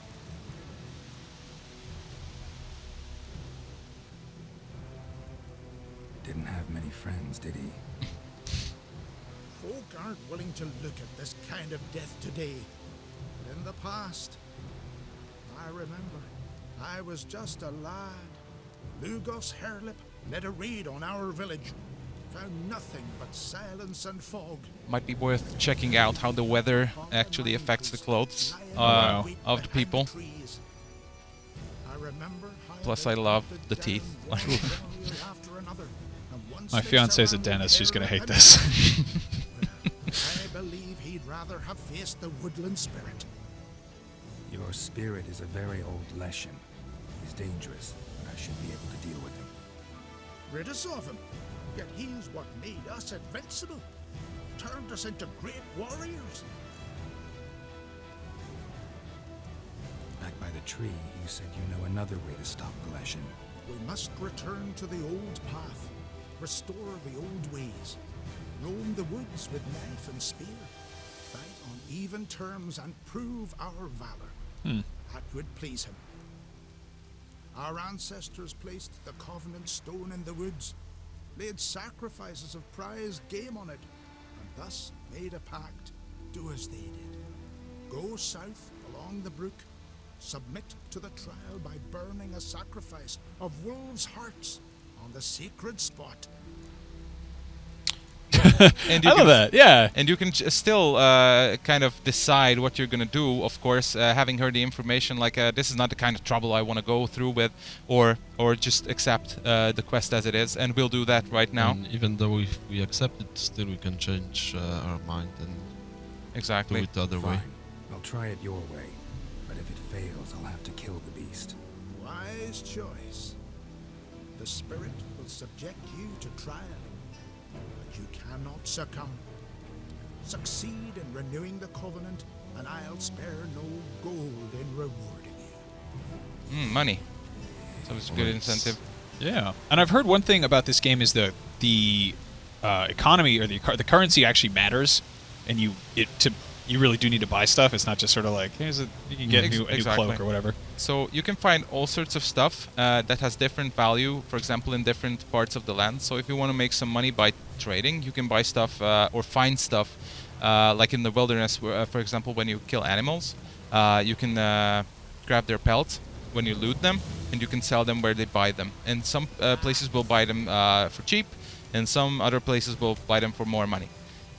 Didn't have many friends, did he? Folk aren't willing to look at this kind of death today. But in the past, I remember, I was just a lad. Lugos Herlip led a raid on our village. Found nothing but silence and fog. Might be worth checking out how the weather actually affects the clothes of the people. Plus, I love the teeth. My fiance's a dentist. She's gonna hate this. I believe he'd rather have faced the woodland spirit. Your spirit is a very old Leshen. He's dangerous, but I should be able to deal with him. Rid us of him. Yet he's what made us invincible. Turned us into great warriors. Back by the tree, you said you know another way to stop the Leshen. We must return to the old path. Restore the old ways. Roam the woods with knife and spear. Fight on even terms and prove our valor. That would please him. Our ancestors placed the Covenant stone in the woods, laid sacrifices of prize game on it, and thus made a pact. Do as they did. Go south along the brook, submit to the trial by burning a sacrifice of wolves' hearts on the sacred spot. And I love that, yeah. And you can still kind of decide what you're going to do, of course, having heard the information, like this is not the kind of trouble I want to go through with, or just accept the quest as it is, and we'll do that right now. And even though we accept it, still we can change our mind and exactly do it the other way. Fine. I'll try it your way, but if it fails, I'll have to kill the beast. Wise choice. The spirit will subject you to trial, but you cannot succumb. Succeed in renewing the covenant, and I'll spare no gold in rewarding you. Money. So it's a good incentive. Yeah, and I've heard one thing about this game is the economy or the currency actually matters, and you really do need to buy stuff. It's not just sort of like you can get a new cloak or whatever. So you can find all sorts of stuff that has different value, for example, in different parts of the land. So if you want to make some money by trading, you can buy stuff or find stuff like in the wilderness, where, for example, when you kill animals, you can grab their pelts when you loot them, and you can sell them where they buy them. And some places will buy them for cheap, and some other places will buy them for more money.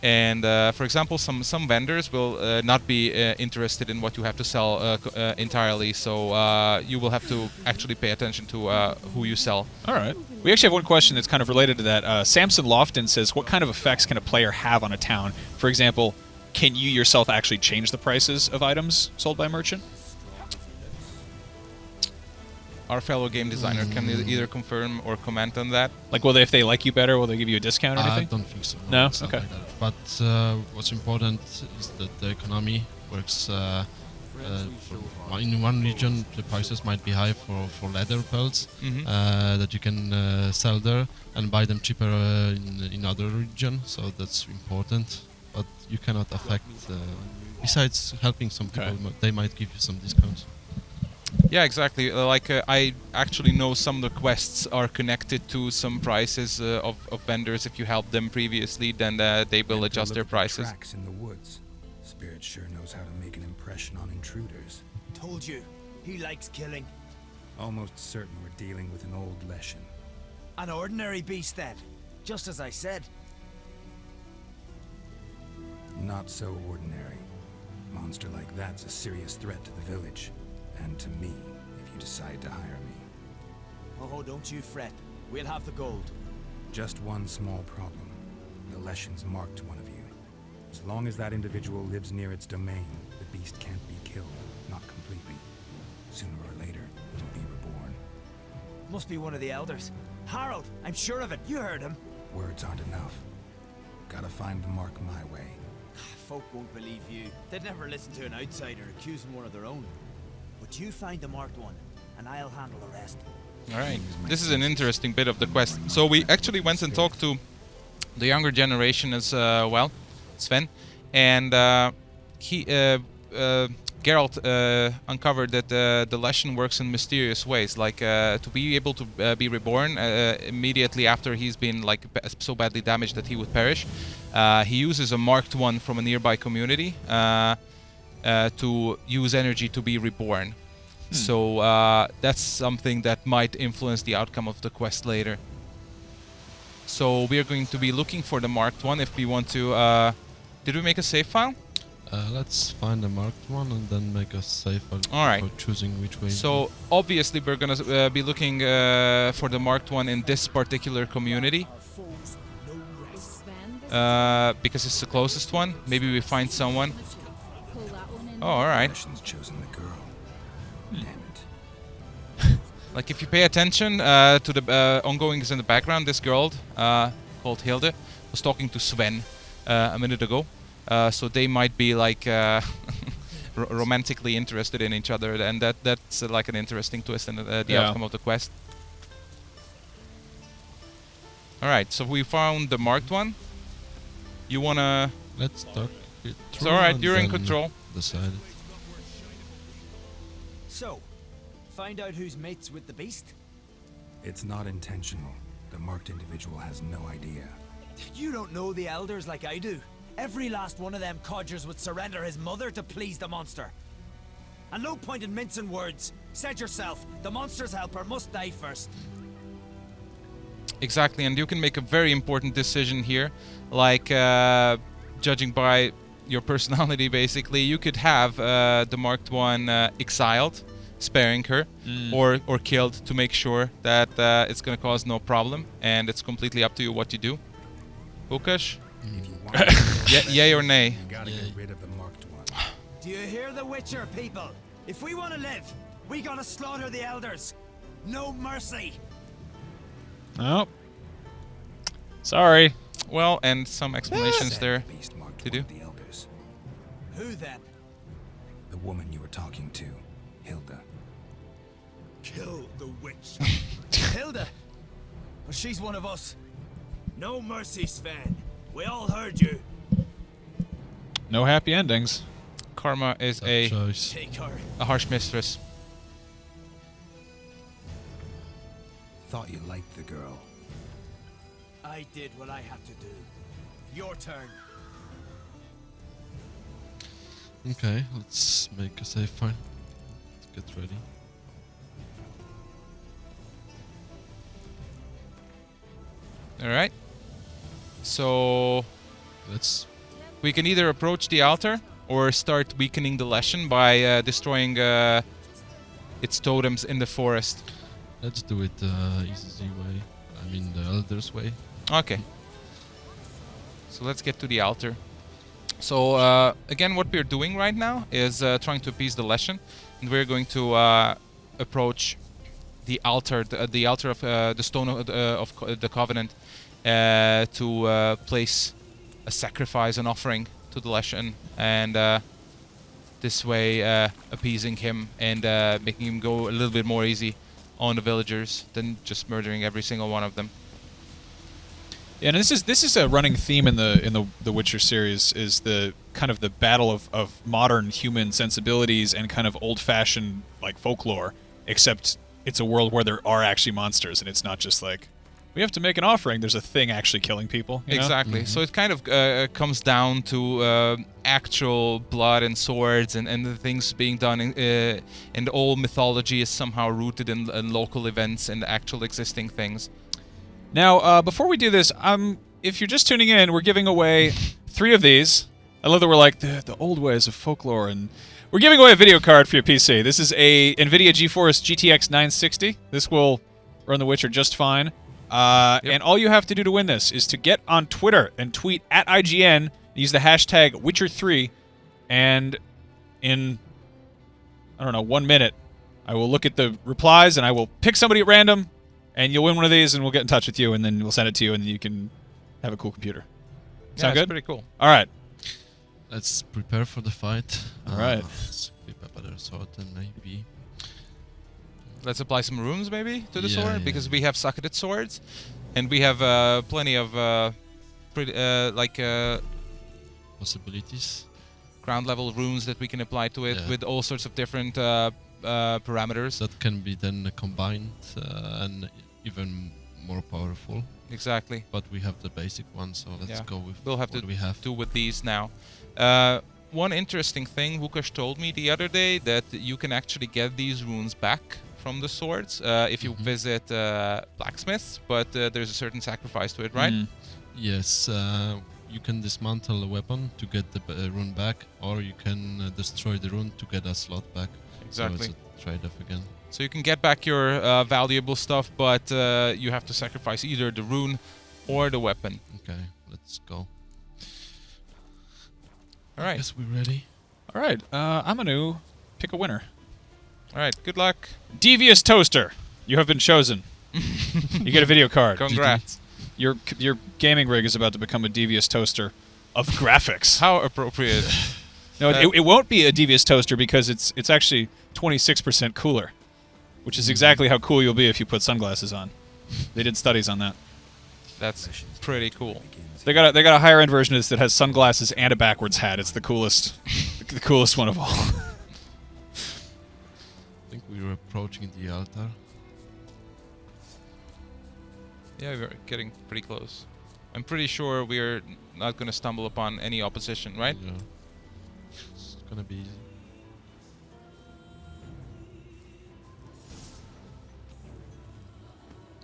And for example, some vendors will not be interested in what you have to sell entirely, so you will have to actually pay attention to who you sell. All right. We actually have one question that's kind of related to that. Samson Lofton says, what kind of effects can a player have on a town? For example, can you yourself actually change the prices of items sold by a merchant? Our fellow game designer can either confirm or comment on that. Like, if they like you better, will they give you a discount or anything? I don't think so. No? It's not Okay. like that. But what's important is that the economy works. In one region, the prices might be high for leather pelts that you can sell there and buy them cheaper in other region. So that's important. But you cannot affect. Besides helping some people, they might give you some discounts. Yeah, exactly. I actually know some of the quests are connected to some prices of vendors. If you helped them previously, then they will adjust their prices. Tracks in the woods. Spirit sure knows how to make an impression on intruders. Told you, he likes killing. Almost certain we're dealing with an old Leshen. An ordinary beast then, just as I said. Not so ordinary. Monster like that's a serious threat to the village. And to me, if you decide to hire me. Oh, don't you fret. We'll have the gold. Just one small problem. The Leshens marked one of you. As long as that individual lives near its domain, the beast can't be killed. Not completely. Sooner or later, it'll be reborn. Must be one of the elders. Harold, I'm sure of it. You heard him. Words aren't enough. Gotta find the mark my way. Folk won't believe you. They'd never listen to an outsider accusing one of their own. But you find the marked one, and I'll handle the rest. All right. This is an interesting bit of the quest. So we actually went and talked to the younger generation as well, Sven, and Geralt uncovered that the Leshen works in mysterious ways. Like to be able to be reborn immediately after he's been so badly damaged that he would perish, he uses a marked one from a nearby community. To use energy to be reborn. So that's something that might influence the outcome of the quest later. So we are going to be looking for the marked one if we want to... did we make a save file? Let's find the marked one and then make a save file for choosing which way. So obviously we're going to be looking for the marked one in this particular community. Because it's the closest one. Maybe we find someone. Oh, all right. Chosen the girl. Damn it. Like if you pay attention to the ongoings in the background, this girl called Hilde was talking to Sven a minute ago. So they might be like romantically interested in each other, and that's like an interesting twist in the outcome of the quest. All right, so we found the marked one. You wanna? Let's talk it through. It's all right. You're in control. Decide. So, find out who's mates with the beast? It's not intentional. The marked individual has no idea. You don't know the elders like I do. Every last one of them codgers would surrender his mother to please the monster. And no point in mincing words. Said yourself, the monster's helper must die first. Exactly, and you can make a very important decision here, like judging by your personality, basically. You could have the marked one exiled, sparing her, or killed to make sure that it's going to cause no problem, and it's completely up to you what you do. Łukasz? Yay or nay? You gotta get rid of the marked one. Do you hear the Witcher, people? If we want to live, we gotta slaughter the elders. No mercy. Oh. Sorry. Well, and some explanations there to do. The elders. Who then? The woman you were talking to, Hilda. Kill the witch. Hilda? Well, she's one of us. No mercy, Sven. We all heard you. No happy endings. Karma is a harsh mistress. Thought you liked the girl. I did what I had to do. Your turn. Okay, let's make a save file. Let's get ready. All right. So let's. We can either approach the altar or start weakening the Leshen by destroying its totems in the forest. Let's do it easy way. I mean the Elder's way. Okay. So let's get to the altar. So again, what we're doing right now is trying to appease the Leshen, and we're going to approach the altar, the altar of the stone of the Covenant, to place a sacrifice, an offering to the Leshen, and this way appeasing him and making him go a little bit more easy on the villagers than just murdering every single one of them. Yeah, and this is a running theme in the Witcher series, is the kind of the battle of modern human sensibilities and kind of old-fashioned like folklore, except it's a world where there are actually monsters and it's not just like we have to make an offering. There's a thing actually killing people. You know? Exactly. So it kind of comes down to actual blood and swords and the things being done in the old mythology is somehow rooted in local events and actual existing things. Now, before we do this, if you're just tuning in, we're giving away 3 of these. I love that we're like the old ways of folklore, and we're giving away a video card for your PC. This is a NVIDIA GeForce GTX 960. This will run The Witcher just fine. And all you have to do to win this is to get on Twitter and tweet at IGN, use the hashtag Witcher3, and in, I don't know, 1 minute, I will look at the replies and I will pick somebody at random, and you'll win one of these, and we'll get in touch with you, and then we'll send it to you, and you can have a cool computer. Sound good? Pretty cool. All right. Let's prepare for the fight. All right. Let's equip a better sword and maybe. Let's apply some runes maybe to the sword, Yeah. because we have sucketed swords, and we have plenty of Possibilities. ground level runes that we can apply to it with all sorts of different parameters. That can be then combined and even more powerful. Exactly. But we have the basic one, so let's go with we'll have what to we have. do with these now. One interesting thing, Łukasz told me the other day that you can actually get these runes back from the swords if you visit blacksmiths, but there's a certain sacrifice to it, right? Yes, you can dismantle a weapon to get the rune back, or you can destroy the rune to get a slot back. Exactly. So it's a trade-off again. So you can get back your valuable stuff, but you have to sacrifice either the rune or the weapon. Okay, let's go. All right. Yes, we're ready. All right. I'm going to pick a winner. All right. Good luck. Devious Toaster, you have been chosen. You get a video card. Congrats. Your gaming rig is about to become a Devious Toaster of graphics. How appropriate. No, it won't be a Devious Toaster because it's actually 26% cooler, which is exactly how cool you'll be if you put sunglasses on. They did studies on that. That's pretty cool. They got a higher end version of this that has sunglasses and a backwards hat. It's the coolest, the coolest one of all. I think we were approaching the altar. Yeah, we're getting pretty close. I'm pretty sure we're not going to stumble upon any opposition, right? Yeah. It's gonna be easy.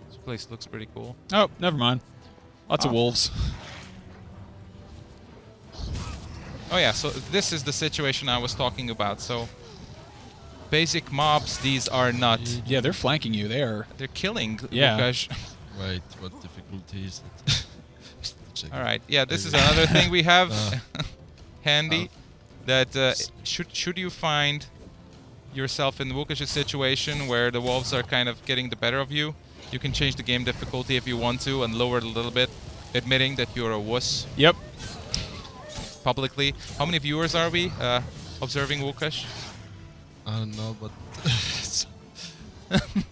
This place looks pretty cool. Oh, never mind. Lots of wolves. Oh yeah, so this is the situation I was talking about. So basic mobs, these are not. Yeah, they're flanking you. They're killing. Yeah. Łukasz. Wait, what difficulty is it? All right. Yeah, this is another thing we have handy. That should you find yourself in Łukasz's situation where the wolves are kind of getting the better of you, you can change the game difficulty if you want to and lower it a little bit, admitting that you're a wuss. Yep. Publicly. How many viewers are we observing Łukasz? I don't know, but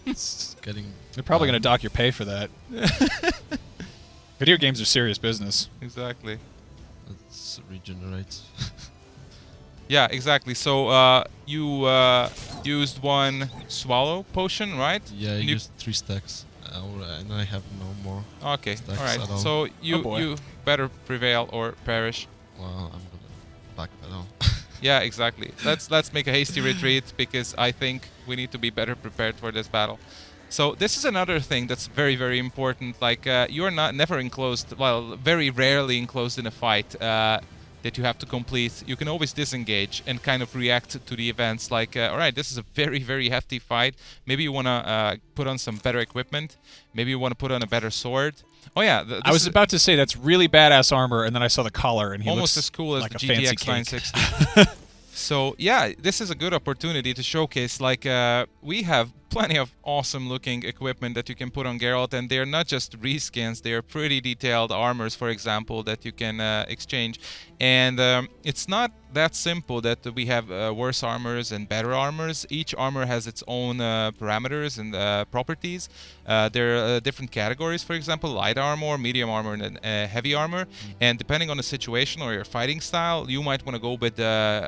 it's getting. They're probably going to dock your pay for that. Video games are serious business. Exactly. Let's regenerate. Yeah, exactly. So you used one swallow potion, right? Yeah, I used 3 stacks, and I have no more. Okay, stacks all right. at all. So you better prevail or perish. Well, I'm gonna backpedal. Yeah, exactly. Let's make a hasty retreat because I think we need to be better prepared for this battle. So this is another thing that's very, very important. Like you are never enclosed, well, very rarely enclosed in a fight that you have to complete. You can always disengage and kind of react to the events. Like, all right, this is a very, very hefty fight. Maybe you want to put on some better equipment. Maybe you want to put on a better sword. Oh yeah, I was about to say that's really badass armor, and then I saw the collar, and he almost looks as cool as like the a fancy GTX cake. 960. So yeah, this is a good opportunity to showcase. Like we have plenty of awesome looking equipment that you can put on Geralt, and they're not just reskins, they are pretty detailed armors, for example, that you can exchange. And it's not that simple that we have worse armors and better armors. Each armor has its own parameters and properties. There are different categories, for example, light armor, medium armor, and heavy armor. And depending on the situation or your fighting style, you might want to go with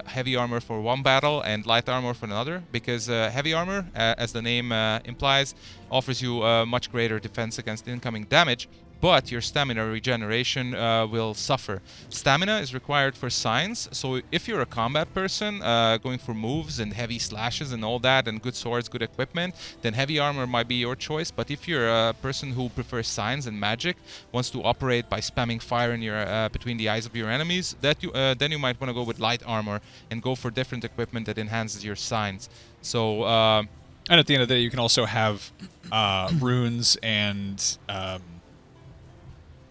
heavy armor for one battle and light armor for another, because heavy armor, as the name implies, offers you much greater defense against incoming damage, but your stamina regeneration will suffer. Stamina is required for signs, so if you're a combat person going for moves and heavy slashes and all that, and good swords, good equipment, then heavy armor might be your choice. But if you're a person who prefers signs and magic, wants to operate by spamming fire in your between the eyes of your enemies, then you might want to go with light armor and go for different equipment that enhances your signs. So and at the end of the day, you can also have runes and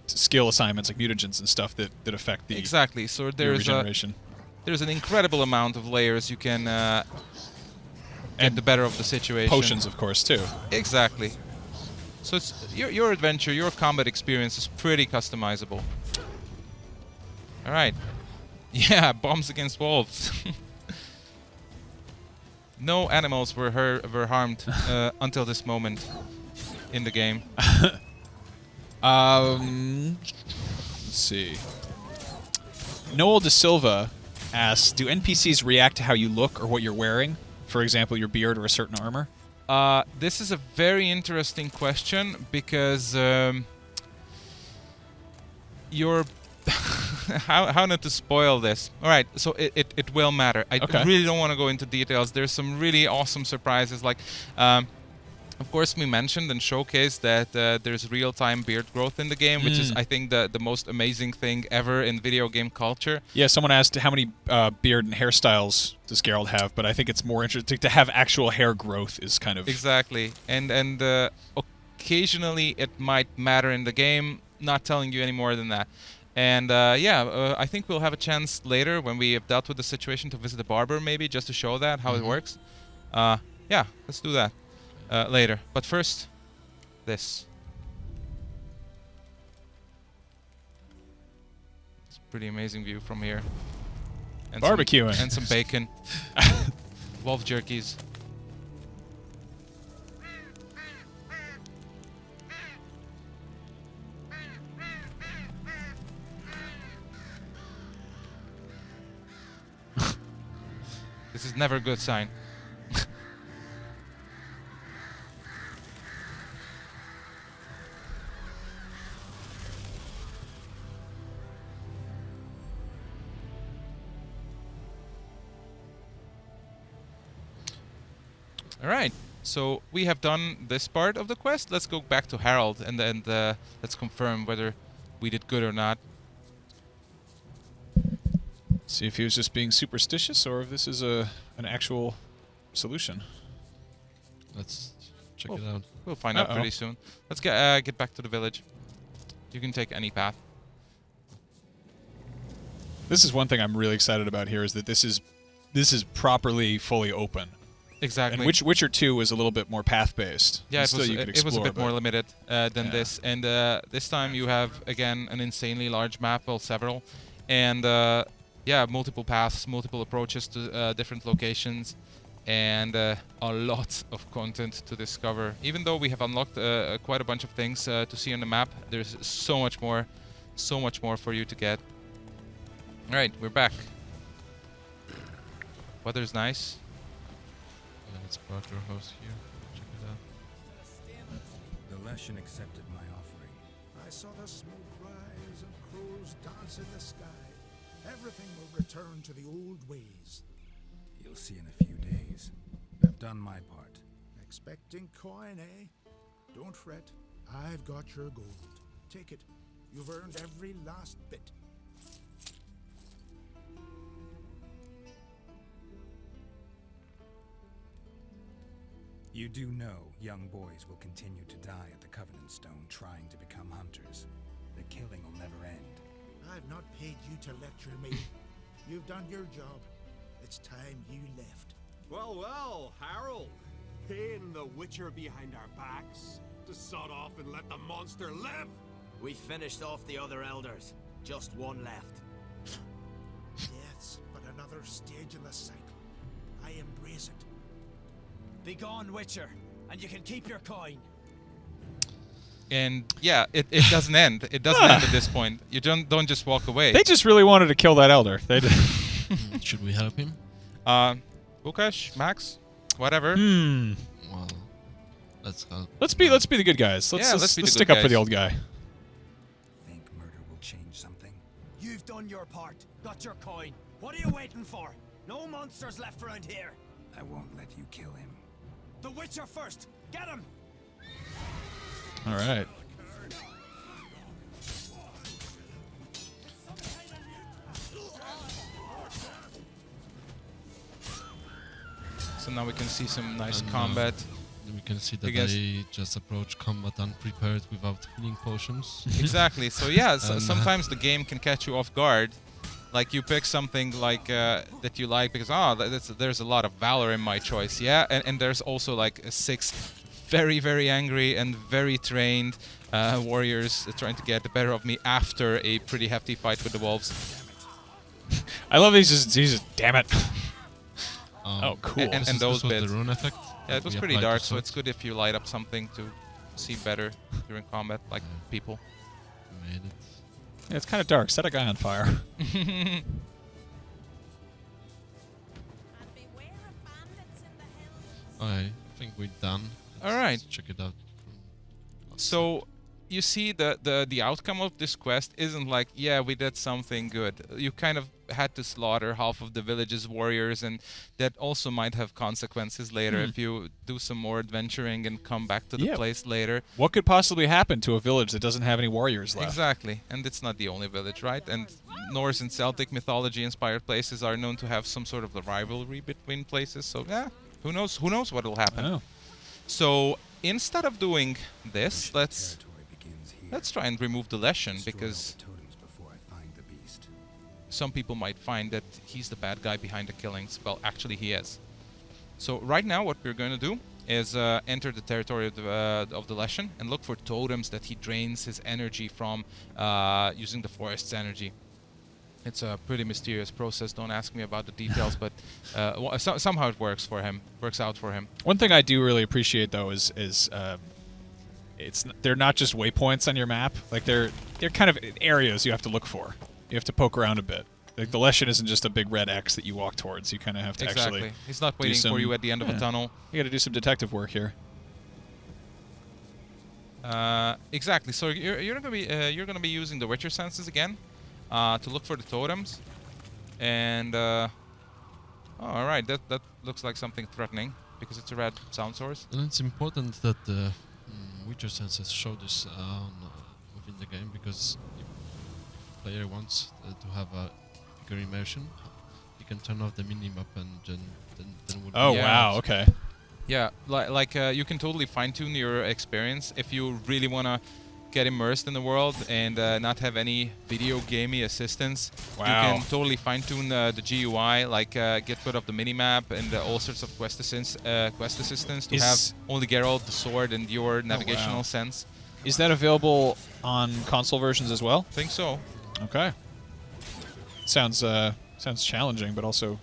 skill assignments like mutagens and stuff that affect the exactly. So there's regeneration. There's an incredible amount of layers you can get the better of the situation. Potions, of course, too. Exactly. So it's your adventure, your combat experience is pretty customizable. All right. Yeah, bombs against wolves. No animals were harmed until this moment in the game. Let's see. Noel De Silva asks, do NPCs react to how you look or what you're wearing? For example, your beard or a certain armor? This is a very interesting question, because your how not to spoil this. All right, so it will matter. I really don't want to go into details. There's some really awesome surprises. Like, of course, we mentioned and showcased that there's real-time beard growth in the game, which is, I think, the most amazing thing ever in video game culture. Yeah, someone asked how many beard and hairstyles does Geralt have, but I think it's more interesting to have actual hair growth is kind of... Exactly. And occasionally it might matter in the game, not telling you any more than that. And I think we'll have a chance later when we have dealt with the situation to visit the barber, maybe, just to show that, how it works. Yeah, let's do that. Later. But first, this. It's a pretty amazing view from here. And barbecuing. And some bacon. Wolf jerkies. This is never a good sign. All right, so we have done this part of the quest. Let's go back to Harold and then let's confirm whether we did good or not. See if he was just being superstitious or if this is an actual solution. Let's check it out. We'll find out pretty soon. Let's get back to the village. You can take any path. This is one thing I'm really excited about here, is that this is properly fully open. Exactly. And Witcher 2 was a little bit more path-based. Yeah, it was a bit more limited than this. And this time you have, again, an insanely large map, well, several. And yeah, multiple paths, multiple approaches to different locations, and a lot of content to discover. Even though we have unlocked quite a bunch of things to see on the map, there's so much more for you to get. All right, we're back. Weather's nice. Yeah, let's park our house here. Check it out. The Leshen accepted my offering. I saw the smoke rise and crows dance in the sky. Everything will return to the old ways. You'll see in a few days. I've done my part. Expecting coin, eh? Don't fret. I've got your gold. Take it. You've earned every last bit. You do know young boys will continue to die at the Covenant Stone trying to become hunters. The killing will never end. I've not paid you to lecture me. You've done your job. It's time you left. Well, well, Harold. Paying the Witcher behind our backs to sod off and let the monster live. We finished off the other elders. Just one left. Death's but another stage in the cycle. I embrace it. Be gone, Witcher, and you can keep your coin. And yeah, it doesn't end. It doesn't end at this point. You don't just walk away. They just really wanted to kill that elder. They did. Should we help him? Bukash, Max, whatever. Well, let's help. Let's be the good guys. Let's stick up for the old guy. Think murder will change something? You've done your part. Got your coin. What are you waiting for? No monsters left around here. I won't let you kill him. The Witcher first. Get him. All right. So now we can see some nice combat. We can see that they just approach combat unprepared without healing potions. Exactly. So yeah, And, sometimes the game can catch you off guard. Like you pick something like that you like because there's a lot of valor in my choice, yeah, and there's also like 6 very angry and very trained warriors trying to get the better of me after a pretty hefty fight with the wolves. I love these. Damn it. Oh, cool. And those bits. The rune effect. Yeah, it was pretty dark, so it's good if you light up something to see better during combat, like people. Made it. Yeah, it's kind of dark. Set a guy on fire. I think we're done. All right. Let's check it out. So you see the outcome of this quest isn't like, yeah, we did something good. You kind of had to slaughter half of the village's warriors, and that also might have consequences later if you do some more adventuring and come back to the place later. What could possibly happen to a village that doesn't have any warriors left? Exactly, and it's not the only village, right? And Norse and Celtic mythology-inspired places are known to have some sort of a rivalry between places, so yeah, who knows what will happen. So instead of doing this, let's try and remove the Leshen, because some people might find that he's the bad guy behind the killings. Well, actually he is. So right now what we're going to do is enter the territory of the Leshen and look for totems that he drains his energy from using the forest's energy. It's a pretty mysterious process. Don't ask me about the details, but somehow it works out for him. One thing I do really appreciate though is they're not just waypoints on your map. Like they're kind of areas you have to look for. You have to poke around a bit. Like the Leshen isn't just a big red X that you walk towards. You kind of have to actually. He's not waiting for you at the end of a tunnel. You got to do some detective work here. Exactly. So you're gonna be using the Witcher senses again to look for the totems, and all right, that looks like something threatening because it's a red sound source. And it's important that the Witcher senses show this within the game, because if the player wants to have a bigger immersion, you can turn off the minimap and then would Oh wow, okay. Yeah, like you can totally fine-tune your experience if you really want to get immersed in the world and not have any video gamey assistance. Wow. You can totally fine-tune the GUI, like get rid of the minimap and all sorts of quest assistance to have only Geralt, the sword, and your navigational sense. Is that available on console versions as well? Think so. Okay. Sounds challenging, but also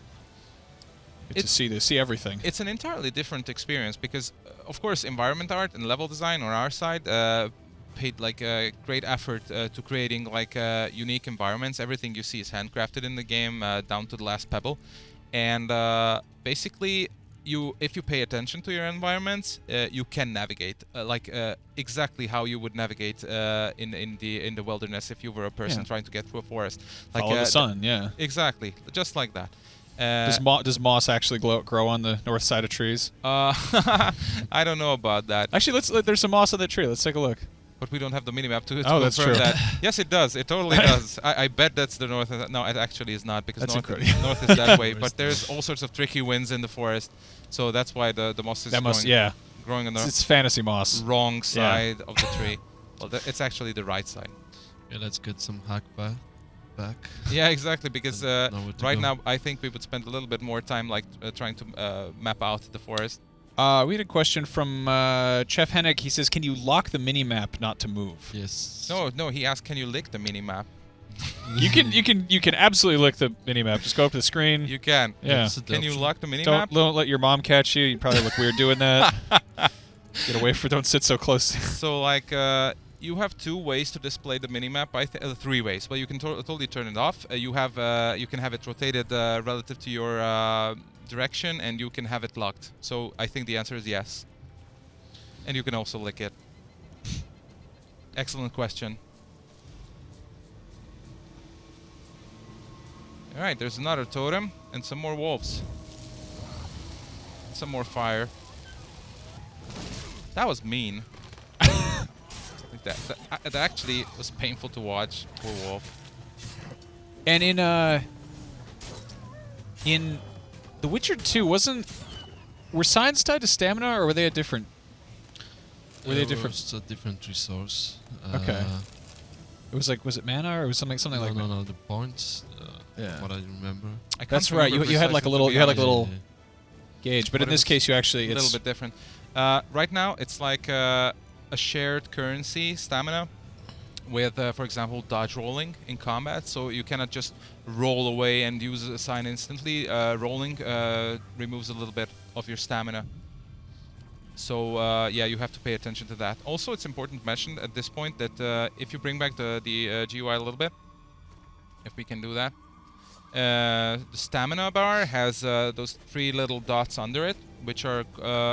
good to see everything. It's an entirely different experience because, of course, environment art and level design on our side paid like a great effort to creating like unique environments. Everything you see is handcrafted in the game down to the last pebble, and basically, if you pay attention to your environments, you can navigate exactly how you would navigate in the wilderness if you were a person trying to get through a forest. Like follow the sun, yeah. Exactly, just like that. Does moss actually grow on the north side of trees? I don't know about that. Actually, there's some moss on that tree. Let's take a look. But we don't have the minimap to Oh, that's confirm true. that. Yes, it does. It totally does. I bet that's the north. No, it actually is not, because That's north is that way. But there's all sorts of tricky winds in the forest, so that's why the moss is growing on the it's fantasy moss. wrong side of the tree. Well, it's actually the right side. Yeah, let's get some hack back. Yeah, exactly. Because right go. now, I think we would spend a little bit more time trying to map out the forest. We had a question from Chef Hennig. He says, "Can you lock the mini map not to move?" Yes. No. He asked, "Can you lick the mini map?" You can absolutely lick the mini map. Just go up to the screen. You can. Yeah. Can you lock the mini map? Don't let your mom catch you. You probably look weird doing that. Get away from. Don't sit so close. So you have 2 ways to display the minimap. 3 ways. Well, you can totally turn it off. You can have it rotated relative to your direction, and you can have it locked. So I think the answer is yes. And you can also lick it. Excellent question. All right, there's another totem and some more wolves. Some more fire. That was mean. That actually was painful to watch. Poor wolf. And in The Witcher 2, were signs tied to stamina, or were they a different? Were they different? It was a different resource. Okay. It was was it mana, or was something like? No, the points. Yeah. What I remember. That's right. You had like a little gauge, but in this case, you actually a little bit different. Right now, it's like a shared currency, stamina, with, for example, dodge rolling in combat. So you cannot just roll away and use a sign instantly. Rolling removes a little bit of your stamina. So yeah, you have to pay attention to that. Also, it's important to mention at this point that if you bring back the GUI a little bit, if we can do that, the stamina bar has those 3 little dots under it, which are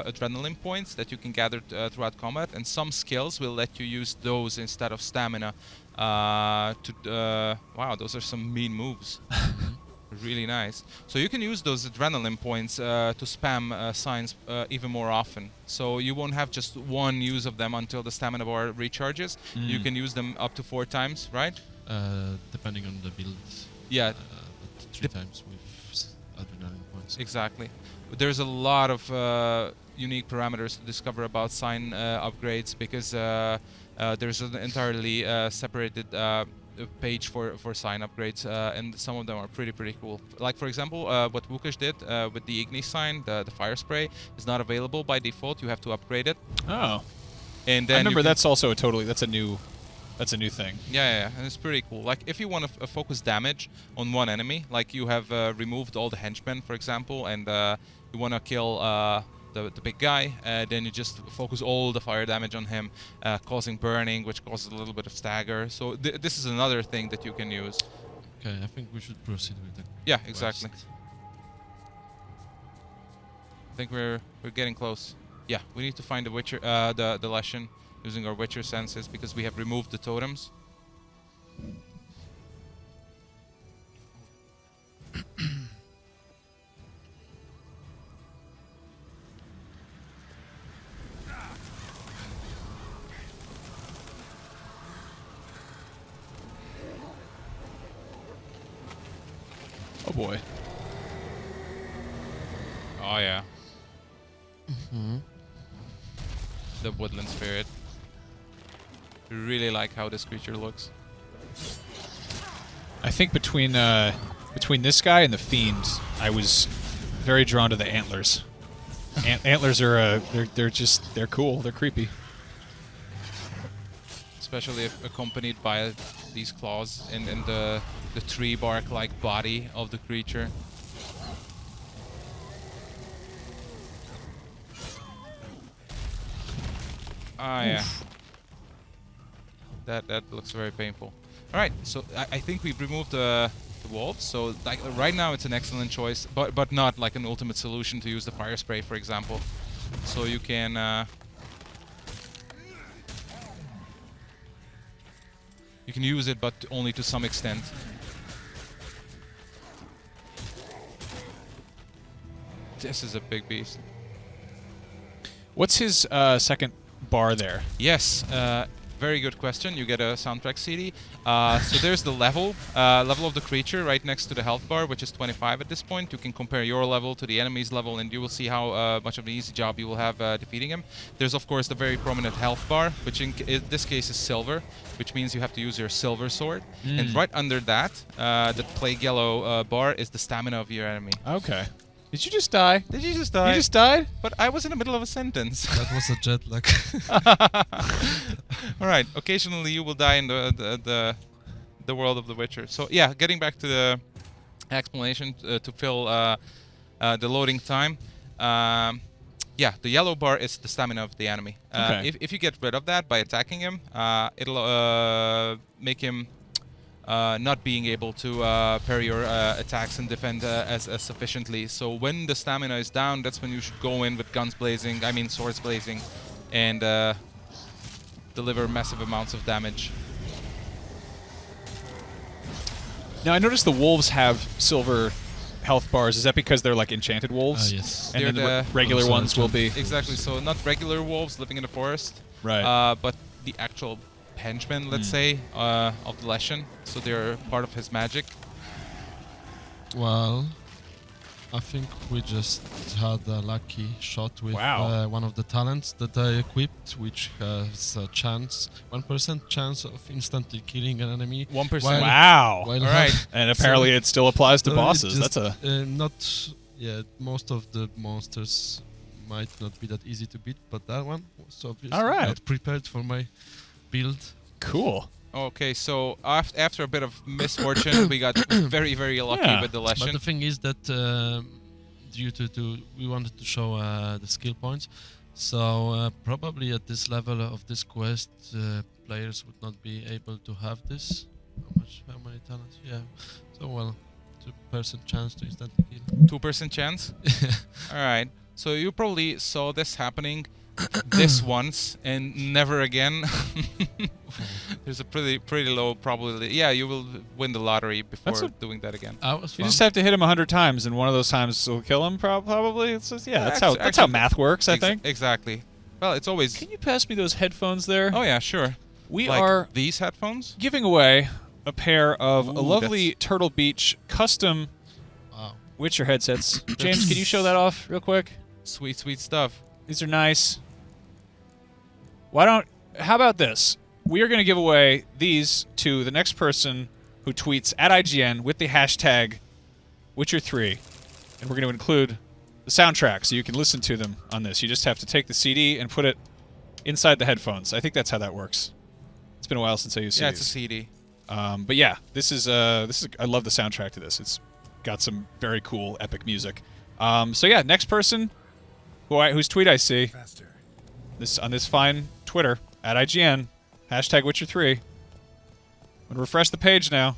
adrenaline points that you can gather throughout combat, and some skills will let you use those instead of stamina. Wow, those are some mean moves. Really nice. So you can use those adrenaline points to spam signs even more often. So you won't have just one use of them until the stamina bar recharges. You can use them up to 4 times, right? Depending on the build. Yeah. 3 times with adrenaline points. Exactly. There's a lot of unique parameters to discover about sign upgrades, because there's an entirely separated page for sign upgrades, and some of them are pretty cool. Like, for example, what Wukash did with the Igni sign, the fire spray, is not available by default. You have to upgrade it. Oh. And then I remember that's also that's a new thing. Yeah, and it's pretty cool. Like, if you want to focus damage on one enemy, like you have removed all the henchmen, for example, and you want to kill the big guy, then you just focus all the fire damage on him, causing burning, which causes a little bit of stagger. So this is another thing that you can use. Okay, I think we should proceed with the Yeah, exactly. I think we're getting close. Yeah, we need to find the Witcher, the Leshen, using our Witcher senses, because we have removed the totems. Oh boy. Oh yeah. The woodland spirit. Really like how this creature looks. I think between this guy and the fiend, I was very drawn to the antlers. Antlers are they're cool. They're creepy. Especially if accompanied by these claws and the tree bark-like body of the creature. Ah, yeah. That looks very painful. All right, so I think we've removed the wolves. So like right now, it's an excellent choice, but not like an ultimate solution to use the fire spray, for example. So you can use it, but only to some extent. This is a big beast. What's his second bar there? Yes, very good question. You get a soundtrack CD. So there's the level of the creature right next to the health bar, which is 25 at this point. You can compare your level to the enemy's level, and you will see how much of an easy job you will have defeating him. There's of course the very prominent health bar, which in this case is silver, which means you have to use your silver sword. And right under that, the plague yellow bar is the stamina of your enemy. Okay. Did you just die? Did you just die? You just died? But I was in the middle of a sentence. That was a jet lag. All right. Occasionally, you will die in the world of The Witcher. So yeah, getting back to the explanation to fill the loading time. Yeah, the yellow bar is the stamina of the enemy. Okay. If you get rid of that by attacking him, it'll make him not being able to parry your attacks and defend as sufficiently. So when the stamina is down, that's when you should go in with guns blazing, I mean swords blazing, and deliver massive amounts of damage. Now I noticed the wolves have silver health bars. Is that because they're like enchanted wolves? Yes. And then the regular ones will be... Exactly, so not regular wolves living in the forest, right? But the actual henchmen, let's say, of the Leshen, so they're part of his magic. Well, I think we just had a lucky shot with one of the talents that I equipped, which has a chance, 1% chance of instantly killing an enemy. 1%. Wow! All right. And apparently it still applies to bosses. Just, That's a... not... Yeah, most of the monsters might not be that easy to beat, but that one was obviously not prepared for my build. Cool. Okay, so after a bit of misfortune, we got very, very lucky with the Leshen. But the thing is that due to we wanted to show the skill points, so probably at this level of this quest, players would not be able to have this. How many talents? Yeah. So well, 2% chance to instantly kill. 2% chance. All right. So you probably saw this happening this once and never again. There's a pretty low probability. Yeah, you will win the lottery before doing that again. You just have to hit him 100 times, and one of those times will kill him. Probably. It's just, that's how math works. I think. Exactly. Well, it's always. Can you pass me those headphones there? Oh yeah, sure. We like are these headphones giving away a pair of Ooh, a lovely Turtle Beach custom Witcher headsets. James, can you show that off real quick? Sweet, sweet stuff. These are nice. How about this? We are going to give away these to the next person who tweets at IGN with the hashtag Witcher3. And we're going to include the soundtrack so you can listen to them on this. You just have to take the CD and put it inside the headphones. I think that's how that works. It's been a while since I used CDs. Yeah, it's a CD. But yeah, this is I love the soundtrack to this. It's got some very cool, epic music. So yeah, next person whose tweet I see on this fine Twitter at IGN, hashtag Witcher3. I'm gonna refresh the page now.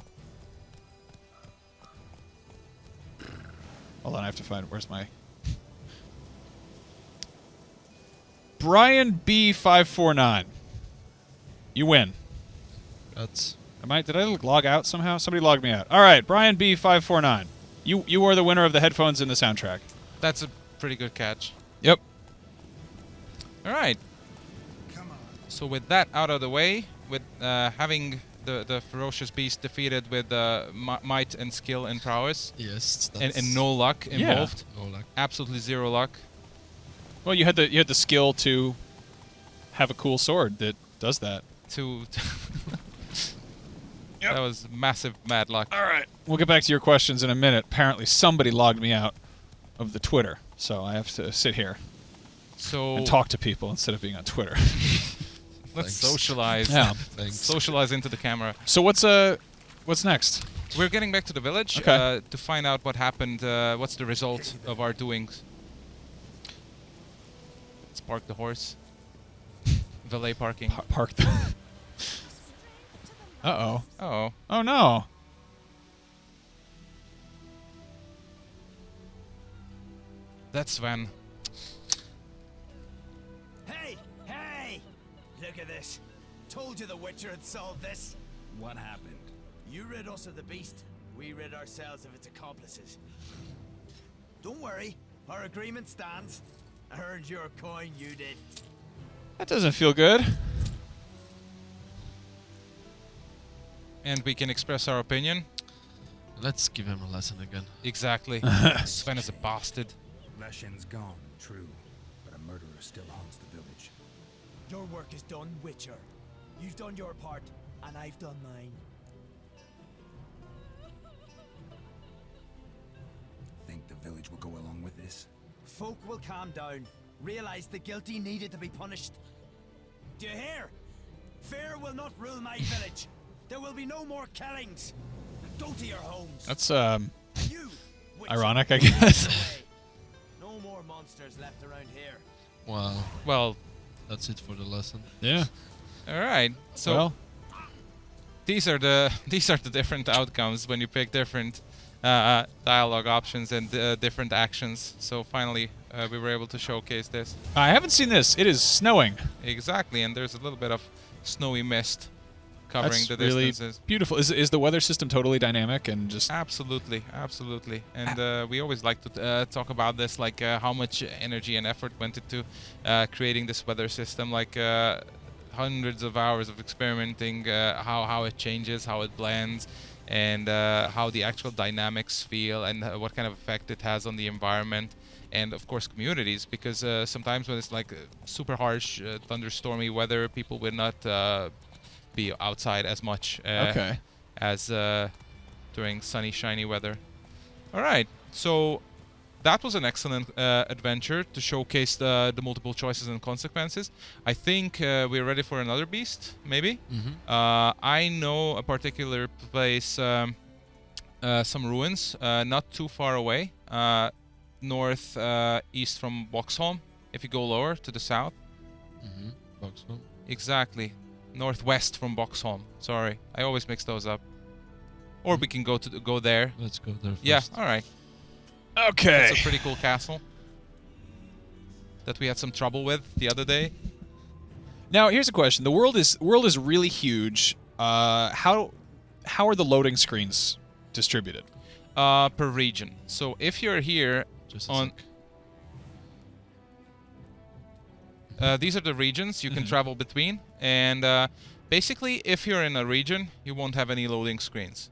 Hold on, I have to find where's my Brian B549. You win. Did I log out somehow? Somebody logged me out. All right, Brian B549. You are the winner of the headphones in the soundtrack. That's a pretty good catch. Yep. All right. So with that out of the way, with having the ferocious beast defeated with might and skill and prowess, yes, and no luck involved, no luck, absolutely zero luck. Well, you had the skill to have a cool sword that does that. That was massive mad luck. All right, we'll get back to your questions in a minute. Apparently, somebody logged me out of the Twitter, so I have to sit here and talk to people instead of being on Twitter. Let's socialize. Yeah. Socialize into the camera. So what's next? We're getting back to the village to find out what happened. What's the result of our doings? Let's park the horse. Valet parking. Park the. Uh-oh. Uh-oh. Oh no. That's Sven. Look at this. Told you the Witcher had solved this. What happened? You rid us of the beast. We rid ourselves of its accomplices. Don't worry. Our agreement stands. I earned your coin, you did. That doesn't feel good. And we can express our opinion. Let's give him a lesson again. Exactly. Sven is a bastard. Leshen's gone, true, but a murderer still haunts the village. Your work is done, Witcher. You've done your part, and I've done mine. Think the village will go along with this? Folk will calm down, realize the guilty needed to be punished. Do you hear? Fear will not rule my village. There will be no more killings. Go to your homes. That's You, ironic, I guess. No more monsters left around here. Wow. Well, that's it for the lesson. Yeah. All right. So Well. these are the different outcomes when you pick different dialogue options and different actions. So finally, we were able to showcase this. I haven't seen this. It is snowing. Exactly, and there's a little bit of snowy mist covering That's the really distances. beautiful. Is the weather system totally dynamic and just? Absolutely, absolutely. And we always like to talk about this, like how much energy and effort went into creating this weather system, like hundreds of hours of experimenting, how it changes, how it blends, and how the actual dynamics feel, and what kind of effect it has on the environment, and of course communities, because sometimes when it's like super harsh, thunderstormy weather, people will not be outside as much as during sunny, shiny weather. All right, so that was an excellent adventure to showcase the multiple choices and consequences. I think we're ready for another beast, maybe. I know a particular place, some ruins, not too far away, north east from Boxholm. If you go lower to the south. Boxholm. Exactly, northwest from Boxholm. Sorry, I always mix those up. Or we can go there. Let's go there first. Yeah. All right. Okay. It's a pretty cool castle that we had some trouble with the other day. Now here's a question: the world is really huge. How are the loading screens distributed? Per region. So if you're here on, these are the regions you can travel between, and basically, if you're in a region, you won't have any loading screens.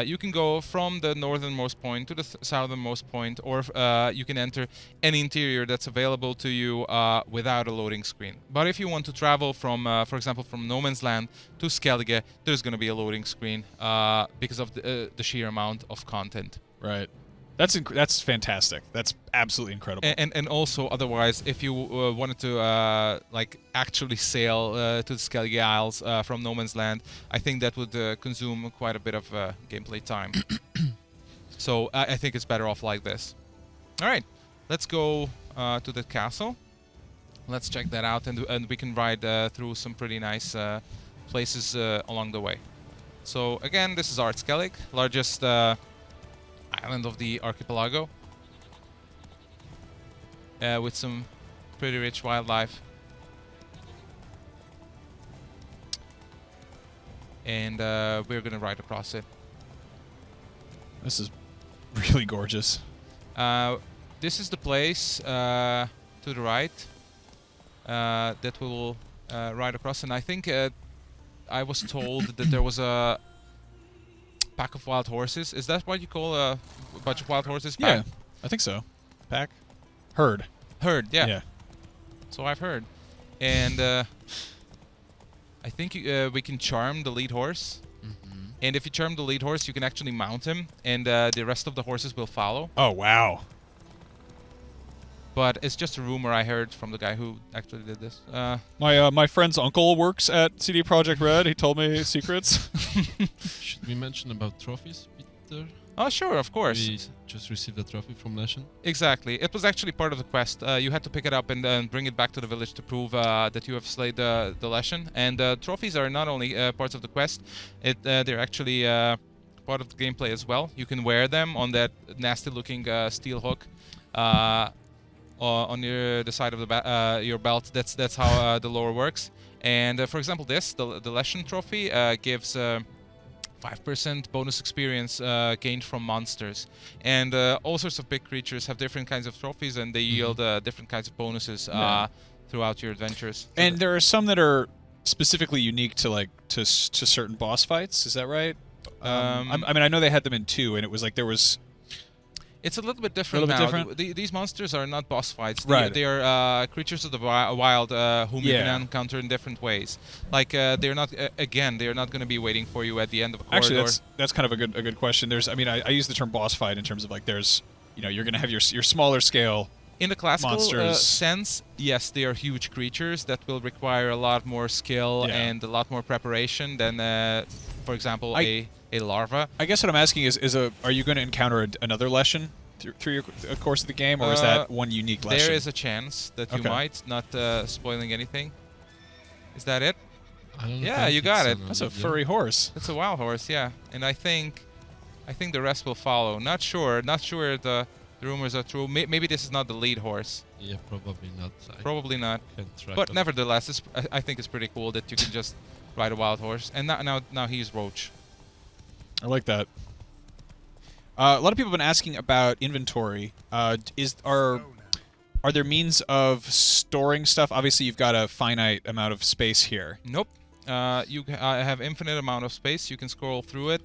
You can go from the northernmost point to the southernmost point, or you can enter any interior that's available to you without a loading screen. But if you want to travel from, for example, from No Man's Land to Skellige, there's going to be a loading screen because of the sheer amount of content. Right. That's fantastic. That's absolutely incredible. And also, otherwise, if you wanted to like actually sail to the Skellige Isles from No Man's Land, I think that would consume quite a bit of gameplay time. So I think it's better off like this. All right, let's go to the castle. Let's check that out, and we can ride through some pretty nice places along the way. So again, this is Skellige, largest island of the archipelago, with some pretty rich wildlife, and we're gonna ride across it. This is really gorgeous. This is the place to the right that we will ride across, and I think I was told that there was a pack of wild horses. Is that what you call a bunch of wild horses? Yeah, I think so. Pack? Herd. Herd, yeah. Yeah. So I've heard. And I think we can charm the lead horse. And if you charm the lead horse, you can actually mount him, and the rest of the horses will follow. Oh, wow. But it's just a rumor I heard from the guy who actually did this. My friend's uncle works at CD Projekt Red. He told me secrets. Should we mention about trophies, Peter? Oh, sure, of course. We just received a trophy from Leshen. Exactly. It was actually part of the quest. You had to pick it up and bring it back to the village to prove that you have slayed the Leshen. And trophies are not only parts of the quest, they're actually part of the gameplay as well. You can wear them on that nasty-looking steel hook on the side of your belt. That's how the lore works. And for example, the Leshen trophy gives 5 5% bonus experience gained from monsters. And all sorts of big creatures have different kinds of trophies, and they yield different kinds of bonuses throughout your adventures. And there are some that are specifically unique to like to certain boss fights. Is that right? I mean, I know they had them in 2, and it was like there was. It's a little bit different now. These monsters are not boss fights. Right. They are creatures of the wild whom you can encounter in different ways. Like they're not again. They're not going to be waiting for you at the end of a corridor. Actually, that's kind of a good question. There's, I mean, I use the term boss fight in terms of like there's, you know, you're going to have your smaller scale. In the classical monsters. sense, yes, they are huge creatures that will require a lot more skill and a lot more preparation than, for example, a larva. I guess what I'm asking is are you going to encounter another lesson through your course of the game, or is that one unique lesson? There is a chance that you might, not spoiling anything. Is that it? I don't yeah, you got it. That's a furry horse. It's a wild horse, yeah. And I think the rest will follow. Not sure the rumors are true. Maybe this is not the lead horse. Yeah, probably not. Probably not. But nevertheless, I think it's pretty cool that you can just ride a wild horse. And now he's Roach. I like that. A lot of people have been asking about inventory. Are there means of storing stuff? Obviously, you've got a finite amount of space here. Nope. You have infinite amount of space. You can scroll through it,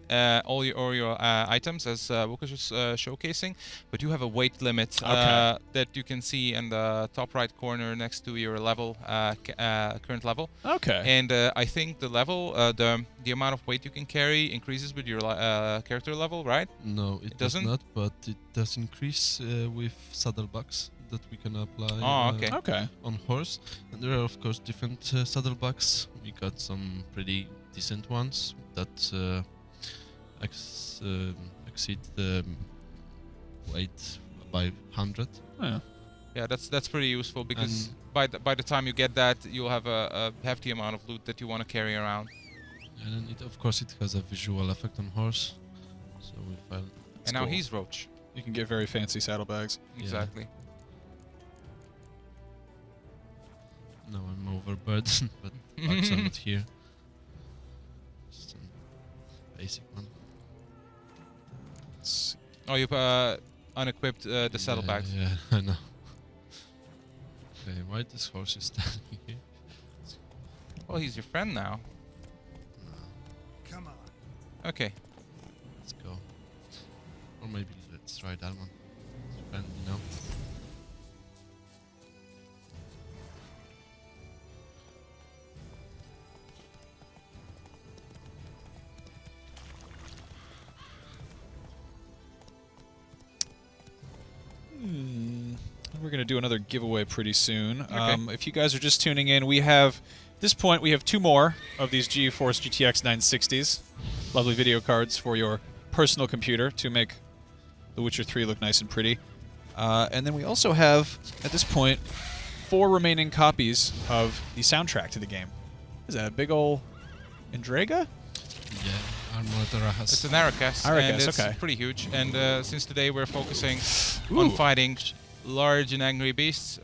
all your items, as Lucas was showcasing. But you have a weight limit that you can see in the top right corner next to your level, current level. Okay. And I think the level, the amount of weight you can carry increases with your character level, right? No, it does doesn't. not. But it does increase with saddlebags that we can apply on horse. And there are of course different saddlebags. We got some pretty decent ones that exceed the weight by 100. Yeah, that's pretty useful because by the time you get that, you'll have a hefty amount of loot that you want to carry around. And then of course it has a visual effect on horse. So and now he's Roach. You can get very fancy saddlebags. Exactly. No, I'm overburdened, but bugs are not here. Just a basic one. Oh, you've unequipped the saddlebags. Yeah, I know. Okay, why this horse is standing here? Well, he's your friend now. Come on. Okay. Let's go. Or maybe let's try that one. It's friend, you know. We're going to do another giveaway pretty soon. If you guys are just tuning in, at this point, we have 2 more of these GeForce GTX 960s. Lovely video cards for your personal computer to make The Witcher 3 look nice and pretty. And then we also have, at this point, 4 remaining copies of the soundtrack to the game. Is that a big ol' Endrega? Yeah. It's an Aracas, and it's pretty huge. And since today we're focusing on fighting large and angry beasts,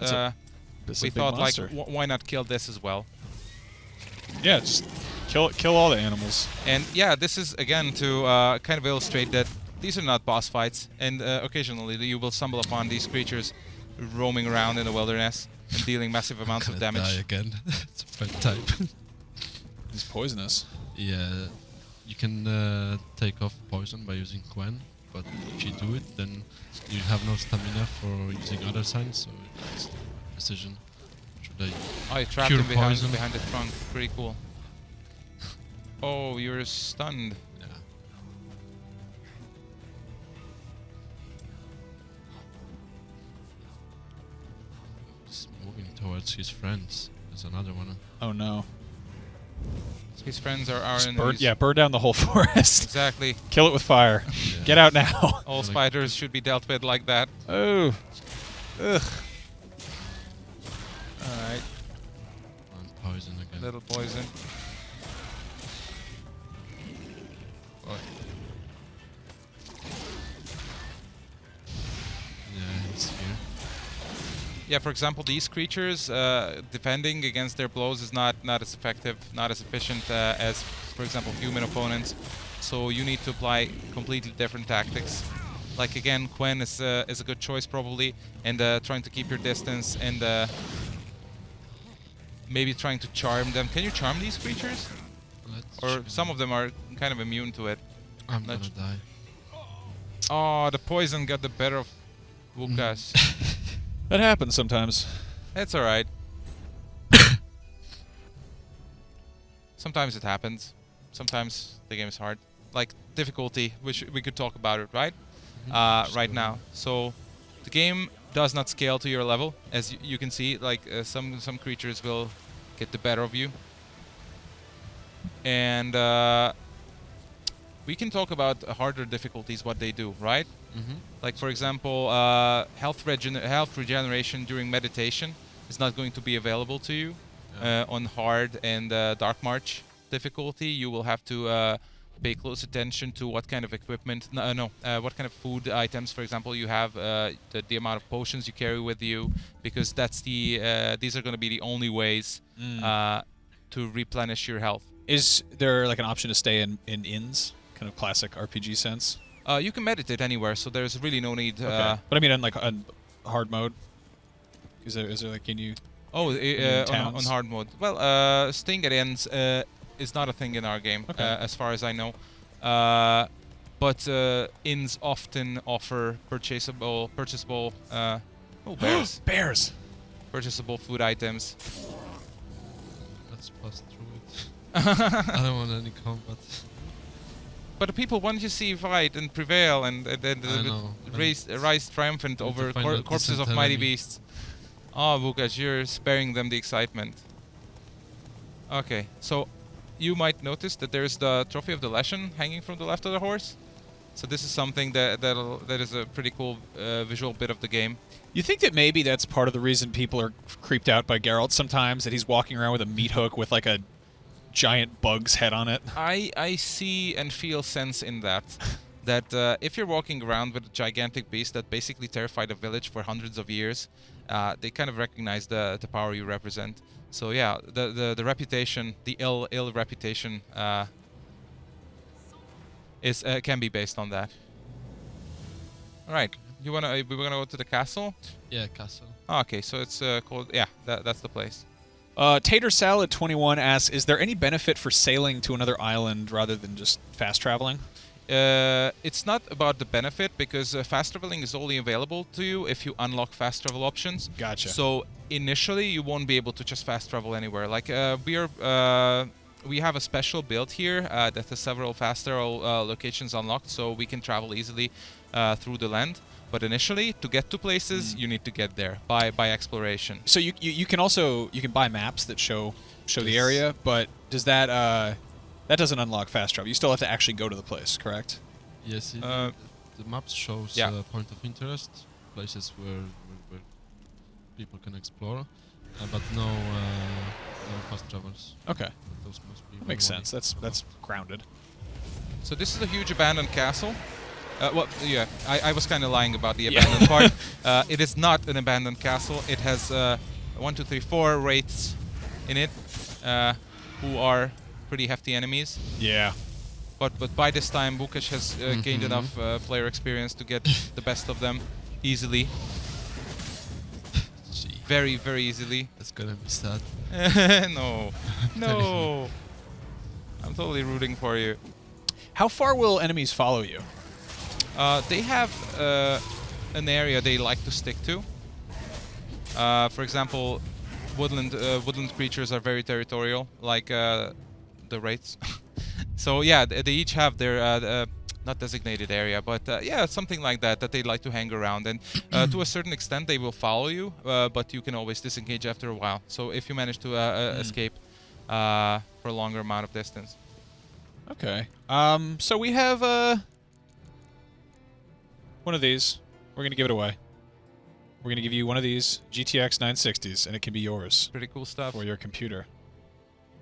we thought, like, why not kill this as well? Yeah, just kill all the animals. And yeah, this is again to kind of illustrate that these are not boss fights, and occasionally you will stumble upon these creatures roaming around in the wilderness and dealing massive amounts of damage. Die again. It's a bad type. It's poisonous. Yeah. You can take off poison by using Quen, but if you do it, then you have no stamina for using other signs, so it's a decision. Should I trapped cure him behind the trunk. Pretty cool. Oh, you're stunned. Yeah. He's moving towards his friends. There's another one. Oh no. His friends are enemies. Burn down the whole forest. Exactly. Kill it with fire. Yeah. Get out now. All spiders should be dealt with like that. Oh. Ugh. Alright. Poison again. Little poison. What? Yeah, he's here. Yeah, for example, these creatures, defending against their blows is not as effective, not as efficient as, for example, human opponents. so you need to apply completely different tactics. Like again, Quen is a good choice probably, and trying to keep your distance and maybe trying to charm them. Can you charm these creatures? Or some of them are kind of immune to it. I'm gonna die. Oh, the poison got the better of Vukas. That happens sometimes. It's alright. Sometimes it happens. Sometimes the game is hard. Like difficulty, which we could talk about it, right? Right now. So the game does not scale to your level, as you can see. Like some creatures will get the better of you, and we can talk about harder difficulties, what they do, right? Like for example, health regeneration during meditation is not going to be available to you on hard and dark march difficulty. You will have to pay close attention to what kind of equipment, what kind of food items, for example, you have, the amount of potions you carry with you, because that's these are going to be the only ways to replenish your health. Is there like an option to stay in inns, kind of classic RPG sense? You can meditate anywhere, so there's really no need. Okay. But I mean, on hard mode, is there like can you? Oh, on hard mode. Well, staying at inns is not a thing in our game, as far as I know. But inns often offer purchasable. Oh, bears! Bears! Purchasable food items. Let's pass through it. I don't want any combat. But the people want to see fight and prevail and rise triumphant over corpses of mighty beasts. Oh, Vukas, you're sparing them the excitement. Okay, so you might notice that there's the Trophy of the Leshen hanging from the left of the horse. So this is something that is a pretty cool visual bit of the game. You think that maybe that's part of the reason people are creeped out by Geralt sometimes, that he's walking around with a meat hook with like a giant bug's head on it? I see and feel sense in that. That if you're walking around with a gigantic beast that basically terrified a village for hundreds of years, they kind of recognize the power you represent. So yeah, the reputation, the ill reputation, is can be based on that. All right, we're gonna go to the castle. Yeah, castle. Okay, so it's called that's the place. Tater Salad 21 asks, is there any benefit for sailing to another island rather than just fast traveling? It's not about the benefit, because fast traveling is only available to you if you unlock fast travel options. Gotcha. So initially you won't be able to just fast travel anywhere. Like we have a special build here that has several fast travel locations unlocked, so we can travel easily through the land. But initially, to get to places, you need to get there by exploration. So you can also buy maps that show the area, but does that that doesn't unlock fast travel? You still have to actually go to the place, correct? Yes, the maps shows point of interest, places where people can explore, but no fast travels. Okay, those must be that makes sense. That's grounded. So this is a huge abandoned castle. Well, yeah, I was kind of lying about the abandoned part. It is not an abandoned castle. It has 1, 2, 3, 4 wraiths in it, who are pretty hefty enemies. Yeah. But by this time, Vukas has gained enough player experience to get the best of them easily. Very, very easily. That's gonna be sad. No. I'm totally rooting for you. How far will enemies follow you? They have an area they like to stick to. For example, woodland creatures are very territorial, like the wraiths. So yeah, they each have their not designated area, but yeah, something like that they like to hang around. And to a certain extent, they will follow you, but you can always disengage after a while. So if you manage to escape for a longer amount of distance. Okay. So we have one of these. We're going to give it away. We're going to give you one of these GTX 960s, and it can be yours. Pretty cool stuff. For your computer.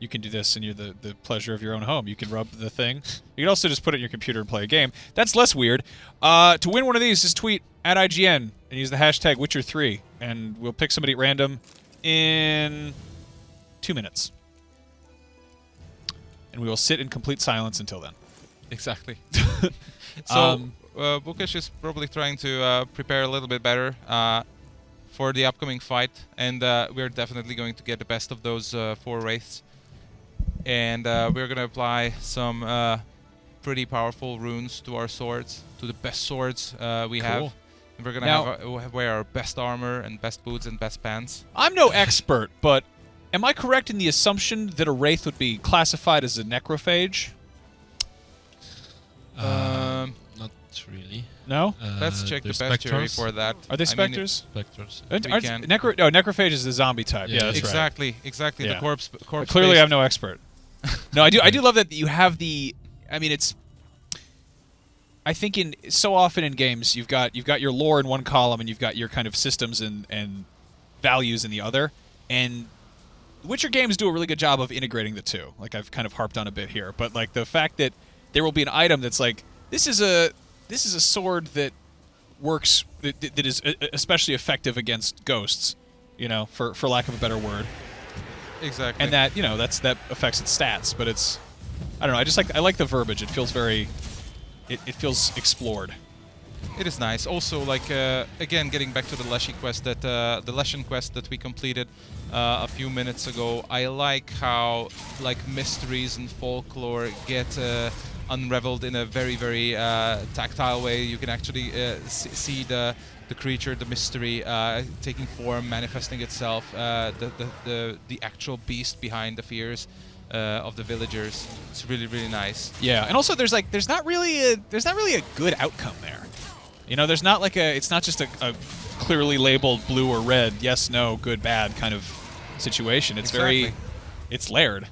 You can do this in the pleasure of your own home. You can rub the thing. You can also just put it in your computer and play a game. That's less weird. To win one of these, just tweet at IGN and use the hashtag Witcher3, and we'll pick somebody at random in 2 minutes. And we will sit in complete silence until then. Exactly. So Bukesh is probably trying to prepare a little bit better for the upcoming fight, and we're definitely going to get the best of those 4 wraiths. And we're going to apply some pretty powerful runes to our swords, to the best swords we have. And we're going to wear our best armor and best boots and best pants. I'm no expert, but am I correct in the assumption that a wraith would be classified as a necrophage? Not really. No? Let's check the bestiary for that. Are they specters? Specters. Necrophage is the zombie type. Yeah, that's exactly, right. Exactly. Yeah. The corpse. Clearly, I'm no expert. No, I do love that you have the. I mean, it's. I think so often in games you've got your lore in one column and you've got your kind of systems and values in the other, and Witcher games do a really good job of integrating the two. Like I've kind of harped on a bit here, but like the fact that there will be an item that's like this is a sword that works that is especially effective against ghosts, for lack of a better word. Exactly. And that that affects its stats, but it's I don't know. I like the verbiage. It feels very it feels explored. It is nice. Also, like again, getting back to the Leshy quest the Leshen quest that we completed a few minutes ago. I like how mysteries and folklore get unraveled in a very, very tactile way. You can actually see the creature, the mystery, taking form, manifesting itself. The actual beast behind the fears of the villagers. It's really, really nice. Yeah, and also there's not really a good outcome there. There's not it's not just a clearly labeled blue or red, yes, no, good, bad kind of situation. It's it's layered.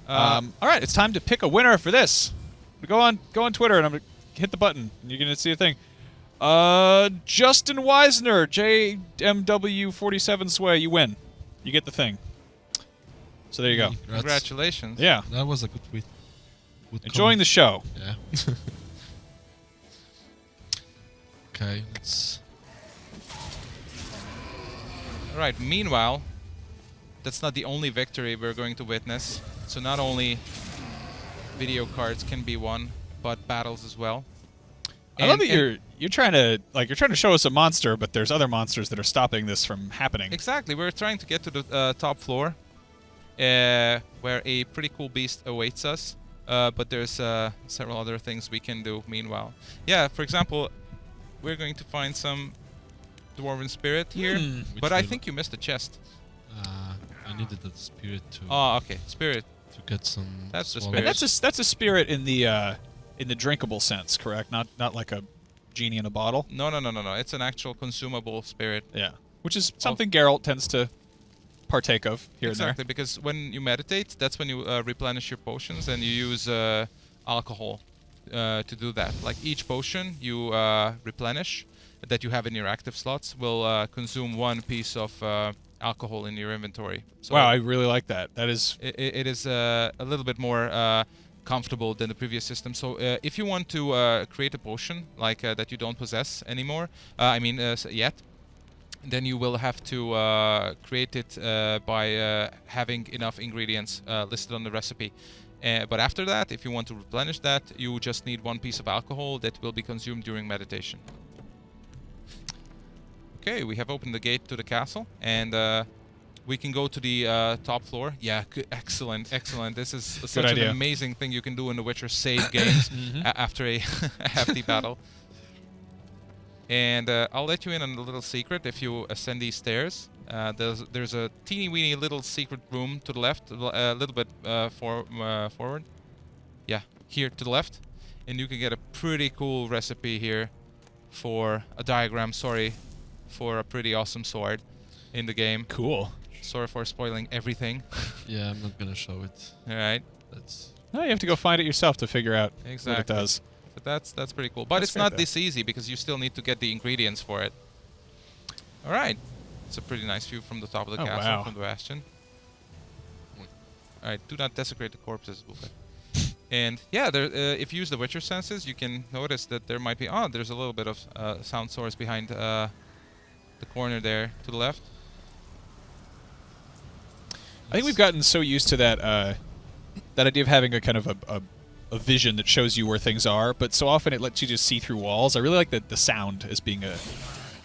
All right, it's time to pick a winner for this. Go on Twitter and I'm gonna hit the button and you're gonna see a thing. Justin Weisner, JMW47 Sway, you win. You get the thing. So there you go. Congrats. Congratulations. Yeah. That was a good tweet. Enjoying the show. Yeah. Okay, let's... Alright, meanwhile, that's not the only victory we're going to witness. So not only video cards can be won, but battles as well. I love that you're trying to show us a monster, but there's other monsters that are stopping this from happening. Exactly. We're trying to get to the top floor, where a pretty cool beast awaits us. But there's several other things we can do meanwhile. Yeah, for example, we're going to find some dwarven spirit here, but I think you missed the chest. I needed that spirit to... Oh, okay. Spirit. To get some... That's the spirit. spirit. And that's a spirit in the drinkable sense, correct? Not like a genie in a bottle? No. It's an actual consumable spirit. Yeah. Which is something Geralt tends to partake of here and there. Exactly, because when you meditate, that's when you replenish your potions, and you use alcohol to do that. Like each potion you replenish that you have in your active slots will consume 1 piece of alcohol in your inventory. So wow, I really like that. That is... It is a little bit more comfortable than the previous system. So if you want to create a potion like that you don't possess anymore, yet, then you will have to create it by having enough ingredients listed on the recipe. But after that, if you want to replenish that, you just need 1 piece of alcohol that will be consumed during meditation. Okay, we have opened the gate to the castle, and we can go to the top floor. Yeah, excellent. This is such an amazing thing you can do in the Witcher save games after a hefty battle. And I'll let you in on a little secret. If you ascend these stairs, there's a teeny weeny little secret room to the left, a little bit forward. Yeah, here to the left. And you can get a pretty cool recipe here for a diagram, for a pretty awesome sword in the game. Cool. Sorry for spoiling everything. Yeah, I'm not gonna show it. Alright. No, you have to go find it yourself to figure out what it does. But that's pretty cool. But it's not this easy because you still need to get the ingredients for it. All right. It's a pretty nice view from the top of the castle, from the bastion. All right. Do not desecrate the corpses, Buka. And yeah, if you use the Witcher senses, you can notice that there might be... Oh, there's a little bit of sound source behind the corner there to the left. I think we've gotten so used to that idea of having a kind of a a vision that shows you where things are, but so often it lets you just see through walls. I really like the sound as being a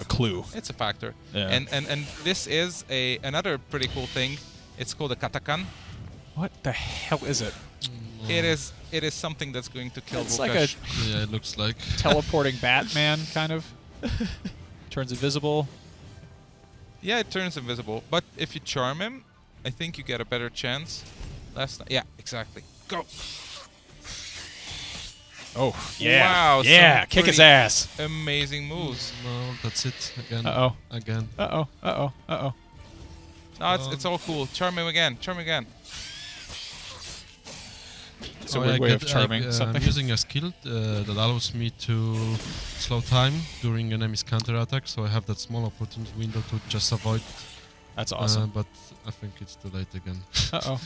clue. It's a factor. Yeah. And this is another pretty cool thing. It's called a katakan. What the hell is it? It is something that's going to kill It's Vukash. like Yeah, it looks like teleporting Batman, kind of. Turns invisible. Yeah, it turns invisible. But if you charm him, I think you get a better chance. Yeah, exactly. Go. Oh, yeah. Wow. Yeah, some kick his pretty ass. Amazing moves. No, that's it. Again. Uh-oh. Again. Uh-oh. Uh-oh. Uh-oh. No, it's all cool. Charm him again. Charm him again. It's a weird way of charming something. I'm using a skill that allows me to slow time during enemy's counter-attack, so I have that small opportunity window to just avoid. That's awesome. But I think it's too late again. Uh-oh.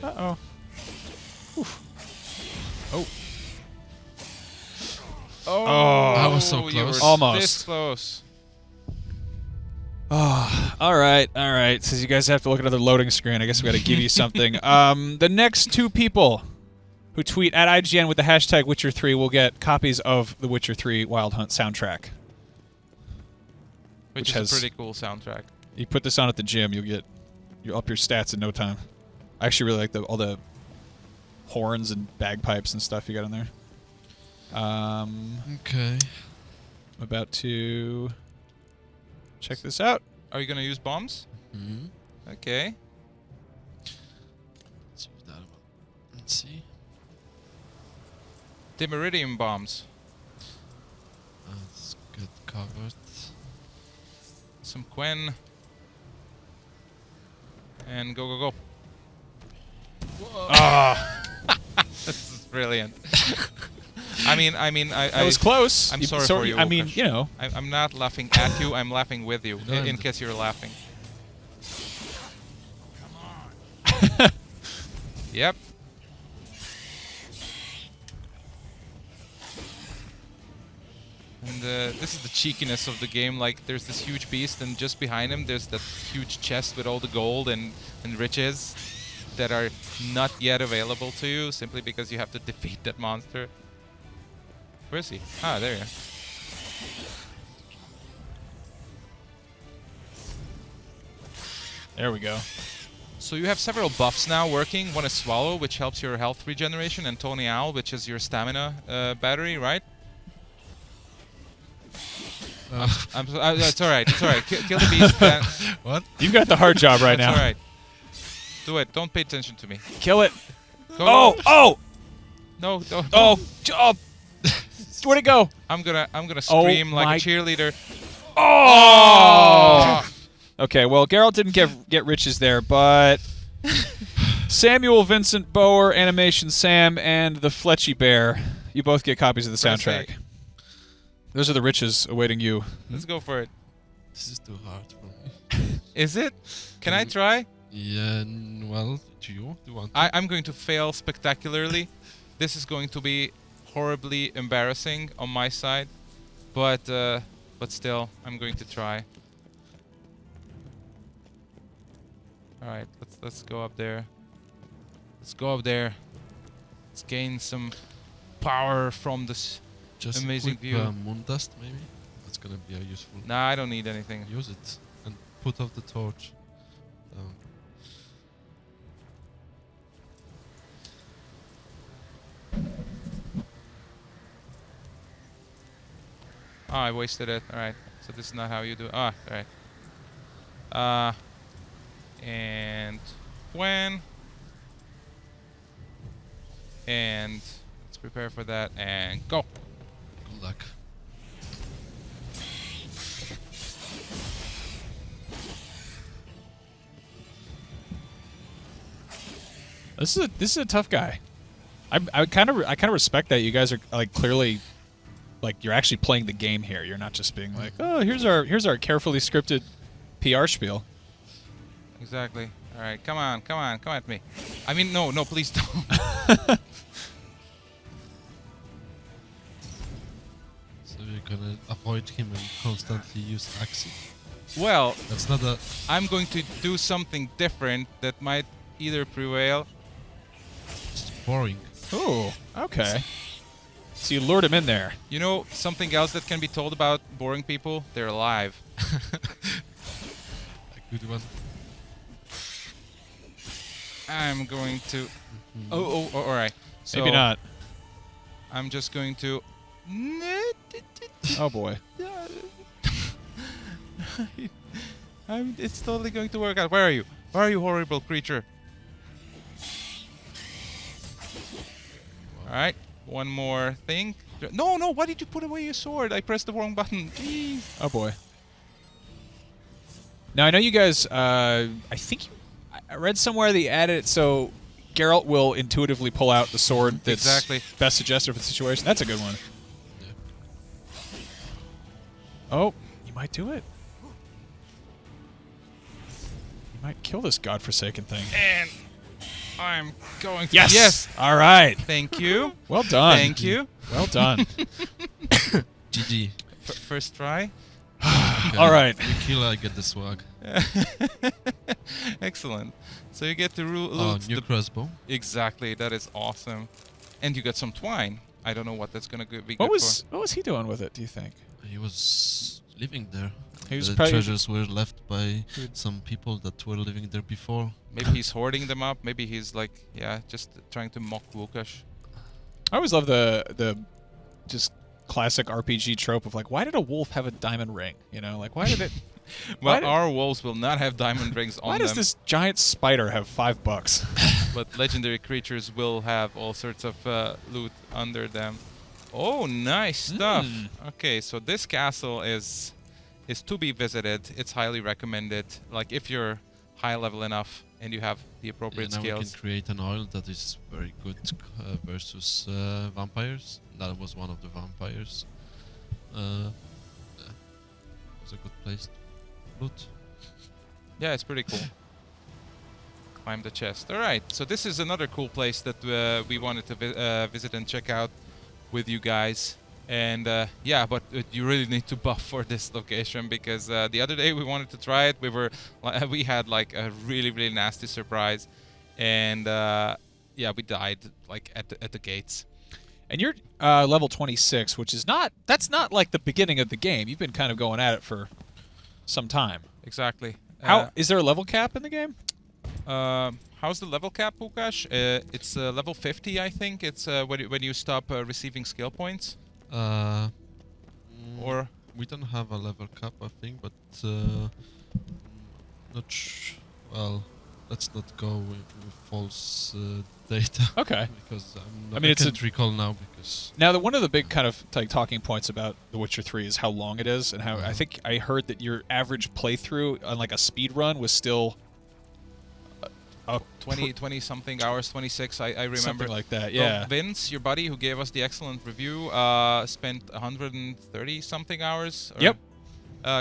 Uh-oh. Oof. Oh. Oh. I was so you close. were Almost. This close. Oh, all right. Since you guys have to look at another loading screen, I guess we got to give you something. The next two people who tweet at IGN with the hashtag Witcher3 will get copies of the Witcher 3 Wild Hunt soundtrack. Which is a pretty cool soundtrack. You put this on at the gym, you'll up your stats in no time. I actually really like all the horns and bagpipes and stuff you got in there. Okay. I'm about to check this out. Are you gonna use bombs? Mm-hmm. Okay. Let's use that one. Let's see. Dimeridium bombs. Let's get covered. Some Quen. And go, go, go. Ah! This is brilliant. I mean, That was close. I'm You- sorry so- for you. I mean, Łukasz. you know. I'm not laughing at you. I'm laughing with you. No, In case you're laughing. Yep. And this is the cheekiness of the game. Like, there's this huge beast, and just behind him, there's that huge chest with all the gold and riches that are not yet available to you, simply because you have to defeat that monster. Where is he? Ah, there you are. There we go. So you have several buffs now working. One is Swallow, which helps your health regeneration, and Tony Owl, which is your stamina battery, right? It's alright. It's alright. Kill the beast. What? You've got the hard job right now. It's alright. Do it. Don't pay attention to me. Kill it. Go. Oh! Oh! No! Don't. Oh! Oh! Where'd it go? I'm gonna Oh scream like my- a cheerleader. Oh! Okay, well, Geralt didn't get riches there, but Samuel Vincent Bower, Animation Sam, and the Fletchy Bear, you both get copies of the Press soundtrack. A. Those are the riches awaiting you. Let's go for it. This is too hard for me. Is it? Can I try? Yeah, well, do you want to? I'm going to fail spectacularly. This is going to be horribly embarrassing on my side, but still, I'm going to try. All right, let's go up there. Let's go up there. Let's gain some power from this Just amazing a quick, view. moon dust, maybe? That's gonna be useful. Nah, I don't need anything. Use it and put off the torch. Down. Oh, I wasted it. All right. So this is not how you do. Ah, all right. And when? And let's prepare for that and go. Good luck. This is a tough guy. I kind of respect that you guys are like clearly like you're actually playing the game here. You're not just being like, oh, here's our carefully scripted PR spiel. Exactly. All right. Come on. Come at me. I mean, no, please don't. So you're gonna avoid him and constantly use Axie. Well, that's not a. I'm going to do something different that might either prevail. It's boring. Ooh, okay. So you lured him in there. You know something else that can be told about boring people? They're alive. A good one. I'm going to. Oh, all right. So Maybe not. I'm just going to. Oh boy. It's totally going to work out. Where are you? Where are you, horrible creature? All right. One more thing. No, no. Why did you put away your sword? I pressed the wrong button. Jeez. Oh boy. Now I know you guys. I think I read somewhere they added it so Geralt will intuitively pull out the sword that's best suggested for the situation. That's a good one. Yeah. Oh, you might do it. You might kill this godforsaken thing. And I'm going to. Yes. Yes. All right. Thank you. Well done. Thank you. Well done. GG. First try. Okay. All right. You kill, I get the swag. Excellent. So you get to loot new crossbow. Exactly. That is awesome. And you get some twine. I don't know what that's gonna be What good was he doing with it? Do you think? He was living there. He was the probably treasures were left by some people that were living there before. Maybe he's hoarding them up. Maybe he's like, yeah, just trying to mock Łukasz. I always love the just classic RPG trope of like, why did a wolf have a diamond ring? You know, like why did it? Well, our wolves will not have diamond rings on them. Why does this giant spider have $5? But legendary creatures will have all sorts of loot under them. Oh, nice stuff. Okay, so this castle is to be visited. It's highly recommended. Like if you're high level enough and you have the appropriate now skills. we can create an oil that is very good versus vampires. That was one of the vampires. Yeah. It was a good place to loot. Yeah, it's pretty cool. Climb the chest. All right, so this is another cool place that we wanted to visit and check out with you guys. And yeah, but you really need to buff for this location because the other day we wanted to try it. We had like a really nasty surprise, and yeah, we died like at the gates. And you're level 26, which is that's not like the beginning of the game. You've been kind of going at it for some time. Exactly. How is there a level cap in the game? How's the level cap, Łukasz? It's level 50, I think. It's when you stop receiving skill points. Or we don't have a level cap, I think, but well, let's not go with false data. Okay. Because I mean, I can't recall now because now one of the big kind of like talking points about The Witcher 3 is how long it is and how I think I heard that your average playthrough on like a speed run was still 20 something hours, 26, I remember. Something like that, yeah. Well, Vince, your buddy who gave us the excellent review, spent 130 something hours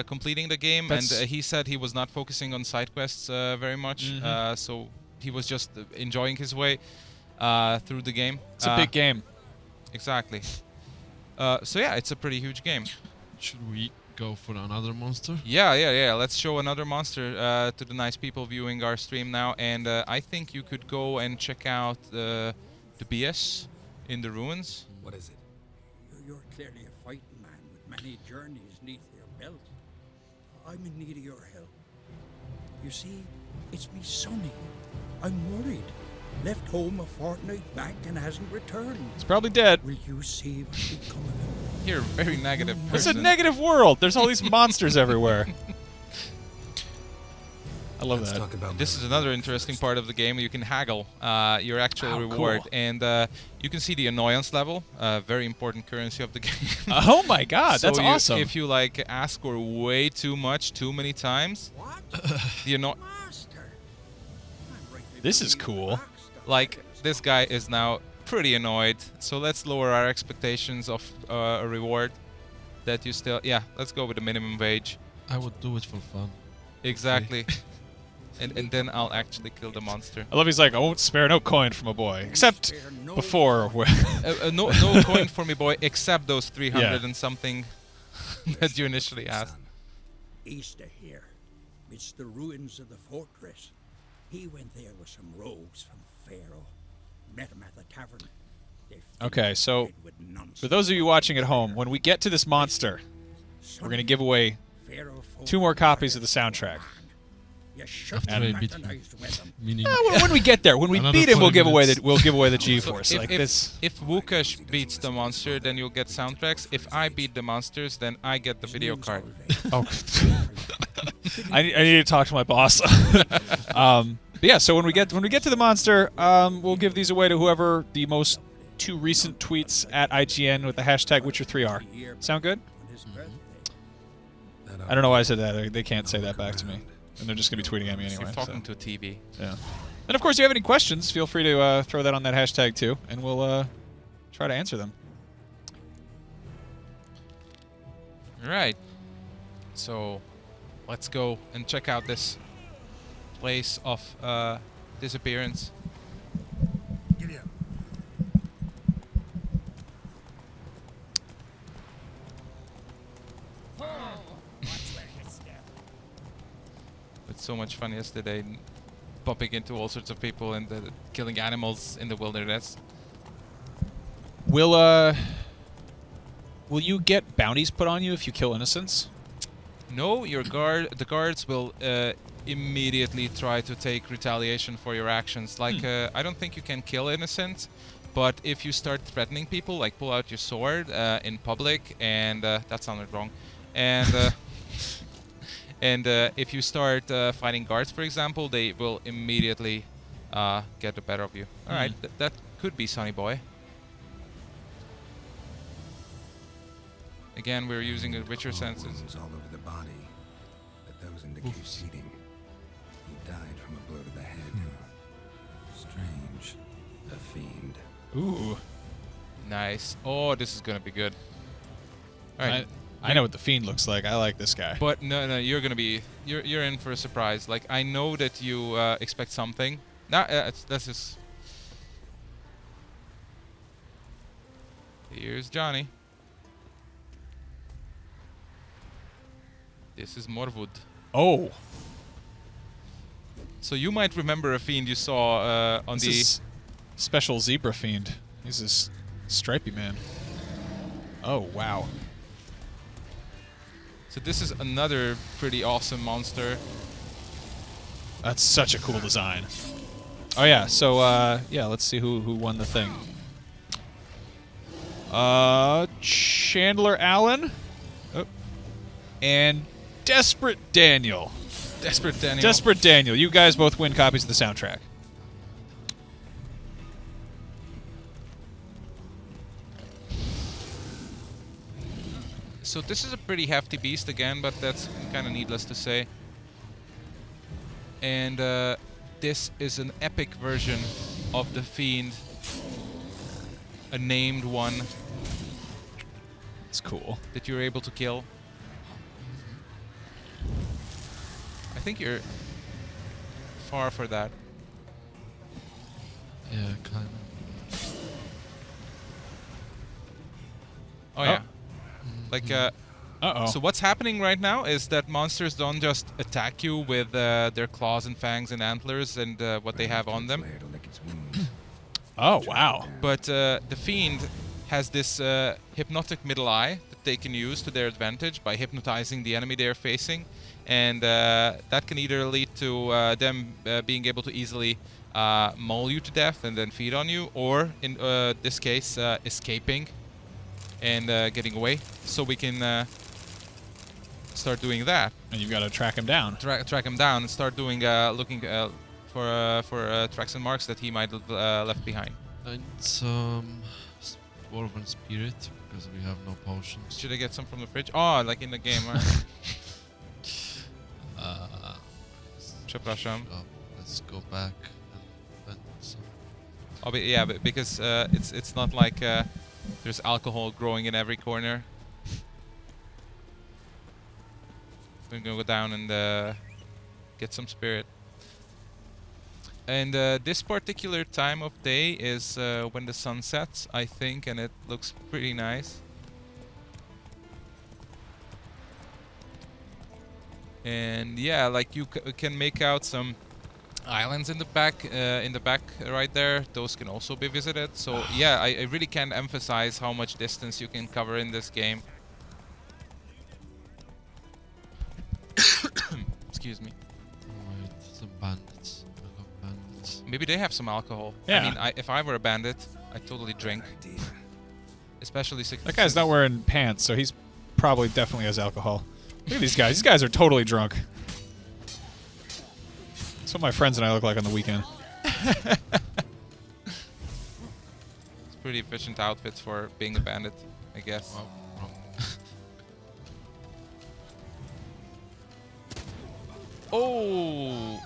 completing the game, and he said he was not focusing on side quests very much, so he was just enjoying his way through the game. It's a big game. Exactly. So yeah, it's a pretty huge game. Should we go for another monster? Yeah. Let's show another monster to the nice people viewing our stream now. And I think you could go and check out the BS in the ruins. What is it? You're clearly a fighting man with many journeys neath your belt. I'm in need of your help. You see, it's me Sonny. I'm worried. Left home a fortnight back and hasn't returned. He's probably dead. Will you see what become of him? You're a very negative person. It's a negative world. There's all these monsters everywhere. I love that. Talk about this is another interesting part of the game. You can haggle your actual reward, cool. and you can see the annoyance level. Very important currency of the game. Oh my God, So that's awesome. If you like ask for way too much, too many times, the This is cool. Like this guy is now pretty annoyed. So let's lower our expectations of a reward. That you still, let's go with the minimum wage. I would do it for fun. Exactly. and then I'll actually kill the monster. I love he's like, I won't spare no coin from a boy, except before. No coin for me, boy, except those 300 and something that you initially asked. East of here, it's the ruins of the fortress. He went there with some rogues from Pharaoh. Met him at the tavern. Okay, so for those of you watching at home, when we get to this monster, we're going to give away 2 more copies of the soundtrack. When we get there, when we beat him, we'll give away the G-Force. So like this. If Wukash beats the monster, then you'll get soundtracks. If I beat the monsters, then I get the video card. Oh, I need to talk to my boss. But yeah, so when we get to the monster, we'll give these away to whoever the most 2 recent tweets at IGN with the hashtag Witcher3 are. Sound good? I don't know why I said that. They can't say that back to me. And they're just going to be tweeting at me anyway. You're talking to a TV. Yeah. And of course, if you have any questions, feel free to throw that on that hashtag too, and we'll try to answer them. All right. So let's go and check out this place of disappearance. It's so much fun yesterday, bumping into all sorts of people and killing animals in the wilderness. Will you get bounties put on you if you kill innocents? No, the guards will immediately try to take retaliation for your actions. Like, I don't think you can kill innocents, but if you start threatening people, like pull out your sword in public, and that sounded wrong, and and if you start fighting guards, for example, they will immediately get the better of you. All right, that could be Sonny Boy. Again, we're using the Witcher senses. All over the body, but those indicate cheating. He died from a blow to the head. Strange. A fiend. Ooh. Nice. Oh, this is gonna be good. All right. I know what the fiend looks like. I like this guy. But no, you're gonna be you're in for a surprise. Like, I know that you expect something. That's just. Here's Johnny. This is Morwood. Oh. So you might remember a fiend you saw on this is special zebra fiend. He's this stripy man. Oh wow. So this is another pretty awesome monster. That's such a cool design. Oh yeah, so yeah, let's see who won the thing. Chandler Allen. Oh. And Desperate Daniel. Desperate Daniel. Desperate Daniel. You guys both win copies of the soundtrack. So this is a pretty hefty beast again, but that's kind of needless to say. And this is an epic version of the Fiend. A named one. It's cool. That you're able to kill. I think you're far for that. Yeah, kind of. Oh yeah. Like, so what's happening right now is that monsters don't just attack you with their claws and fangs and antlers and what they have on them. Oh, wow. But the Fiend has this hypnotic middle eye that they can use to their advantage by hypnotizing the enemy they're facing. And that can either lead to them being able to easily maul you to death and then feed on you, or in this case, escaping and getting away. So we can start doing that. And you've got to track him down. Track him down and start doing looking for tracks and marks that he might have left behind. And Dwarven Spirit, because we have no potions. Should I get some from the fridge? Oh, like in the game, right? Przepraszam. Let's go back and some. Oh, but yeah, but because it's not like there's alcohol growing in every corner. We're gonna go down and get some spirit. And this particular time of day is when the sun sets, I think, and it looks pretty nice. And yeah, like you can make out some islands in the back right there. Those can also be visited. So yeah, I really can't emphasize how much distance you can cover in this game. Excuse me. Alright, some bandits. I love bandits. Maybe they have some alcohol. Yeah. I mean, if I were a bandit, I'd totally drink. Especially That guy's not wearing pants, so he's probably definitely has alcohol. Look at these guys. These guys are totally drunk. That's what my friends and I look like on the weekend. It's pretty efficient outfits for being a bandit, I guess. Wow. Oh,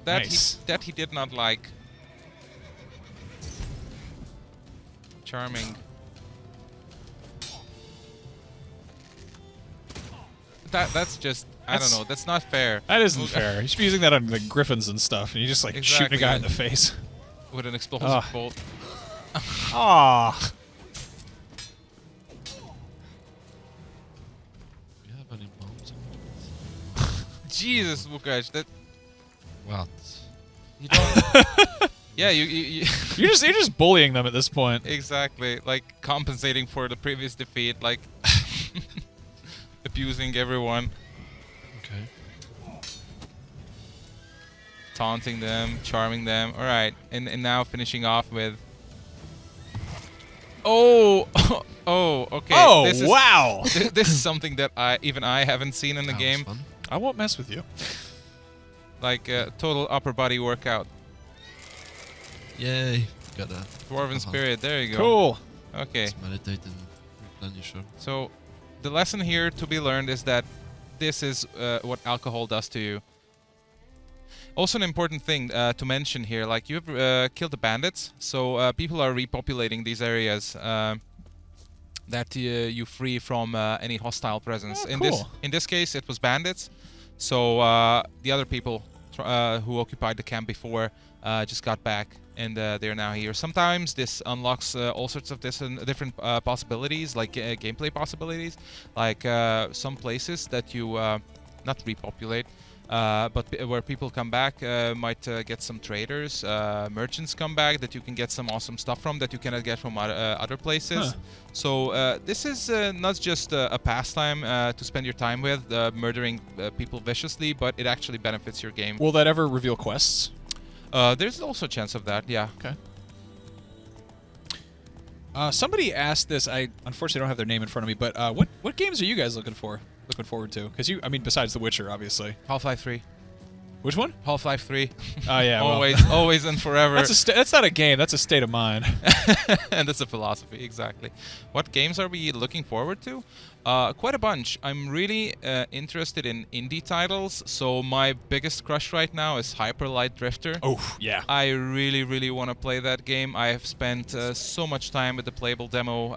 that Nice. he did not like. Charming. That's just I don't know. That's not fair. That isn't fair. You should be using that on the griffins and stuff, and you just like shooting a guy in the face. With an explosive bolt. Ah. Do you have any bombs? Jesus, Lukash, that. What? You don't. Yeah, you're just bullying them at this point. Exactly, like compensating for the previous defeat, like abusing everyone. Okay. Taunting them, charming them. All right, and now finishing off with. Oh, oh, okay. Oh, this is, wow. This is something that even I haven't seen in the game. Fun. I won't mess with you. Like total upper body workout. Yay. Got a Dwarven spirit. There you go. Cool. Okay. Let's meditate and replenish her. So, the lesson here to be learned is that this is what alcohol does to you. Also, an important thing to mention here, like you've killed the bandits, so people are repopulating these areas that you free from any hostile presence. Oh, cool. In this case, it was bandits. So the other people who occupied the camp before just got back, and they're now here. Sometimes this unlocks all sorts of different possibilities, like gameplay possibilities, like some places that you not repopulate, but where people come back might get some traders, merchants come back that you can get some awesome stuff from that you cannot get from other places. Huh. So this is not just a pastime to spend your time with, murdering people viciously, but it actually benefits your game. Will that ever reveal quests? There's also a chance of that, yeah. Okay. Somebody asked this. I unfortunately don't have their name in front of me, but what games are you guys looking forward to? Because I mean, besides The Witcher, obviously. Half-Life 3. Which one? Half-Life 3. Oh yeah, always and forever. That's not a game. That's a state of mind. And that's a philosophy, exactly. What games are we looking forward to? Quite a bunch. I'm really interested in indie titles. So my biggest crush right now is Hyper Light Drifter. Oh yeah. I really, really want to play that game. I have spent so much time with the playable demo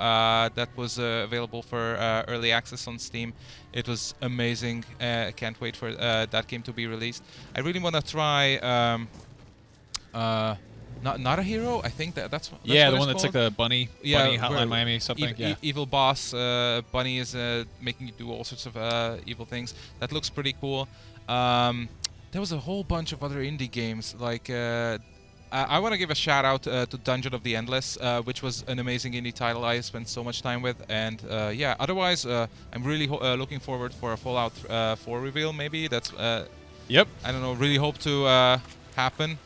that was available for early access on Steam. It was amazing. Can't wait for that game to be released. I really want to try not a hero. I think that's what yeah, the it's one that's called. like the bunny Hotline Miami something. Yeah. Evil boss. Bunny is making you do all sorts of evil things. That looks pretty cool. There was a whole bunch of other indie games. Like I want to give a shout out to Dungeon of the Endless, which was an amazing indie title I spent so much time with. And yeah, otherwise I'm really looking forward for a Fallout 4 reveal. Maybe that's yep. I don't know. Really hope to happen.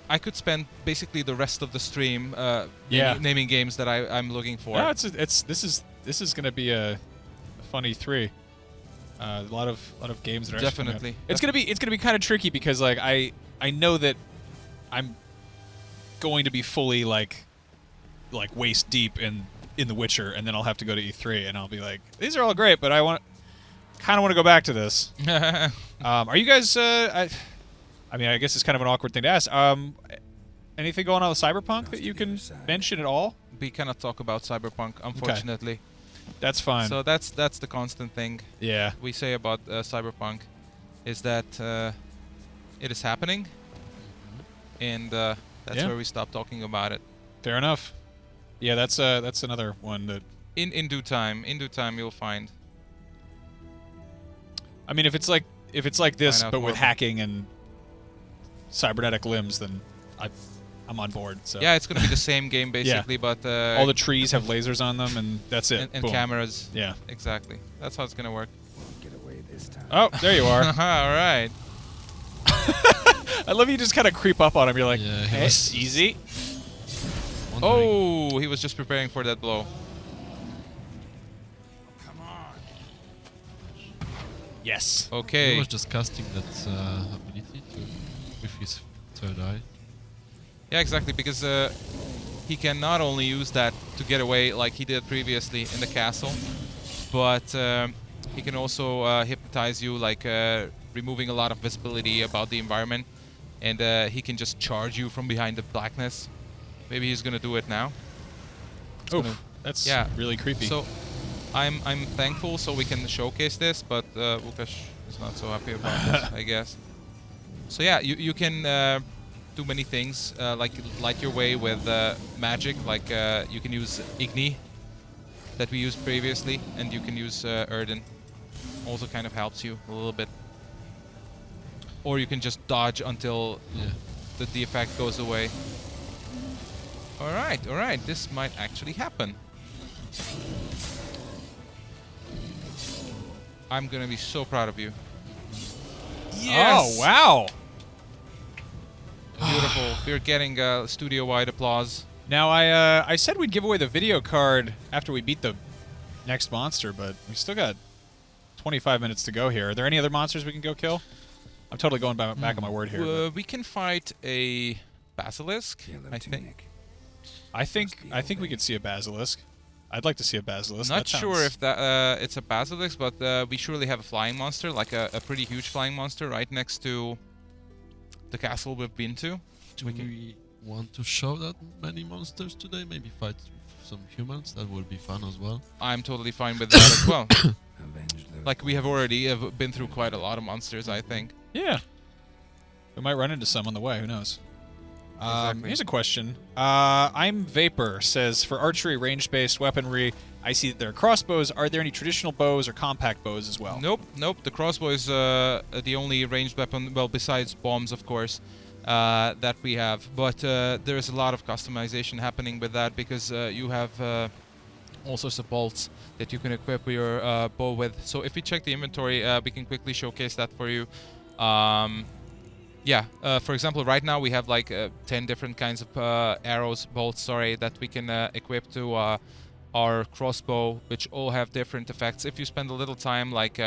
I could spend basically the rest of the stream naming games that I'm looking for. No, this is gonna be a fun E3. A lot of games that are definitely. It's gonna be kind of tricky because like I know that I'm going to be fully like waist deep in The Witcher, and then I'll have to go to E3 and I'll be like, these are all great, but I kind of want to go back to this. Are you guys? I mean, I guess it's kind of an awkward thing to ask. Anything going on with Cyberpunk that you can mention at all? We cannot talk about Cyberpunk, unfortunately. Okay. That's fine. So that's the constant thing. Yeah. We say about Cyberpunk is that it is happening, and that's where we stop talking about it. Fair enough. Yeah, that's another one that. In due time, you'll find. I mean, if it's like this, but with hacking and cybernetic limbs, then I'm on board. So Yeah, it's gonna be the same game basically, but all the trees have lasers on them, and that's it. And Boom. cameras. Yeah, exactly. That's how it's gonna work. Get away this time. Oh, there you are. All right. I love you just kind of creep up on him. You're like, Yeah, hey, easy. Oh, he was just preparing for that blow. Yes. Okay. He was just casting that ability with his third eye. Yeah, exactly, because he can not only use that to get away like he did previously in the castle, but he can also hypnotize you, like removing a lot of visibility about the environment, and he can just charge you from behind the blackness. Maybe he's gonna do it now. Oof, that's really creepy. So I'm thankful so we can showcase this, but Łukasz is not so happy about this, I guess. So yeah, you can do many things, like light your way with magic, like you can use Igni that we used previously, and you can use Erden. Also kind of helps you a little bit. Or you can just dodge until the effect goes away. Alright, this might actually happen. I'm gonna be so proud of you. Yes! Oh, wow! Beautiful. We're getting studio-wide applause. Now, I said we'd give away the video card after we beat the next monster, but we still got 25 minutes to go here. Are there any other monsters we can go kill? I'm totally going back on my word here. We can fight a basilisk, I think. I think we could see a basilisk. I'd like to see a basilisk. Not sure if that it's a basilisk, but we surely have a flying monster, like a pretty huge flying monster right next to the castle we've been to. Do we want to show that many monsters today? Maybe fight some humans? That would be fun as well. I'm totally fine with that as well. Like, we have already been through quite a lot of monsters, I think. Yeah. We might run into some on the way, who knows? Exactly. Here's a question. I'm Vapor says, for archery range-based weaponry, I see that there are crossbows. Are there any traditional bows or compact bows as well? Nope. The crossbow is the only ranged weapon, well, besides bombs, of course, that we have. But there is a lot of customization happening with that, because you have all sorts of bolts that you can equip your bow with. So if we check the inventory, we can quickly showcase that for you. Yeah, for example, right now we have like 10 different kinds of bolts, that we can equip to our crossbow, which all have different effects. If you spend a little time, like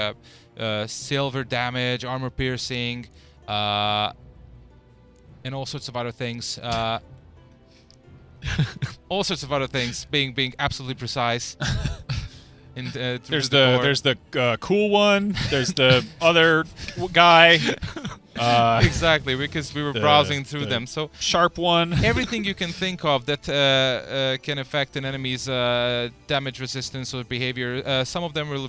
silver damage, armor piercing, and all sorts of other things. All sorts of other things, being absolutely precise. There's the cool one. There's the other guy. Exactly, because we were browsing through them. So sharp one. Everything you can think of that can affect an enemy's damage resistance or behavior. Some of them will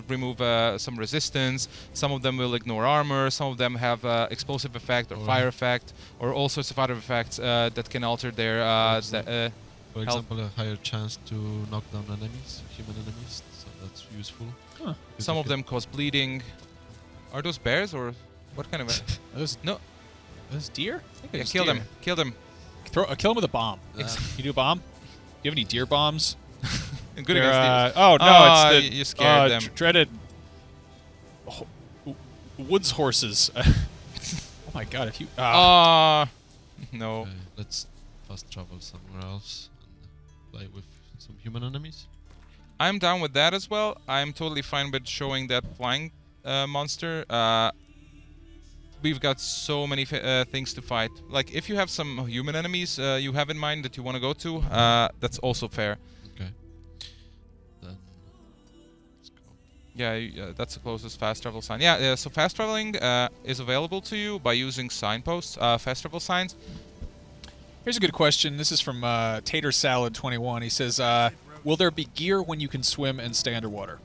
remove some resistance. Some of them will ignore armor. Some of them have explosive effect or fire effect, or all sorts of other effects that can alter their. For example, a higher chance to knock down enemies, human enemies. So that's useful. Huh. Some of them cause bleeding. Are those bears or? What kind of no? Are those deer? Yeah, kill them. Kill them. Kill them with a bomb. You do a bomb? Do you have any deer bombs? Good against oh no! It's the you scared them. Dreaded woods horses. Oh my god! If you no. Okay, let's fast travel somewhere else and play with some human enemies. I'm down with that as well. I'm totally fine with showing that flying monster. We've got so many things to fight. Like, if you have some human enemies you have in mind that you want to go to, that's also fair. Okay. Then let's go. Yeah, that's the closest fast travel sign. Yeah, so fast traveling is available to you by using signposts, fast travel signs. Here's a good question. This is from Tater Salad 21. He says, "Will there be gear when you can swim and stay underwater?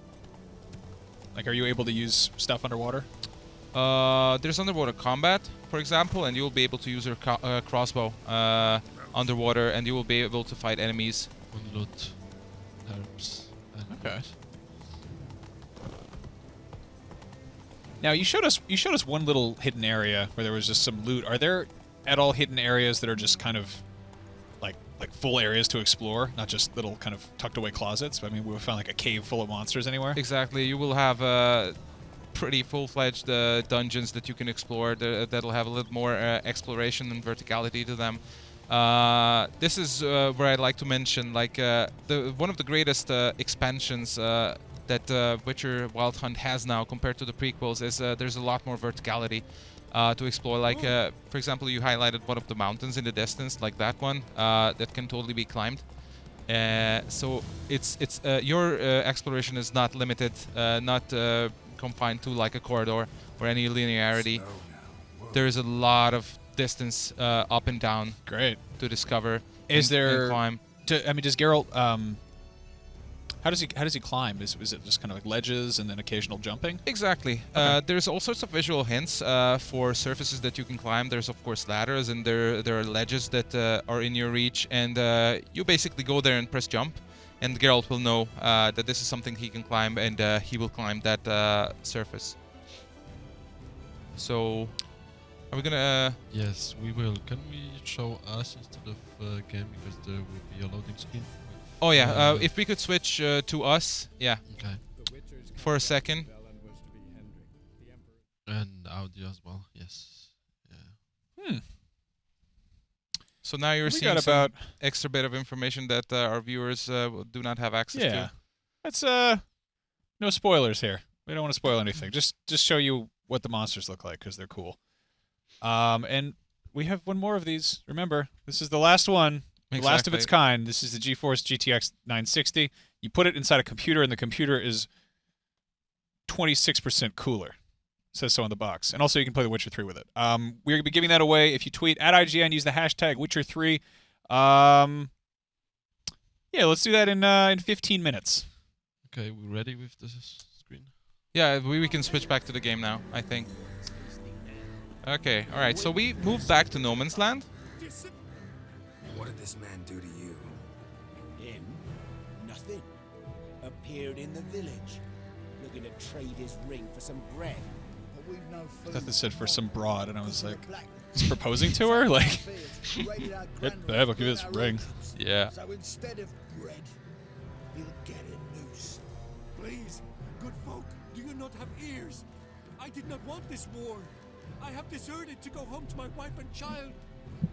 Like, are you able to use stuff underwater?" There's underwater combat, for example, and you'll be able to use your crossbow underwater, and you will be able to fight enemies. Unload herbs. Okay. Now you showed us one little hidden area where there was just some loot. Are there at all hidden areas that are just kind of like full areas to explore, not just little kind of tucked away closets? I mean, we would find like a cave full of monsters anywhere. Exactly. You will have pretty full-fledged dungeons that you can explore that'll have a little more exploration and verticality to them. This is where I'd like to mention, like, one of the greatest expansions that Witcher Wild Hunt has now compared to the prequels is there's a lot more verticality to explore. Like, for example, you highlighted one of the mountains in the distance, like that one, that can totally be climbed. So it's your exploration is not limited, not confined to like a corridor or any linearity. There is a lot of distance up and down. Great to discover. Is there? And climb. I mean, does Geralt? How does he climb? Is it just kind of like ledges and then occasional jumping? Exactly. Okay. There's all sorts of visual hints for surfaces that you can climb. There's of course ladders, and there are ledges that are in your reach, and you basically go there and press jump, and Geralt will know that this is something he can climb, and he will climb that surface. So, are we gonna? Yes, we will. Can we show us instead of game, because there will be a loading screen? Oh yeah, if we could switch to us, yeah. Okay. For a second. And audio as well, yes. Yeah. So now you're seeing some extra bit of information that our viewers do not have access to. That's no spoilers here. We don't want to spoil anything. Just show you what the monsters look like because they're cool. And we have one more of these. Remember, this is the last one. The last of its kind. This is the GeForce GTX 960. You put it inside a computer, and the computer is 26% cooler. It says so on the box. And also, you can play The Witcher 3 with it. We're going to be giving that away. If you tweet at IGN, use the hashtag Witcher3. Yeah, let's do that in 15 minutes. Okay, we're ready with the screen? Yeah, we can switch back to the game now, I think. Okay, alright, so we moved back to No Man's Land. What did this man do to you? Him? Nothing. Appeared in the village, looking to trade his ring for some bread. But we've no food. I thought this said for some broad, and I was like, he's proposing to her? Like, yep, I'll give you this ring. Yeah. So instead of bread, you'll get a noose. Please, good folk, do you not have ears? I did not want this war. I have deserted to go home to my wife and child.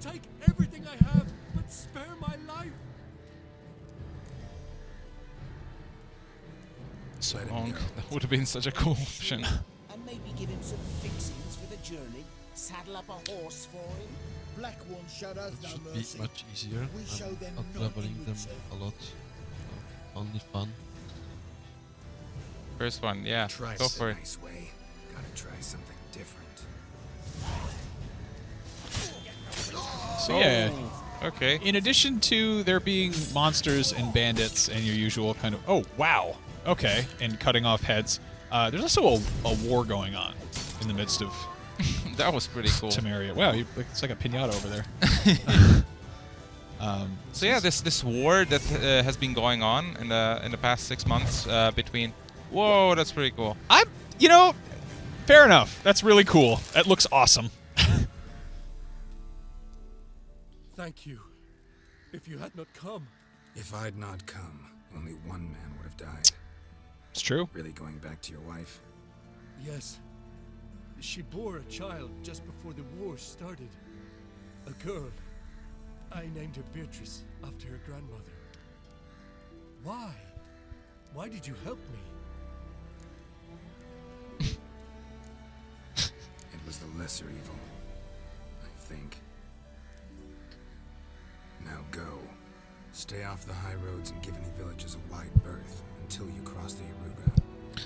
Take everything I have, but spare my life. So long. That would have been such a cool option. And maybe give him some fixings for the journey. Saddle up a horse for him. Black ones showed us no Should be mercy. much easier. We show them Not none leveling in them return. a lot. Only fun. First one, yeah. Go for it. Nice way. Gotta try something different. So yeah. Okay. In addition to there being monsters and bandits and your usual kind of, oh, wow, okay, and cutting off heads, there's also a war going on in the midst of that was pretty cool. Temeria. Wow, it's like a pinata over there. So yeah, this war that has been going on in the past 6 months between. Whoa, that's pretty cool. Fair enough. That's really cool. That looks awesome. Thank you. If you had not come. If I'd not come, only one man would have died. It's true. Really going back to your wife? Yes. She bore a child just before the war started. A girl. I named her Beatrice after her grandmother. Why? Why did you help me? It was the lesser evil, I think. Now go. Stay off the high roads and give any villages a wide berth until you cross the Yaruga.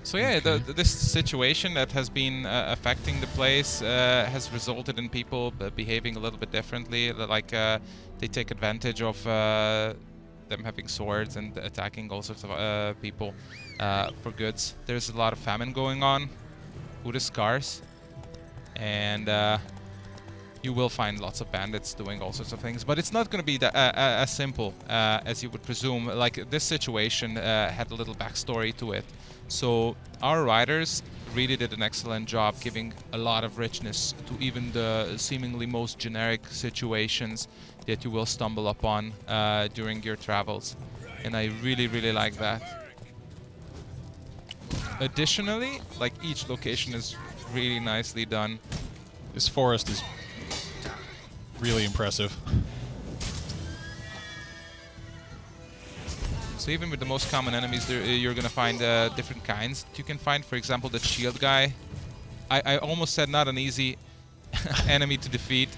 So yeah, this situation that has been affecting the place has resulted in people behaving a little bit differently. Like they take advantage of them having swords and attacking all sorts of people for goods. There's a lot of famine going on. Food is scarce, and you will find lots of bandits doing all sorts of things, but it's not going to be that, as simple as you would presume. Like, this situation had a little backstory to it. So our writers really did an excellent job giving a lot of richness to even the seemingly most generic situations that you will stumble upon during your travels. And I really, really like that. Additionally, like, each location is really nicely done. This forest is really impressive. So even with the most common enemies, you're gonna find different kinds that you can find. For example, the shield guy. I almost said not an easy enemy to defeat,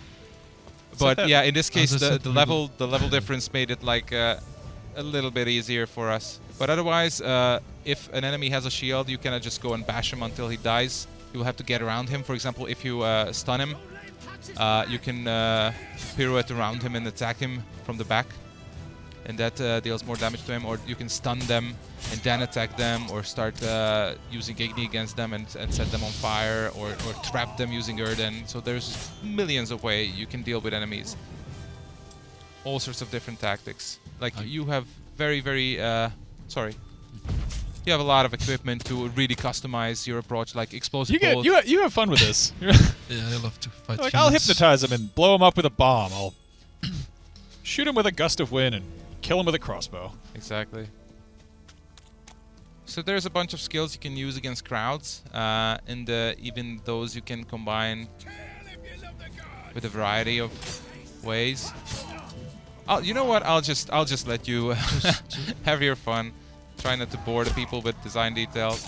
but yeah, in this case, the level difference made it like a little bit easier for us. But otherwise, if an enemy has a shield, you cannot just go and bash him until he dies. You will have to get around him. For example, if you stun him, you can pirouette around him and attack him from the back, and that deals more damage to him. Or you can stun them and then attack them, or start using Igni against them and set them on fire, or trap them using Erden. So there's millions of ways you can deal with enemies. All sorts of different tactics. Like, you have very, very... sorry. You have a lot of equipment to really customize your approach, like explosive bullets. You have fun with this. Yeah, I love to fight. Like, I'll hypnotize him and blow him up with a bomb. I'll shoot him with a gust of wind and kill him with a crossbow. Exactly. So there's a bunch of skills you can use against crowds, and even those you can combine with a variety of ways. Oh, you know what? I'll just let you have your fun. Try not to bore the people with design details.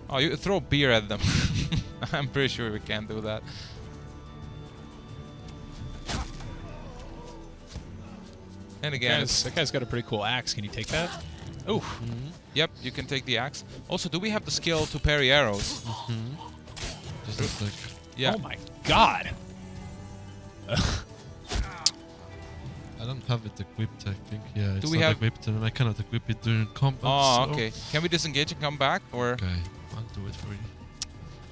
Oh, you throw beer at them. I'm pretty sure we can't do that. And again, that guy's got a pretty cool axe. Can you take that? Oh. Yep, you can take the axe. Also, do we have the skill to parry arrows? Just like, yeah. Oh my god. I don't have it equipped, I think. Yeah, it's we not have equipped, and I cannot equip it during combat. Oh, so. okay. Can we disengage and come back, or? Okay, I'll do it for you.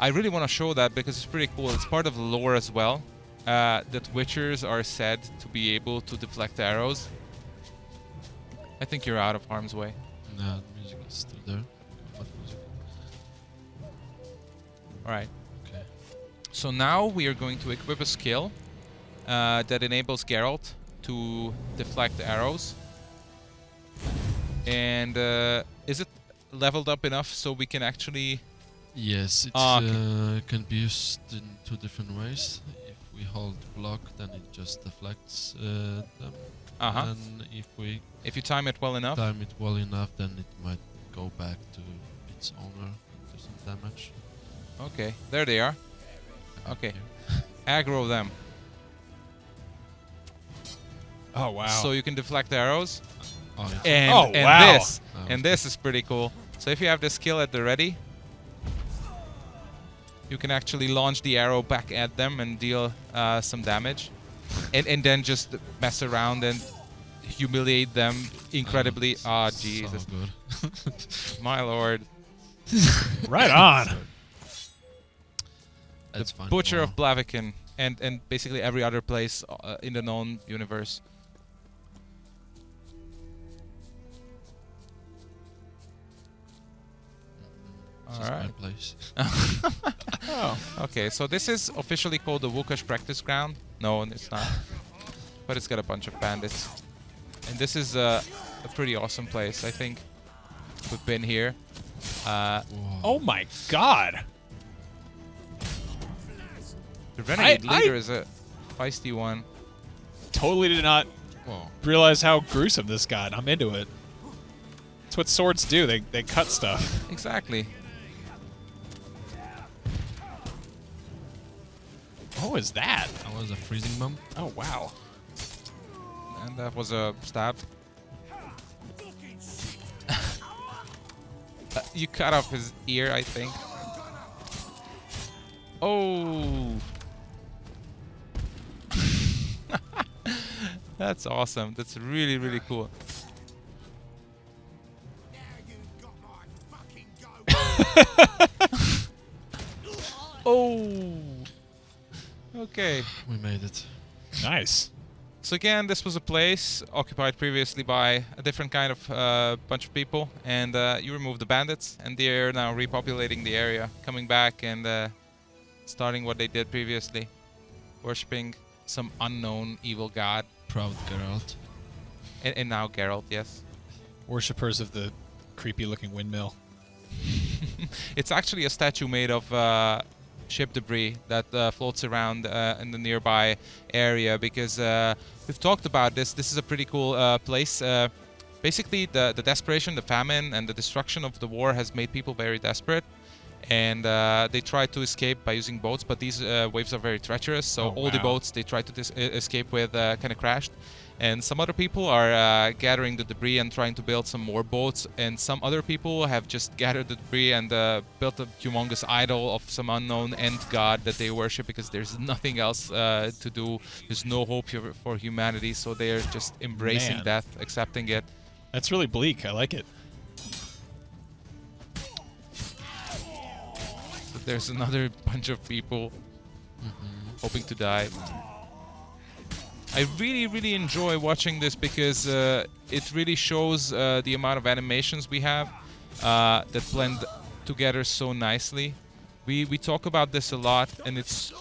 I really want to show that because it's pretty cool. It's part of the lore as well. That Witchers are said to be able to deflect arrows. I think you're out of harm's way. No, the music is still there. Alright. Okay. So now we are going to equip a skill that enables Geralt to deflect arrows. And is it leveled up enough so we can actually... Yes, it can be used in two different ways. If we hold block, then it just deflects them. And if you time it well enough? Time it well enough, then it might go back to its owner, do some damage. Okay, there they are. Okay. Aggro them. Oh, wow. So you can deflect arrows. Oh, Yes. And this is pretty cool. So if you have this skill at the ready, you can actually launch the arrow back at them and deal some damage. And then just mess around and humiliate them incredibly. Ah, Jesus. So good. My lord. Right on. That's the fun. Butcher of Blaviken and basically every other place in the known universe. This is my place. Oh, okay. So this is officially called the Wookish Practice Ground. No, it's not. But it's got a bunch of bandits. And this is a pretty awesome place, I think. We've been here. Oh my god! The Renegade leader is a feisty one. Totally did not realize how gruesome this got. I'm into it. That's what swords do. They cut stuff. Exactly. What was that? That was a freezing bomb. Oh, wow. And that was a stab. You cut off his ear, I think. Oh. That's awesome. That's really, really cool. Oh. Okay. We made it. Nice. So again, this was a place occupied previously by a different kind of bunch of people, and you remove the bandits, and they're now repopulating the area, coming back and starting what they did previously, worshipping some unknown evil god. Proud Geralt. And now Geralt, yes. Worshippers of the creepy-looking windmill. It's actually a statue made of ship debris that floats around in the nearby area, because we've talked about this. This is a pretty cool place. Basically, the desperation, the famine, and the destruction of the war has made people very desperate. And they tried to escape by using boats, but these waves are very treacherous, so all the boats they tried to escape with kind of crashed. And some other people are gathering the debris and trying to build some more boats, and some other people have just gathered the debris and built a humongous idol of some unknown end god that they worship, because there's nothing else to do. There's no hope for humanity, so they are just embracing death, accepting it. That's really bleak. I like it. But there's another bunch of people hoping to die. I really, really enjoy watching this, because it really shows the amount of animations we have that blend together so nicely. We talk about this a lot, and it's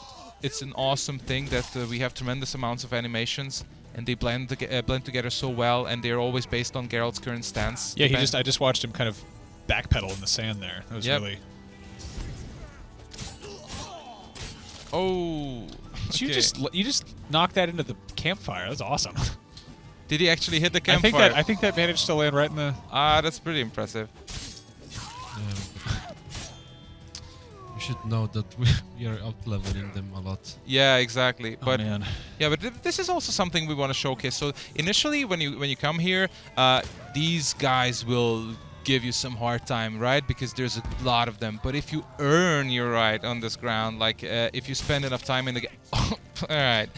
an awesome thing that we have tremendous amounts of animations, and they blend together so well, and they're always based on Geralt's current stance. Yeah, I just watched him kind of backpedal in the sand there. That was really. Oh. So you just knocked that into the campfire. That's awesome. Did he actually hit the campfire? I think that managed to land right in the. That's pretty impressive. We should know that we are out leveling them a lot. Yeah, exactly. Oh, but man. Yeah, but this is also something we want to showcase. So initially, when you come here, these guys will give you some hard time, right? Because there's a lot of them. But if you earn your right on this ground, like if you spend enough time in the game, all right.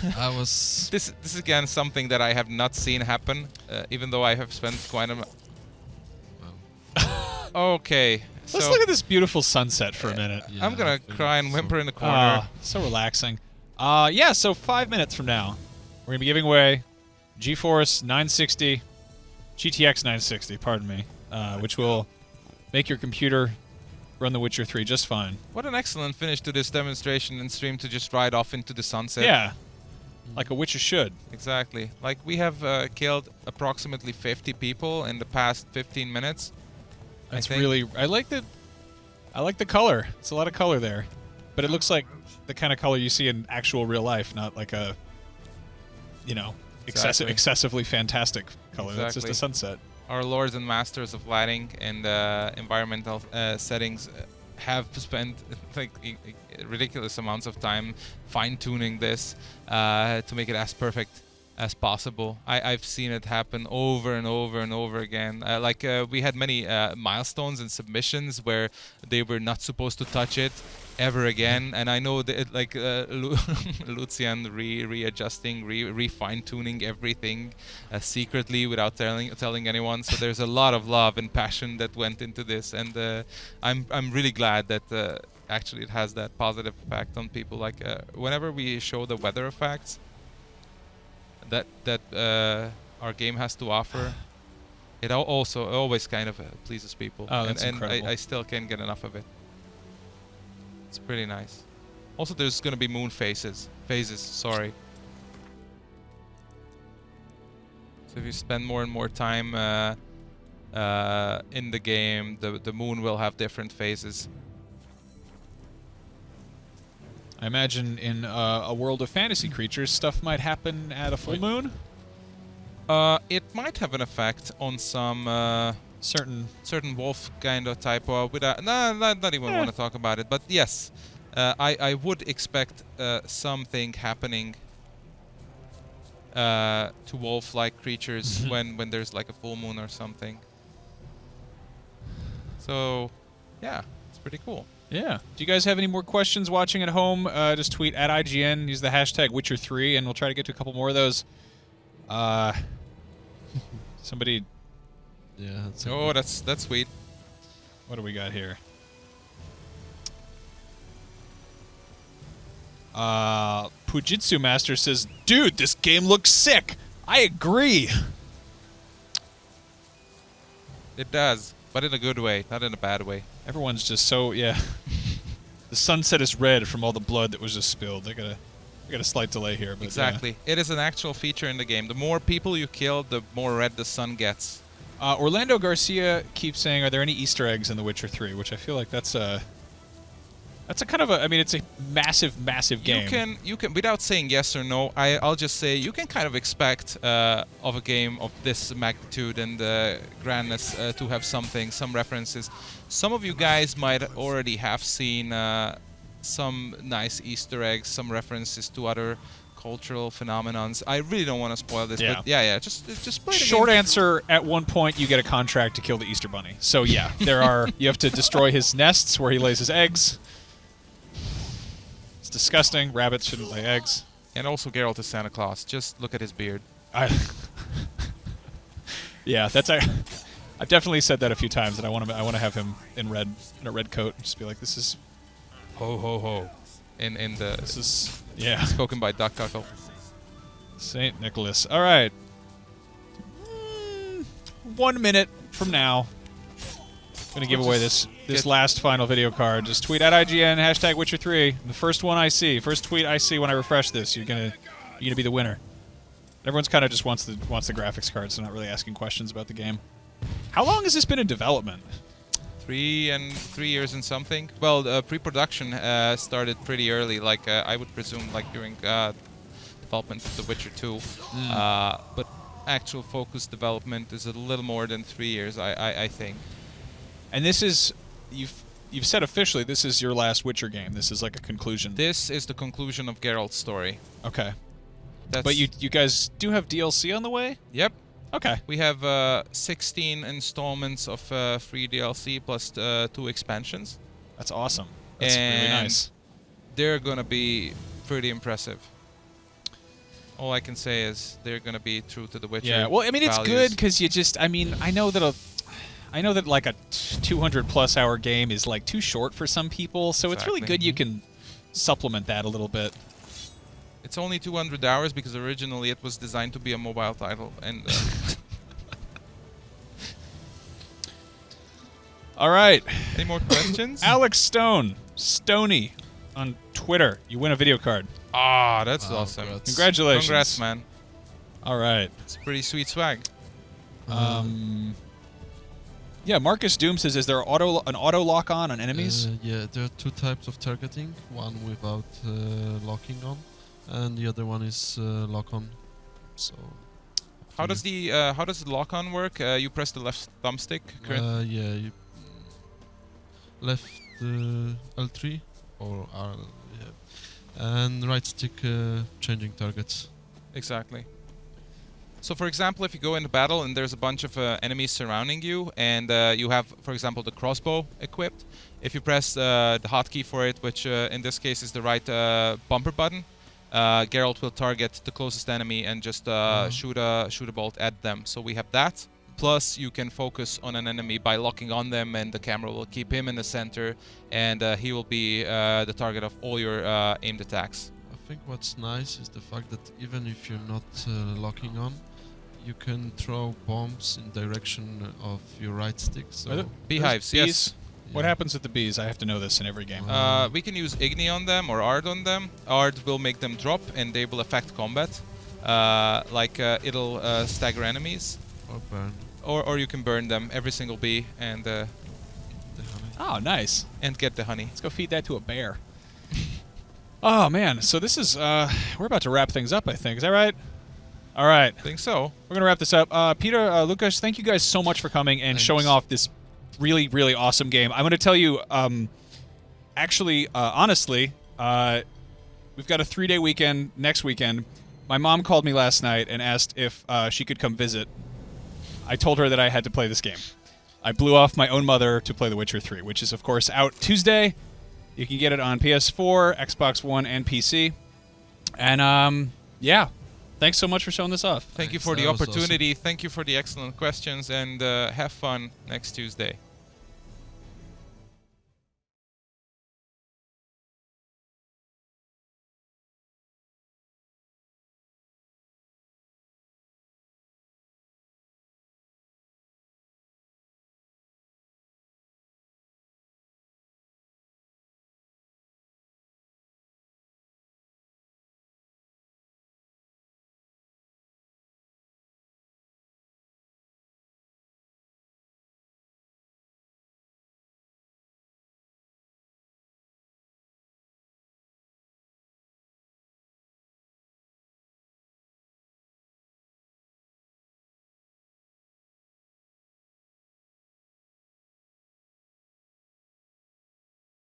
This is again something that I have not seen happen, even though I have spent quite a. Okay. Let's look at this beautiful sunset for a minute. Yeah, I'm gonna cry and whimper in the corner. So relaxing. Yeah. So 5 minutes from now, we're gonna be giving away GeForce 960. GTX 960, pardon me, which will make your computer run The Witcher 3 just fine. What an excellent finish to this demonstration and stream, to just ride off into the sunset. Yeah, like a Witcher should. Exactly. Like, we have killed approximately 50 people in the past 15 minutes. That's really. I like the color. It's a lot of color there, but it looks like the kind of color you see in actual real life, not like a, excessively fantastic color. That's just a sunset. Our lords and masters of lighting and environmental settings have spent like ridiculous amounts of time fine-tuning this to make it as perfect as possible. I've seen it happen over and over and over again. We had many milestones and submissions where they were not supposed to touch it ever again, and I know that Lucian readjusting, fine-tuning everything secretly without telling anyone. So there's a lot of love and passion that went into this, and I'm really glad that actually it has that positive effect on people. Like whenever we show the weather effects that our game has to offer, it also always kind of pleases people. Oh, that's and incredible. I still can't get enough of it. It's pretty nice. Also, there's gonna be moon phases. Sorry. So if you spend more and more time in the game, the moon will have different phases. I imagine in a world of fantasy creatures, stuff might happen at a full moon. It might have an effect on some certain wolf kind of type. Not even want to talk about it. But yes, I would expect something happening to wolf-like creatures when there's like a full moon or something. So, yeah, it's pretty cool. Yeah. Do you guys have any more questions watching at home? Just tweet at IGN, use the hashtag Witcher3, and we'll try to get to a couple more of those. Somebody. Yeah. That's sweet. What do we got here? Pujitsu Master says, "Dude, this game looks sick." I agree. It does, but in a good way, not in a bad way. Everyone's just so The sunset is red from all the blood that was just spilled. I got a slight delay here, but Exactly. It is an actual feature in the game. The more people you kill, the more red the sun gets. Orlando Garcia keeps saying, "Are there any Easter eggs in The Witcher 3?" Which I feel like that's a kind of a. I mean, it's a massive game. You can without saying yes or no. I'll just say you can kind of expect of a game of this magnitude and grandness to have some references. Some of you guys might already have seen some nice Easter eggs, some references to other cultural phenomenons. I really don't want to spoil this, but yeah, just play the Short game. answer: at one point, you get a contract to kill the Easter Bunny. So yeah, there are. You have to destroy his nests where he lays his eggs. It's disgusting. Rabbits shouldn't lay eggs. And also, Geralt is Santa Claus. Just look at his beard. Yeah, I've definitely said that a few times, and I want to have him in a red coat, and just be like, "This is ho ho ho." This is spoken by Duck Cuckle. Saint Nicholas. All right. 1 minute from now, I'm going to give away this last final video card. Just tweet at IGN, #Witcher3. The first tweet I see when I refresh this, you're gonna be the winner. Everyone's kind of just wants the graphics card, so not really asking questions about the game. How long has this been in development? 3 years and something. Well, pre-production started pretty early, like I would presume, like during development of The Witcher 2. But actual focused development is a little more than 3 years, I think. And this is you've said officially this is your last Witcher game. This is like a conclusion. This is the conclusion of Geralt's story. Okay. But you guys do have DLC on the way? Yep. Okay. We have 16 installments of free DLC plus 2 expansions. That's awesome. That's really nice. They're gonna be pretty impressive. All I can say is they're gonna be true to the Witcher. Yeah. Well, I mean, it's values. good because I know that like a 200+ hour game is like too short for some people, so it's really good you can supplement that a little bit. It's only 200 hours because originally it was designed to be a mobile title, and. All right. Any more questions? Alex Stone, Stoney, on Twitter. You win a video card. Ah, that's awesome. Congratulations. Congrats, man. All right. It's pretty sweet swag. Yeah, Marcus Doom says, is there an auto lock on enemies? Yeah, there are 2 types of targeting. One without locking on, and the other one is lock on. So. How does the lock on work? You press the left thumbstick. Yeah, you left L3 or R, and right stick changing targets. Exactly. So, for example, if you go into battle and there's a bunch of enemies surrounding you, and you have, for example, the crossbow equipped, if you press the hotkey for it, which in this case is the right bumper button, Geralt will target the closest enemy and just shoot a bolt at them. So we have that. Plus, you can focus on an enemy by locking on them, and the camera will keep him in the center, and he will be the target of all your aimed attacks. I think what's nice is the fact that even if you're not locking on, you can throw bombs in direction of your right stick. So beehives, yes. What happens with the bees? I have to know this in every game. We can use Igni on them or Ard on them. Ard will make them drop, and they will affect combat. It'll stagger enemies. Or burn. Or you can burn them, every single bee, and the honey. Oh, nice. And get the honey. Let's go feed that to a bear. Oh, man. So this is... we're about to wrap things up, I think. Is that right? All right. I think so. We're going to wrap this up. Peter, Lucas, thank you guys so much for coming and showing off this really, really awesome game. I'm going to tell you, honestly, we've got a 3-day weekend next weekend. My mom called me last night and asked if she could come visit. I told her that I had to play this game. I blew off my own mother to play The Witcher 3, which is, of course, out Tuesday. You can get it on PS4, Xbox One, and PC. And, yeah. Thanks so much for showing this off. Thank you for the opportunity. Awesome. Thank you for the excellent questions, and have fun next Tuesday.